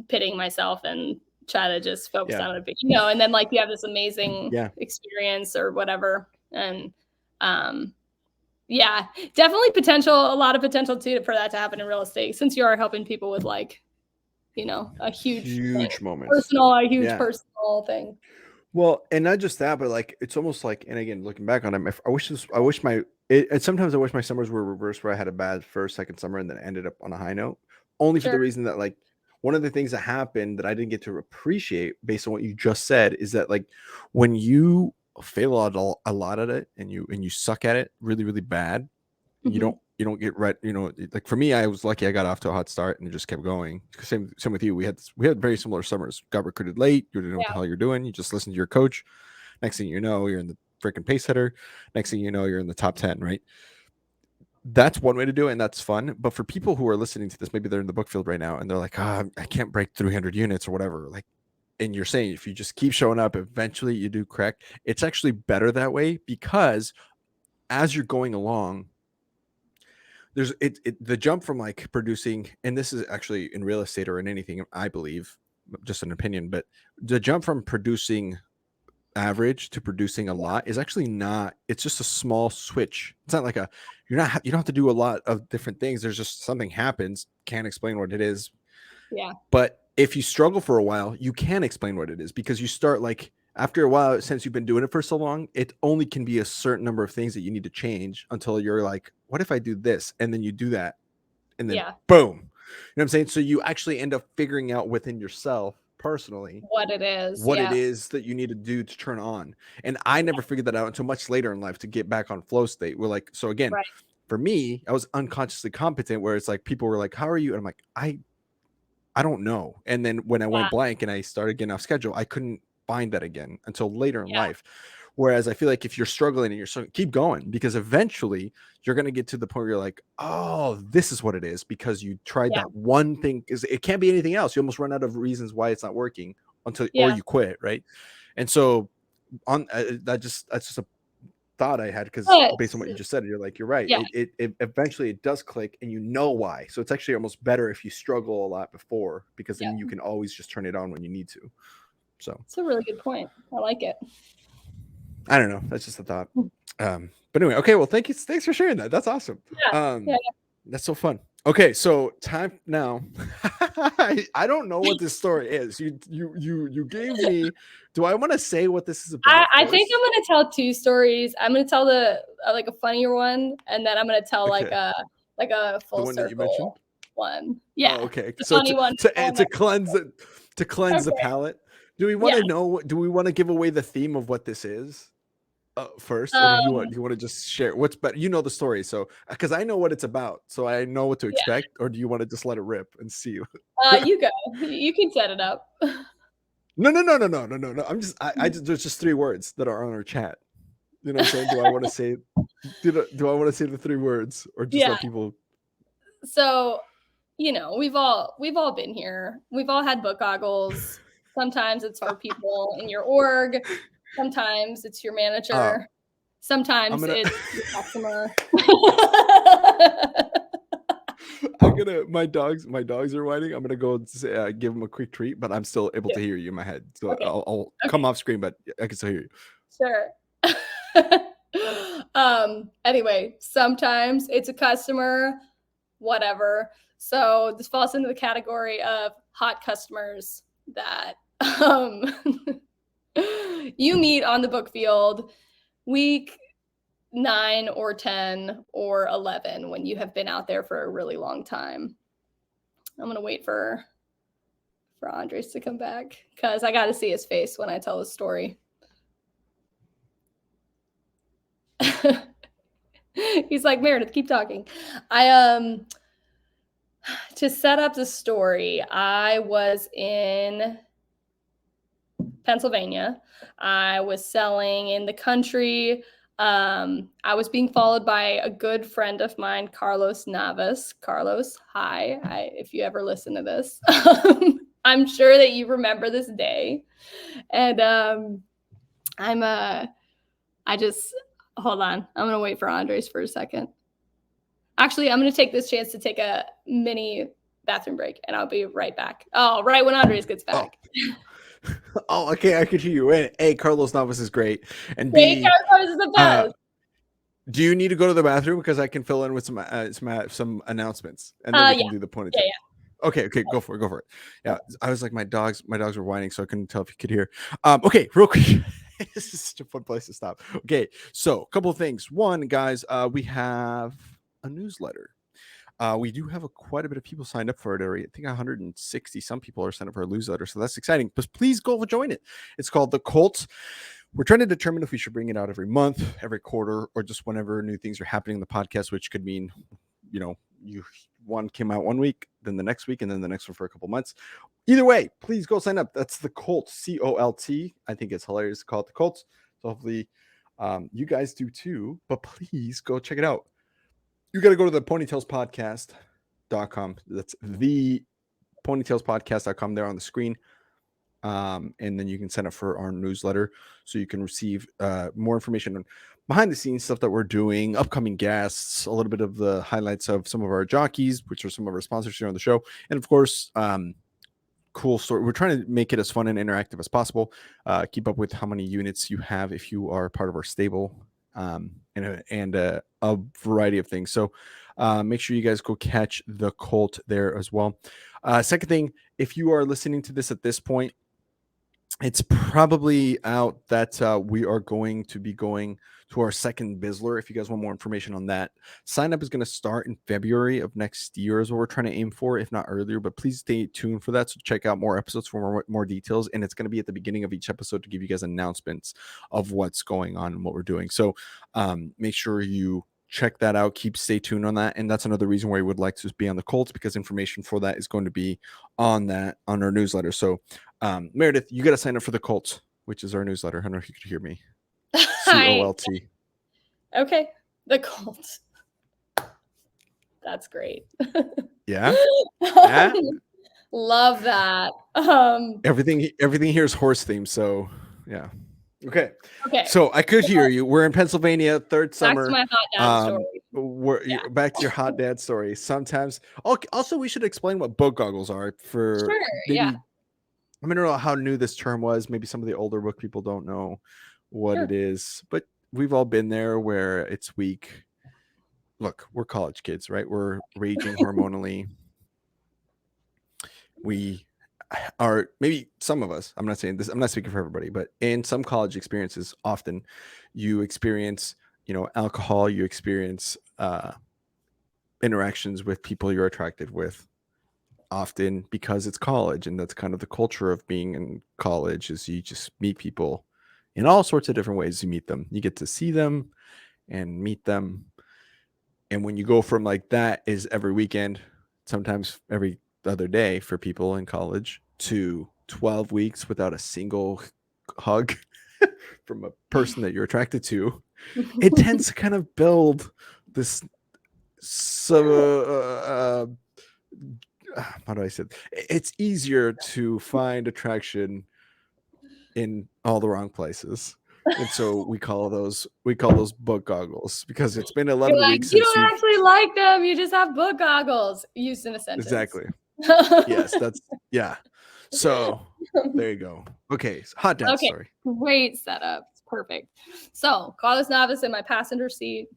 pitting myself and try to just focus on it, and then like you have this amazing experience or whatever. And definitely a lot of potential too for that to happen in real estate, since you are helping people with like, a huge moment, personal thing. Well, and not just that, but like, it's almost like, and again, looking back on it, sometimes I wish my summers were reversed, where I had a bad first, second summer and then ended up on a high note, only for the reason that, like, one of the things that happened that I didn't get to appreciate based on what you just said is that, like, when you fail a lot at it and you suck at it really, really bad, you don't get right. Like for me, I was lucky. I got off to a hot start and it just kept going. Same with you. We had very similar summers. Got recruited late. You didn't know what the hell you're doing. You just listened to your coach. Next thing you know, you're in the freaking pace setter. Next thing you know, you're in the top 10, right? That's one way to do it, and that's fun. But for people who are listening to this, maybe they're in the book field right now and they're like, I can't break 300 units or whatever. Like, and you're saying if you just keep showing up, eventually you do correct. It's actually better that way, because as you're going along, there's the jump from like producing, and this is actually in real estate or in anything, I believe, just an opinion, but the jump from producing average to producing a lot is actually not, it's just a small switch. It's not like you don't have to do a lot of different things. There's just something happens, can't explain what it is. But if you struggle for a while, you can explain what it is, because you start, like, after a while, since you've been doing it for so long, it only can be a certain number of things that you need to change until you're like, what if I do this? And then you do that, and then boom. You know what I'm saying? So you actually end up figuring out within yourself personally what it is that you need to do to turn on. And I never figured that out until much later in life, to get back on flow state. We're like, so again, for me, I was unconsciously competent, where it's like people were like, how are you? And I'm like, I don't know. And then when I went blank and I started getting off schedule, I couldn't find that again until later in life. Whereas I feel like if you're struggling and keep going, because eventually you're going to get to the point where you're like, oh, this is what it is, because you tried that one thing. Is it can't be anything else. You almost run out of reasons why it's not working until or you quit, right? And so on that's just a thought I had, because based on what you just said, you're like, you're right. It eventually it does click, and you know why. So it's actually almost better if you struggle a lot before, because then you can always just turn it on when you need to. So it's a really good point. I like it. I don't know. That's just a thought. But anyway, okay. Well, thanks for sharing that. That's awesome. That's so fun. Okay, so time now. I don't know what this story is. You gave me. Do I want to say what this is about? I think I'm gonna tell two stories. I'm gonna tell like a funnier one, and then I'm gonna tell like a full the one circle that you mentioned one. Yeah. Oh, okay. The So funny one. to cleanse it. to cleanse the Okay. palate. Do we want Yeah. to know? Do we want to give away the theme of what this is first, or do you want to just share what's better? You know the story, so because I know what it's about, so I know what to Yeah. expect. Or do you want to just let it rip and see? You go. You can set it up. No, no, no, no, no, no, no, no. I just there's just 3 words that are on our chat. You know what I'm saying? Do I want to say? Do I want to say the 3 words, or just Yeah. let people? So, we've all been here. We've all had book goggles. Sometimes it's for people in your org. Sometimes it's your Uh, manager. I'm Sometimes gonna. it's the customer. I'm gonna. My dogs are whining. I'm gonna go and say, give them a quick treat, but I'm still able Yeah. to hear you in my head. So Okay. I'll come Okay. off screen, but I can still hear you. Sure. Anyway, sometimes it's a customer, whatever. So this falls into the category of hot customers that um, you meet on the book field week 9 or 10 or 11 when you have been out there for a really long time. I'm gonna wait for Andres to come back because I got to see his face when I tell the story. He's like, Meredith, keep talking. To set up the story, I was in Pennsylvania. I was selling in the country. I was being followed by a good friend of mine, Carlos Navas. Carlos, hi. If you ever listen to this, I'm sure that you remember this day. And I just, hold on. I'm going to wait for Andres for a second. Actually, I'm going to take this chance to take a mini bathroom break, and I'll be right back. Oh, right when Andres gets Oh, back. oh, okay. I could hear you. A, Carlos Navas is great, and Wait, B, Carlos is the best. do you need to go to the bathroom because I can fill in with some announcements, and then we Yeah, can do the ponytail. yeah. Okay, go for it. Yeah, I was like my dogs were whining, so I couldn't tell if you could hear. Okay, real quick. This is such a fun place to stop. Okay, so a couple of things. One, guys, we have a newsletter. We do have quite a bit of people signed up for it already. I think 160 some people are signed up for a newsletter, so that's exciting. But please go join it. It's called The Cult. We're trying to determine if we should bring it out every month, every quarter, or just whenever new things are happening in the podcast, which could mean, one came out one week, then the next week, and then the next one for a couple months. Either way, please go sign up. That's The Cult, COLT. I think it's hilarious to call it The Cult. So hopefully you guys do too, but please go check it out. You got to go to the ponytailspodcast.com. That's the ponytailspodcast.com there on the screen. And then you can sign up for our newsletter so you can receive more information on behind the scenes stuff that we're doing, upcoming guests, a little bit of the highlights of some of our jockeys, which are some of our sponsors here on the show. And of course, cool story. We're trying to make it as fun and interactive as possible. Keep up with how many units you have if you are part of our stable, and a variety of things. So make sure you guys go catch The Cult there as well. Second thing, if you are listening to this at this point, it's probably out that we are going to be going to our second Bizzler. If you guys want more information on that, sign up is going to start in February of next year is what we're trying to aim for, if not earlier. But please stay tuned for that. So check out more episodes for more details. And it's going to be at the beginning of each episode to give you guys announcements of what's going on and what we're doing. So make sure you check that out. Stay tuned on that. And that's another reason why we would like to be on the Colts, because information for that is going to be on our newsletter. So Meredith, you got to sign up for the Colts, which is our newsletter. I don't know if you could hear me. COLT. Okay, The Cult. That's great. Yeah. Yeah. Love that. Everything here is horse themed. So yeah. Okay. Okay. So I could hear you. We're in Pennsylvania, third summer. Back to my hot dad story. Back to your hot dad story. Sometimes. Also, we should explain what book goggles are for Sure. maybe. Yeah. I don't know how new this term was. Maybe some of the older book people don't know what it is, but we've all been there where it's weak. Look, we're college kids, right? We're raging hormonally. We are, maybe some of us, I'm not saying this, I'm not speaking for everybody, but in some college experiences, often you experience, alcohol, you experience interactions with people you're attracted with. often because it's college, and that's kind of the culture of being in college is you just meet people in all sorts of different ways. You meet them, you get to see them and meet them. And when you go from like that is every weekend, sometimes every other day for people in college, to 12 weeks without a single hug from a person that you're attracted to, it tends to kind of build this how do I say it? It's easier to find attraction in all the wrong places. And so we call those book goggles, because it's been You're 11 like, weeks you since don't you've actually like them. You just have book goggles. Used in a sentence. exactly. Yes, that's yeah. So there you go. Okay, hot dad Okay, story. great setup. It's perfect. So Carlos Navas in my passenger seat.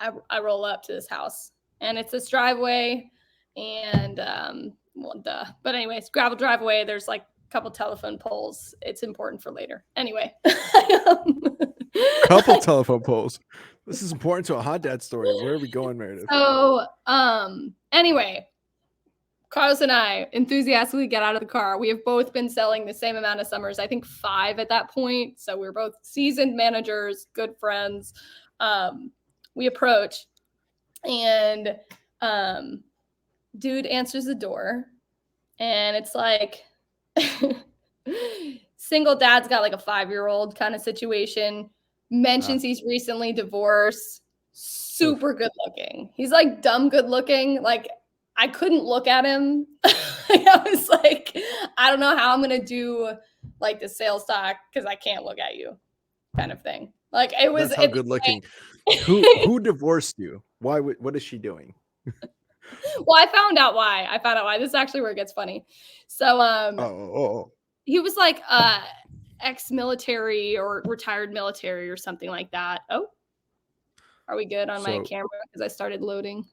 I roll up to this house, and it's this driveway, and well, duh. But anyways, gravel driveway. There's like a couple telephone poles. It's important for later. Anyway, Couple telephone poles. This is important to a hot dad story. Where are we going, Meredith? So anyway, Carlos and I enthusiastically get out of the car. We have both been selling the same amount of summers, I think 5 at that point. So we're both seasoned managers, good friends. We approach, and dude answers the door, and it's like single dad's got like a 5-year-old kind of situation. Mentions he's recently divorced. Super good looking. He's like dumb good looking. Like, I couldn't look at him. I was like, I don't know how I'm gonna do like the sales talk because I can't look at you, kind of thing. Like, it was. That's how good looking. Who divorced you? Why? What is she doing? Well, I found out why. This is actually where it gets funny. So, he was like ex-military or retired military or something like that. Oh, are we good on my camera? Because I started loading.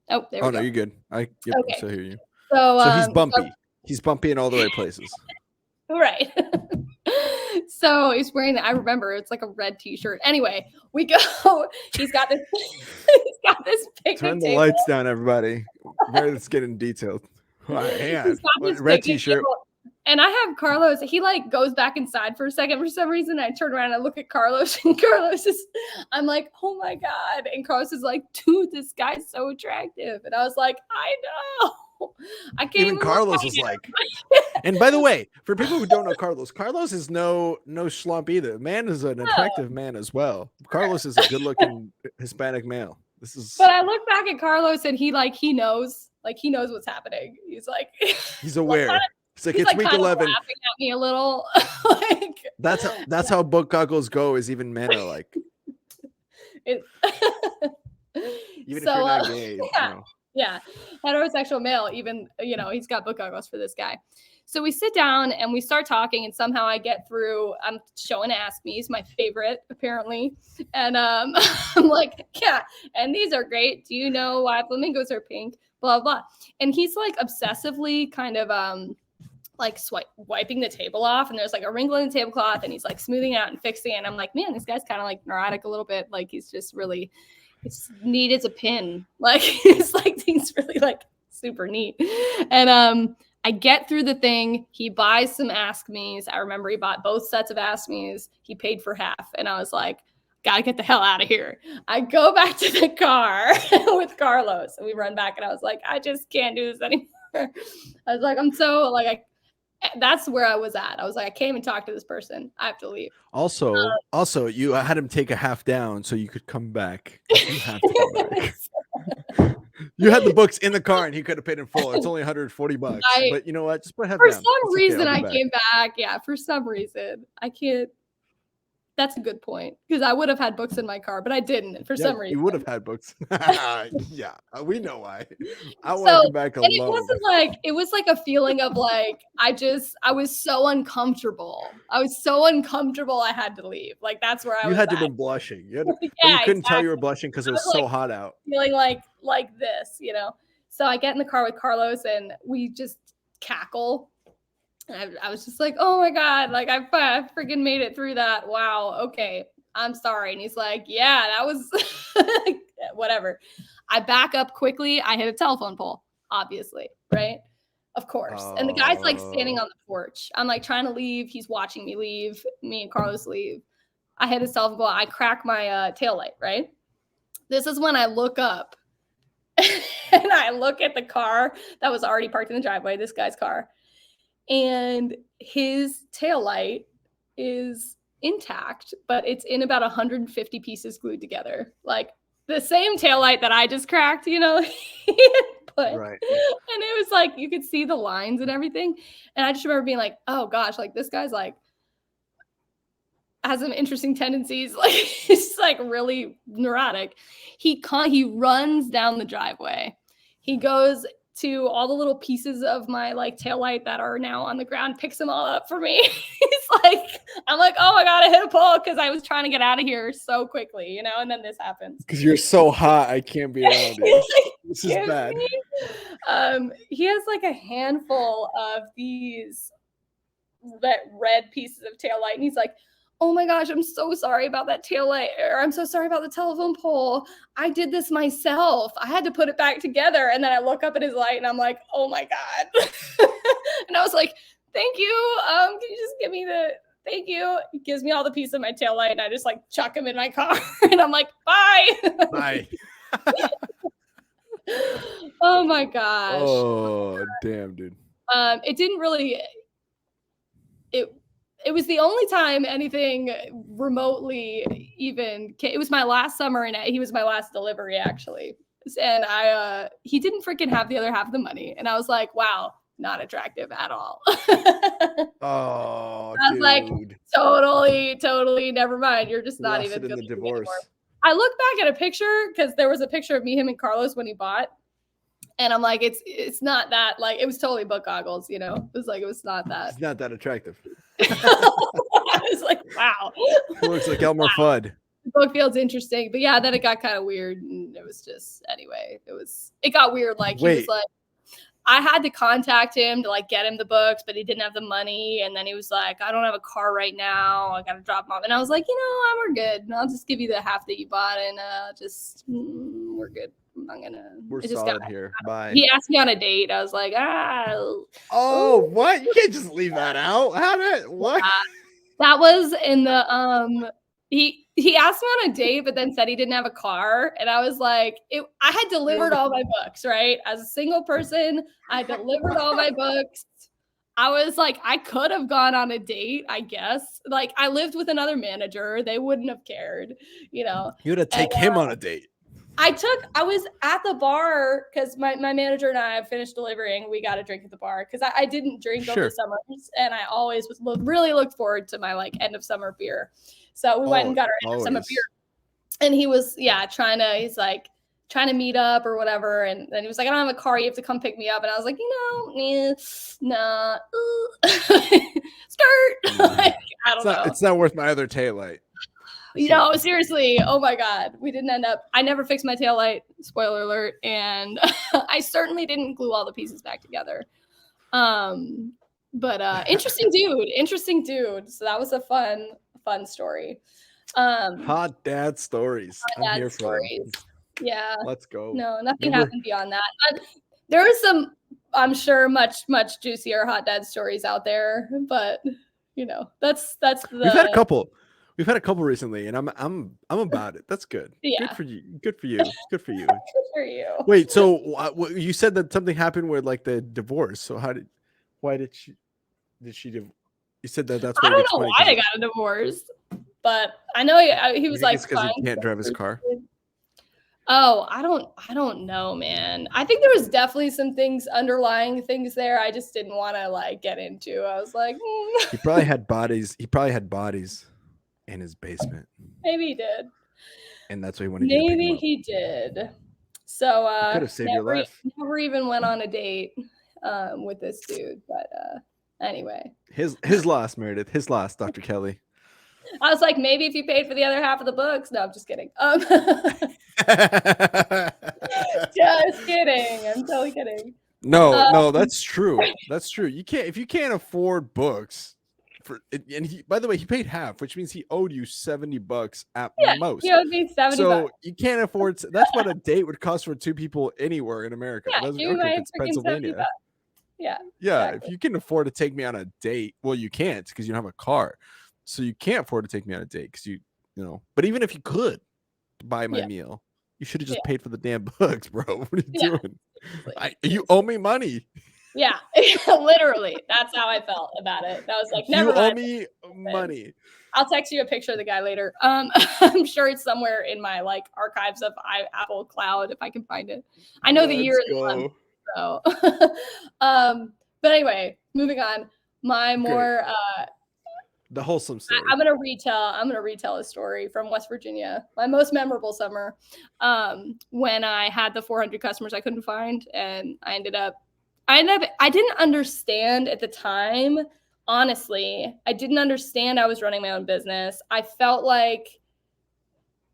Oh, there we go. No, you're good. I still hear you. So he's bumpy. He's bumpy in all the right places. Right. So he's wearing I remember it's like a red t-shirt. Anyway, we go. He's got this picnic Turn the table. lights down, everybody. Meredith's getting detailed. Hang on. Red t-shirt. And I have Carlos. He like goes back inside for a second for some reason. I turn around and I look at Carlos, and Carlos is, I'm like, oh my God. And Carlos is like, dude, this guy's so attractive. And I was like, I know. I can't even Carlos is like, and by the way, for people who don't know Carlos is no schlump either. The man is an attractive man as well. Carlos is a good looking Hispanic male. But I look back at Carlos, and he knows what's happening. He's like, he's aware. It's like, it's week 11. Laughing at me a little. Like, that's how book goggles go. Is even men are like, even if you're not gay. Yeah, heterosexual male. Even he's got book goggles for this guy. So we sit down and we start talking, and somehow I get through. I'm showing Ask Me's, my favorite apparently, and I'm like, yeah, and these are great. Do you know why flamingos are pink? Blah blah. And he's like obsessively kind of like wiping the table off, and there's like a wrinkle in the tablecloth, and he's like smoothing it out and fixing it. And I'm like, man, this guy's kind of like neurotic a little bit. Like, he's just really, it's neat as a pin. Like, it's like things really like super neat. And I get through the thing. He buys some Ask Me's. I remember he bought both sets of Ask Me's. He paid for half, and I was like, gotta get the hell out of here. I go back to the car with Carlos, and we run back, and I was like, I just can't do this anymore. I was like, I'm so like, that's where I was at. I was like, I can't even talk to this person. I have to leave. Also, you had him take a half down so you could come back. You have to come back. You had the books in the car, and he could have paid in full. It's only $140, but you know what? Just put half down. For some reason, I came back. Yeah, for some reason, I can't. That's a good point, because I would have had books in my car, but I didn't for some reason. You would have had books. Yeah, we know why. I want to come back alone. It was like a feeling of like, I was so uncomfortable. I had to leave. Like, that's where I was. You had to have been blushing. You couldn't tell you were blushing because it was so hot out. Feeling like this, So I get in the car with Carlos, and we just cackle. I was just like, oh my God, like I freaking made it through that. Wow. Okay. I'm sorry. And he's like, yeah, that was whatever. I back up quickly. I hit a telephone pole. obviously, right? Of course. And the guy's like standing on the porch. I'm like trying to leave. He's watching me leave. Me and Carlos leave. I hit a self goal. I crack my taillight, right? This is when I look up and I look at the car that was already parked in the driveway, this guy's car. And his taillight is intact, but it's in about 150 pieces glued together. Like the same taillight that I just cracked, he had put. Right. And it was like, you could see the lines and everything. And I just remember being like, oh gosh, like this guy's like, has some interesting tendencies. Like he's like really neurotic. He runs down the driveway. He goes to all the little pieces of my like taillight that are now on the ground, picks them all up for me. He's like, I'm like, oh, I gotta hit a pole because I was trying to get out of here so quickly, and then this happens. Because you're so hot, I can't be around you. This is bad. He has like a handful of these red pieces of taillight, and he's like, oh my gosh, I'm so sorry about that taillight, or I'm so sorry about the telephone pole. I did this myself. I had to put it back together. And then I look up at his light and I'm like, oh my God. And I was like, thank you. Can you just give me thank you. He gives me all the piece of my taillight and I just like chuck him in my car. And I'm like, bye. Bye. Oh my gosh. Oh, damn, dude. It didn't really, it was the only time anything remotely even came. It was my last summer and he was my last delivery actually. And he didn't freaking have the other half of the money. And I was like, wow, not attractive at all. Oh, I was like, totally, never mind. You're just not even good in the divorce. anymore. I look back at a picture because there was a picture of me, him, and Carlos when he bought. And I'm like, it's not that, like, it was totally butt goggles, It was like, it was not that. It's not that attractive. I was like, wow. It looks like Elmer Fudd. The book feels interesting. But yeah, then it got kind of weird. And it was just, anyway, it got weird. Like, he was like, I had to contact him to like get him the books, but he didn't have the money. And then he was like, I don't have a car right now. I got to drop him off. And I was like, we're good. I'll just give you the half that you bought and we're good. We're solid here. Bye. He asked me on a date. I was like, Oh, what? You can't just leave that out. What? That was in the he asked me on a date, but then said he didn't have a car. And I was like, I had delivered all my books, right? As a single person, I delivered all my books. I was like, I could have gone on a date, I guess. Like, I lived with another manager. They wouldn't have cared, You would have taken him on a date. I was at the bar because my manager and I finished delivering. We got a drink at the bar because I didn't drink over the summers, and I always really looked forward to my like end of summer beer. So we went and got our end of summer beer, and he was he's like trying to meet up or whatever, and then he was like, I don't have a car, you have to come pick me up, and I was like, nah, skirt. Like, I don't know. It's not worth my other taillight. Seriously, oh my God, we didn't end up, I never fixed my taillight, spoiler alert, and I certainly didn't glue all the pieces back together. But interesting dude. So that was a fun story. Hot dad stories. I'm here for them. Yeah. Let's go. No, nothing happened beyond that. But there are some, I'm sure, much juicier hot dad stories out there, but that's We've had a couple recently, and I'm about it. That's good. Yeah. Good for you. Good for you. Good for you. Wait, so you said that something happened with like the divorce. So did she? You said that's. I don't know why they got a divorce, but I know he was like, because he can't drive his car. Oh, I don't know, man. I think there was definitely some underlying things there. I just didn't want to like get into. I was like, He probably had bodies. In his basement. Maybe he did. And that's why he wanted Maybe he did. So could have saved your life. Never even went on a date with this dude. But anyway. His loss, Meredith. His loss, Dr. Kelly. I was like, maybe if you paid for the other half of the books. No, I'm just kidding. Just kidding. I'm totally kidding. No, that's true. That's true. If you can't afford books and he, by the way, he paid half, which means he owed you $70 at Yeah, most. he owed me $70. So you can't afford. That's what a date would cost for two people anywhere in America. Yeah, It doesn't give me okay if my it's freaking $70. Pennsylvania. Yeah, Yeah, if exactly. you can afford to take me on a date, well, you can't because you don't have a car, so you can't afford to take me on a date because you know. But even if you could buy my Yeah, meal, you should have yeah, just paid for the damn books, bro. What are you yeah. doing? You Seriously. owe me money. Yeah, literally. That's how I felt about it. I was like, never You owe mind. me money. I'll text you a picture of the guy later. I'm sure it's somewhere in my like archives of Apple Cloud if I can find it. I know the year Let's and the month. go. So, but anyway, moving on. My more The wholesome story. I'm gonna retell a story from West Virginia. My most memorable summer, when I had the 400 customers I couldn't find, and I didn't understand at the time. Honestly, I didn't understand I was running my own business. I felt like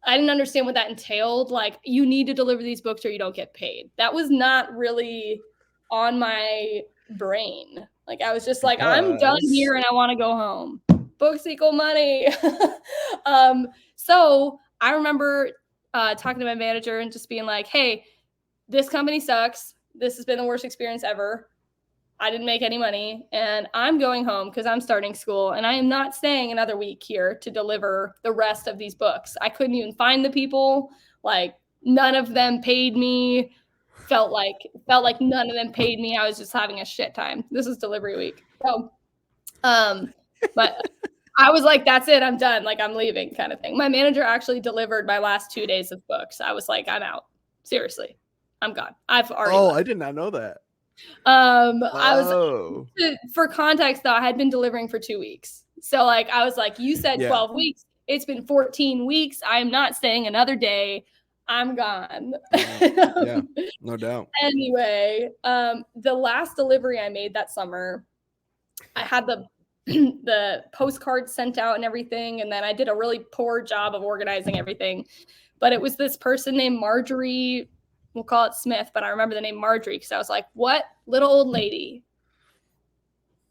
I didn't understand what that entailed. Like, you need to deliver these books or you don't get paid. That was not really on my brain. Like, I was just like, I'm done here and I want to go home. Books equal money. So I remember talking to my manager and just being like, hey, this company sucks. This has been the worst experience ever. I didn't make any money and I'm going home because I'm starting school and I am not staying another week here to deliver the rest of these books. I couldn't even find the people. Like, none of them paid me. Felt like none of them paid me. I was just having a shit time. This is delivery week. So, but I was like, that's it. I'm done. Like, I'm leaving kind of thing. My manager actually delivered my last 2 days of books. I was like, I'm out. Seriously. I'm gone. I've already left. I did not know that. I was, for context though, I had been delivering for 2 weeks. So like, I was like, you said 12 weeks. It's been 14 weeks. I am not staying another day. I'm gone. Yeah, no doubt. Anyway, the last delivery I made that summer, I had the postcard sent out and everything. And then I did a really poor job of organizing everything. But it was this person named Marjorie. We'll call it Smith, but I remember the name Marjorie because I was like, what little old lady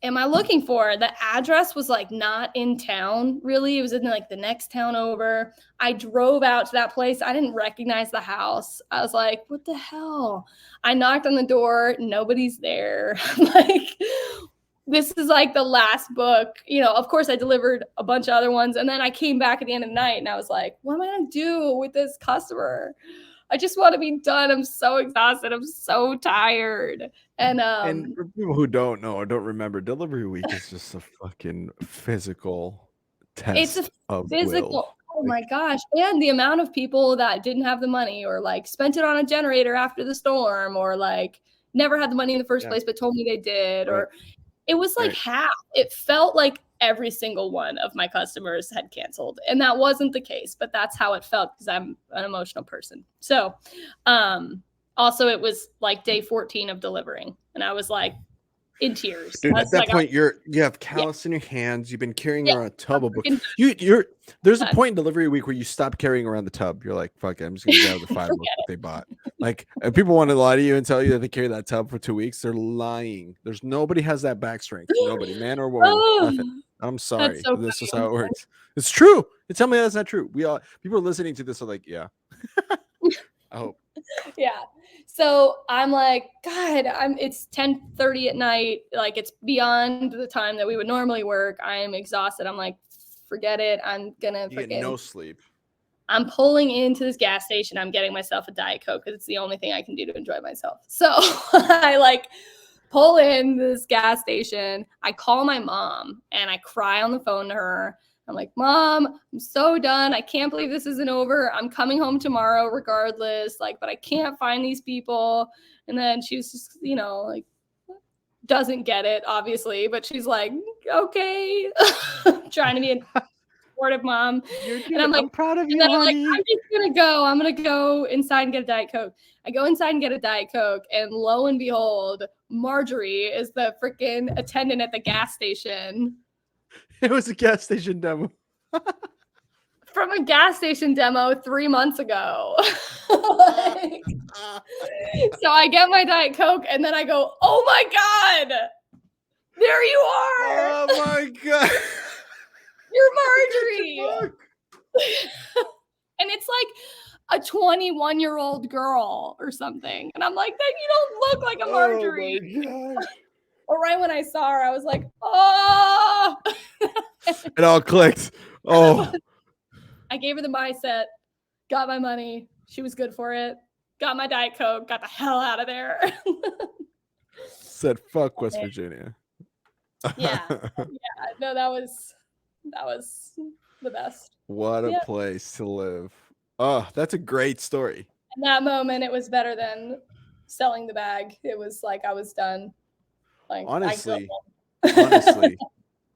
am I looking for? The address was like not in town, really. It was in like the next town over. I drove out to that place. I didn't recognize the house. I was like, what the hell? I knocked on the door. Nobody's there. Like, this is like the last book. You know, of course, I delivered a bunch of other ones. And then I came back at the end of the night and I was like, what am I going to do with this customer? I just want to be done. I'm so exhausted. I'm so tired. And for people who don't know or don't remember, delivery week is just a fucking physical test. It's a physical. Will. Oh my gosh. And the amount of people that didn't have the money or like spent it on a generator after the storm or like never had the money in the first place, but told me they did, or it was like half. It felt like every single one of my customers had canceled. And that wasn't the case, but that's how it felt because I'm an emotional person. So also it was like day 14 of delivering. And I was like in tears. Dude, at that point, you have callus in your hands. You've been carrying around a tub of books. There's a point in delivery week where you stop carrying around the tub. You're like, fuck it, I'm just gonna grab the 5 books that they bought. Like, and people want to lie to you and tell you that they carry that tub for 2 weeks. Are lying. There's nobody has that back strength. Nobody, man or woman, nothing. I'm sorry. So this is how it works. It's true. And tell me that's not true. People listening to this are like, yeah. I hope. Yeah. So I'm like, God, it's 10:30 at night. Like, it's beyond the time that we would normally work. I am exhausted. I'm like, forget it. I'm gonna get no sleep. I'm pulling into this gas station. I'm getting myself a Diet Coke because it's the only thing I can do to enjoy myself. So I like pull in this gas station. I call my mom and I cry on the phone to her. I'm like, Mom, I'm so done. I can't believe this isn't over. I'm coming home tomorrow regardless. Like, but I can't find these people. And then she was just, like, doesn't get it, obviously. But she's like, okay. Trying to be a supportive mom. And I'm like, I'm proud of you, and then honey. I'm like, I'm just going to go. I'm going to go inside and get a Diet Coke. I go inside and get a Diet Coke. And lo and behold, Marjorie is the freaking attendant at the gas station. It was a gas station demo. From a gas station demo 3 months ago. So I get my Diet Coke and then I go, oh my God, There you are. Oh my God. You're Marjorie. And it's like a 21-year-old girl or something. And I'm like, you don't look like a Marjorie. Oh my gosh. But right when I saw her, I was like, oh. It all clicked. Oh. I gave her the mindset, got my money. She was good for it. Got my Diet Coke, got the hell out of there. Said fuck West Virginia. Yeah. No, that was the best. What a place to live. Oh, that's a great story. In that moment, it was better than selling the bag. It was like I was done. Like honestly,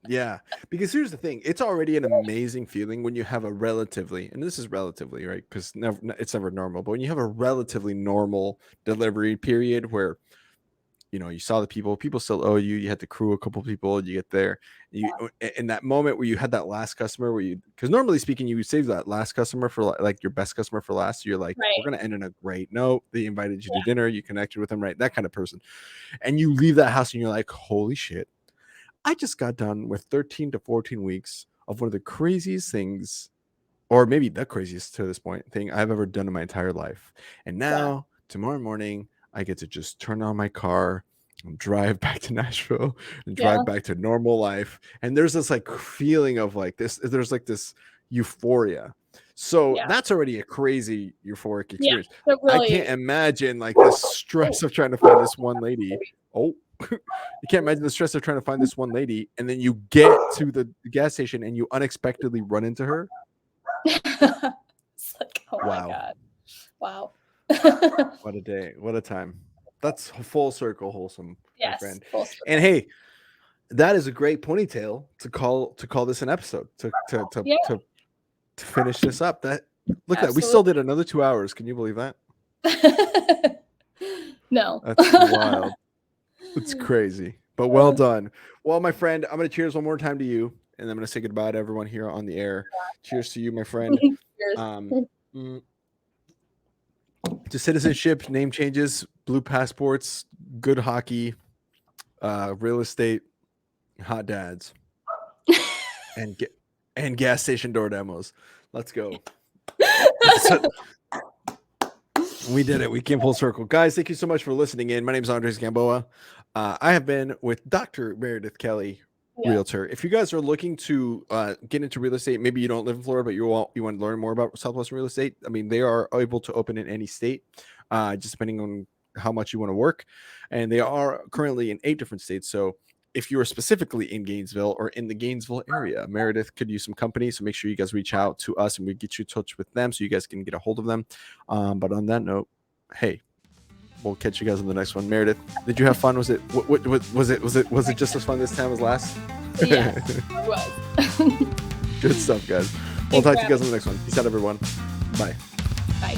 yeah. Because here's the thing: it's already an amazing feeling when you have a relatively, and this is relatively, right? Because it's never normal, but when you have a relatively normal delivery period where, you know, you saw the people still owe you. You had to crew a couple people. You get there. In that moment where you had that last customer, because normally speaking, you would save that last customer for like your best customer for last. So you're like, we're gonna end on a great note. They invited you to dinner. You connected with them, right? That kind of person. And you leave that house and you're like, holy shit! I just got done with 13 to 14 weeks of one of the craziest things, or maybe the craziest to this point thing I've ever done in my entire life. And now tomorrow morning, I get to just turn on my car and drive back to Nashville and drive back to normal life. And there's this like feeling of like this, there's like this euphoria. So that's already a crazy euphoric experience. I can't imagine like the stress of trying to find this one lady. Oh, you can't imagine the stress of trying to find this one lady. And then you get to the gas station and you unexpectedly run into her. It's like, oh my God. Wow. What a day. What a time. That's full circle wholesome, my friend. Full circle. And hey, that is a great ponytail to call this an episode to finish this up. That look at that. We still did another 2 hours. Can you believe that? No. That's wild. It's crazy. But well done. Well, my friend, I'm gonna cheers one more time to you, and I'm gonna say goodbye to everyone here on the air. Cheers to you, my friend. Cheers. To citizenship, name changes, blue passports, good hockey, real estate, hot dads, and gas station door demos. Let's go. We did it. We came full circle. Guys, thank you so much for listening in. My name is Andres Gamboa. I have been with Dr. Meredith Kelly, realtor. If you guys are looking to get into real estate, maybe you don't live in Florida, but you want to learn more about Southwestern Real Estate. I mean, they are able to open in any state, just depending on how much you want to work. And they are currently in 8 different states. So if you are specifically in Gainesville or in the Gainesville area, Meredith could use some company. So make sure you guys reach out to us and we get you in touch with them so you guys can get a hold of them. But on that note, hey, we'll catch you guys on the next one. Meredith, did you have fun? Was it just as fun this time as last? Yeah, it was. Good stuff, guys. We'll talk to you guys on the next one. Peace out, everyone. Bye. Bye.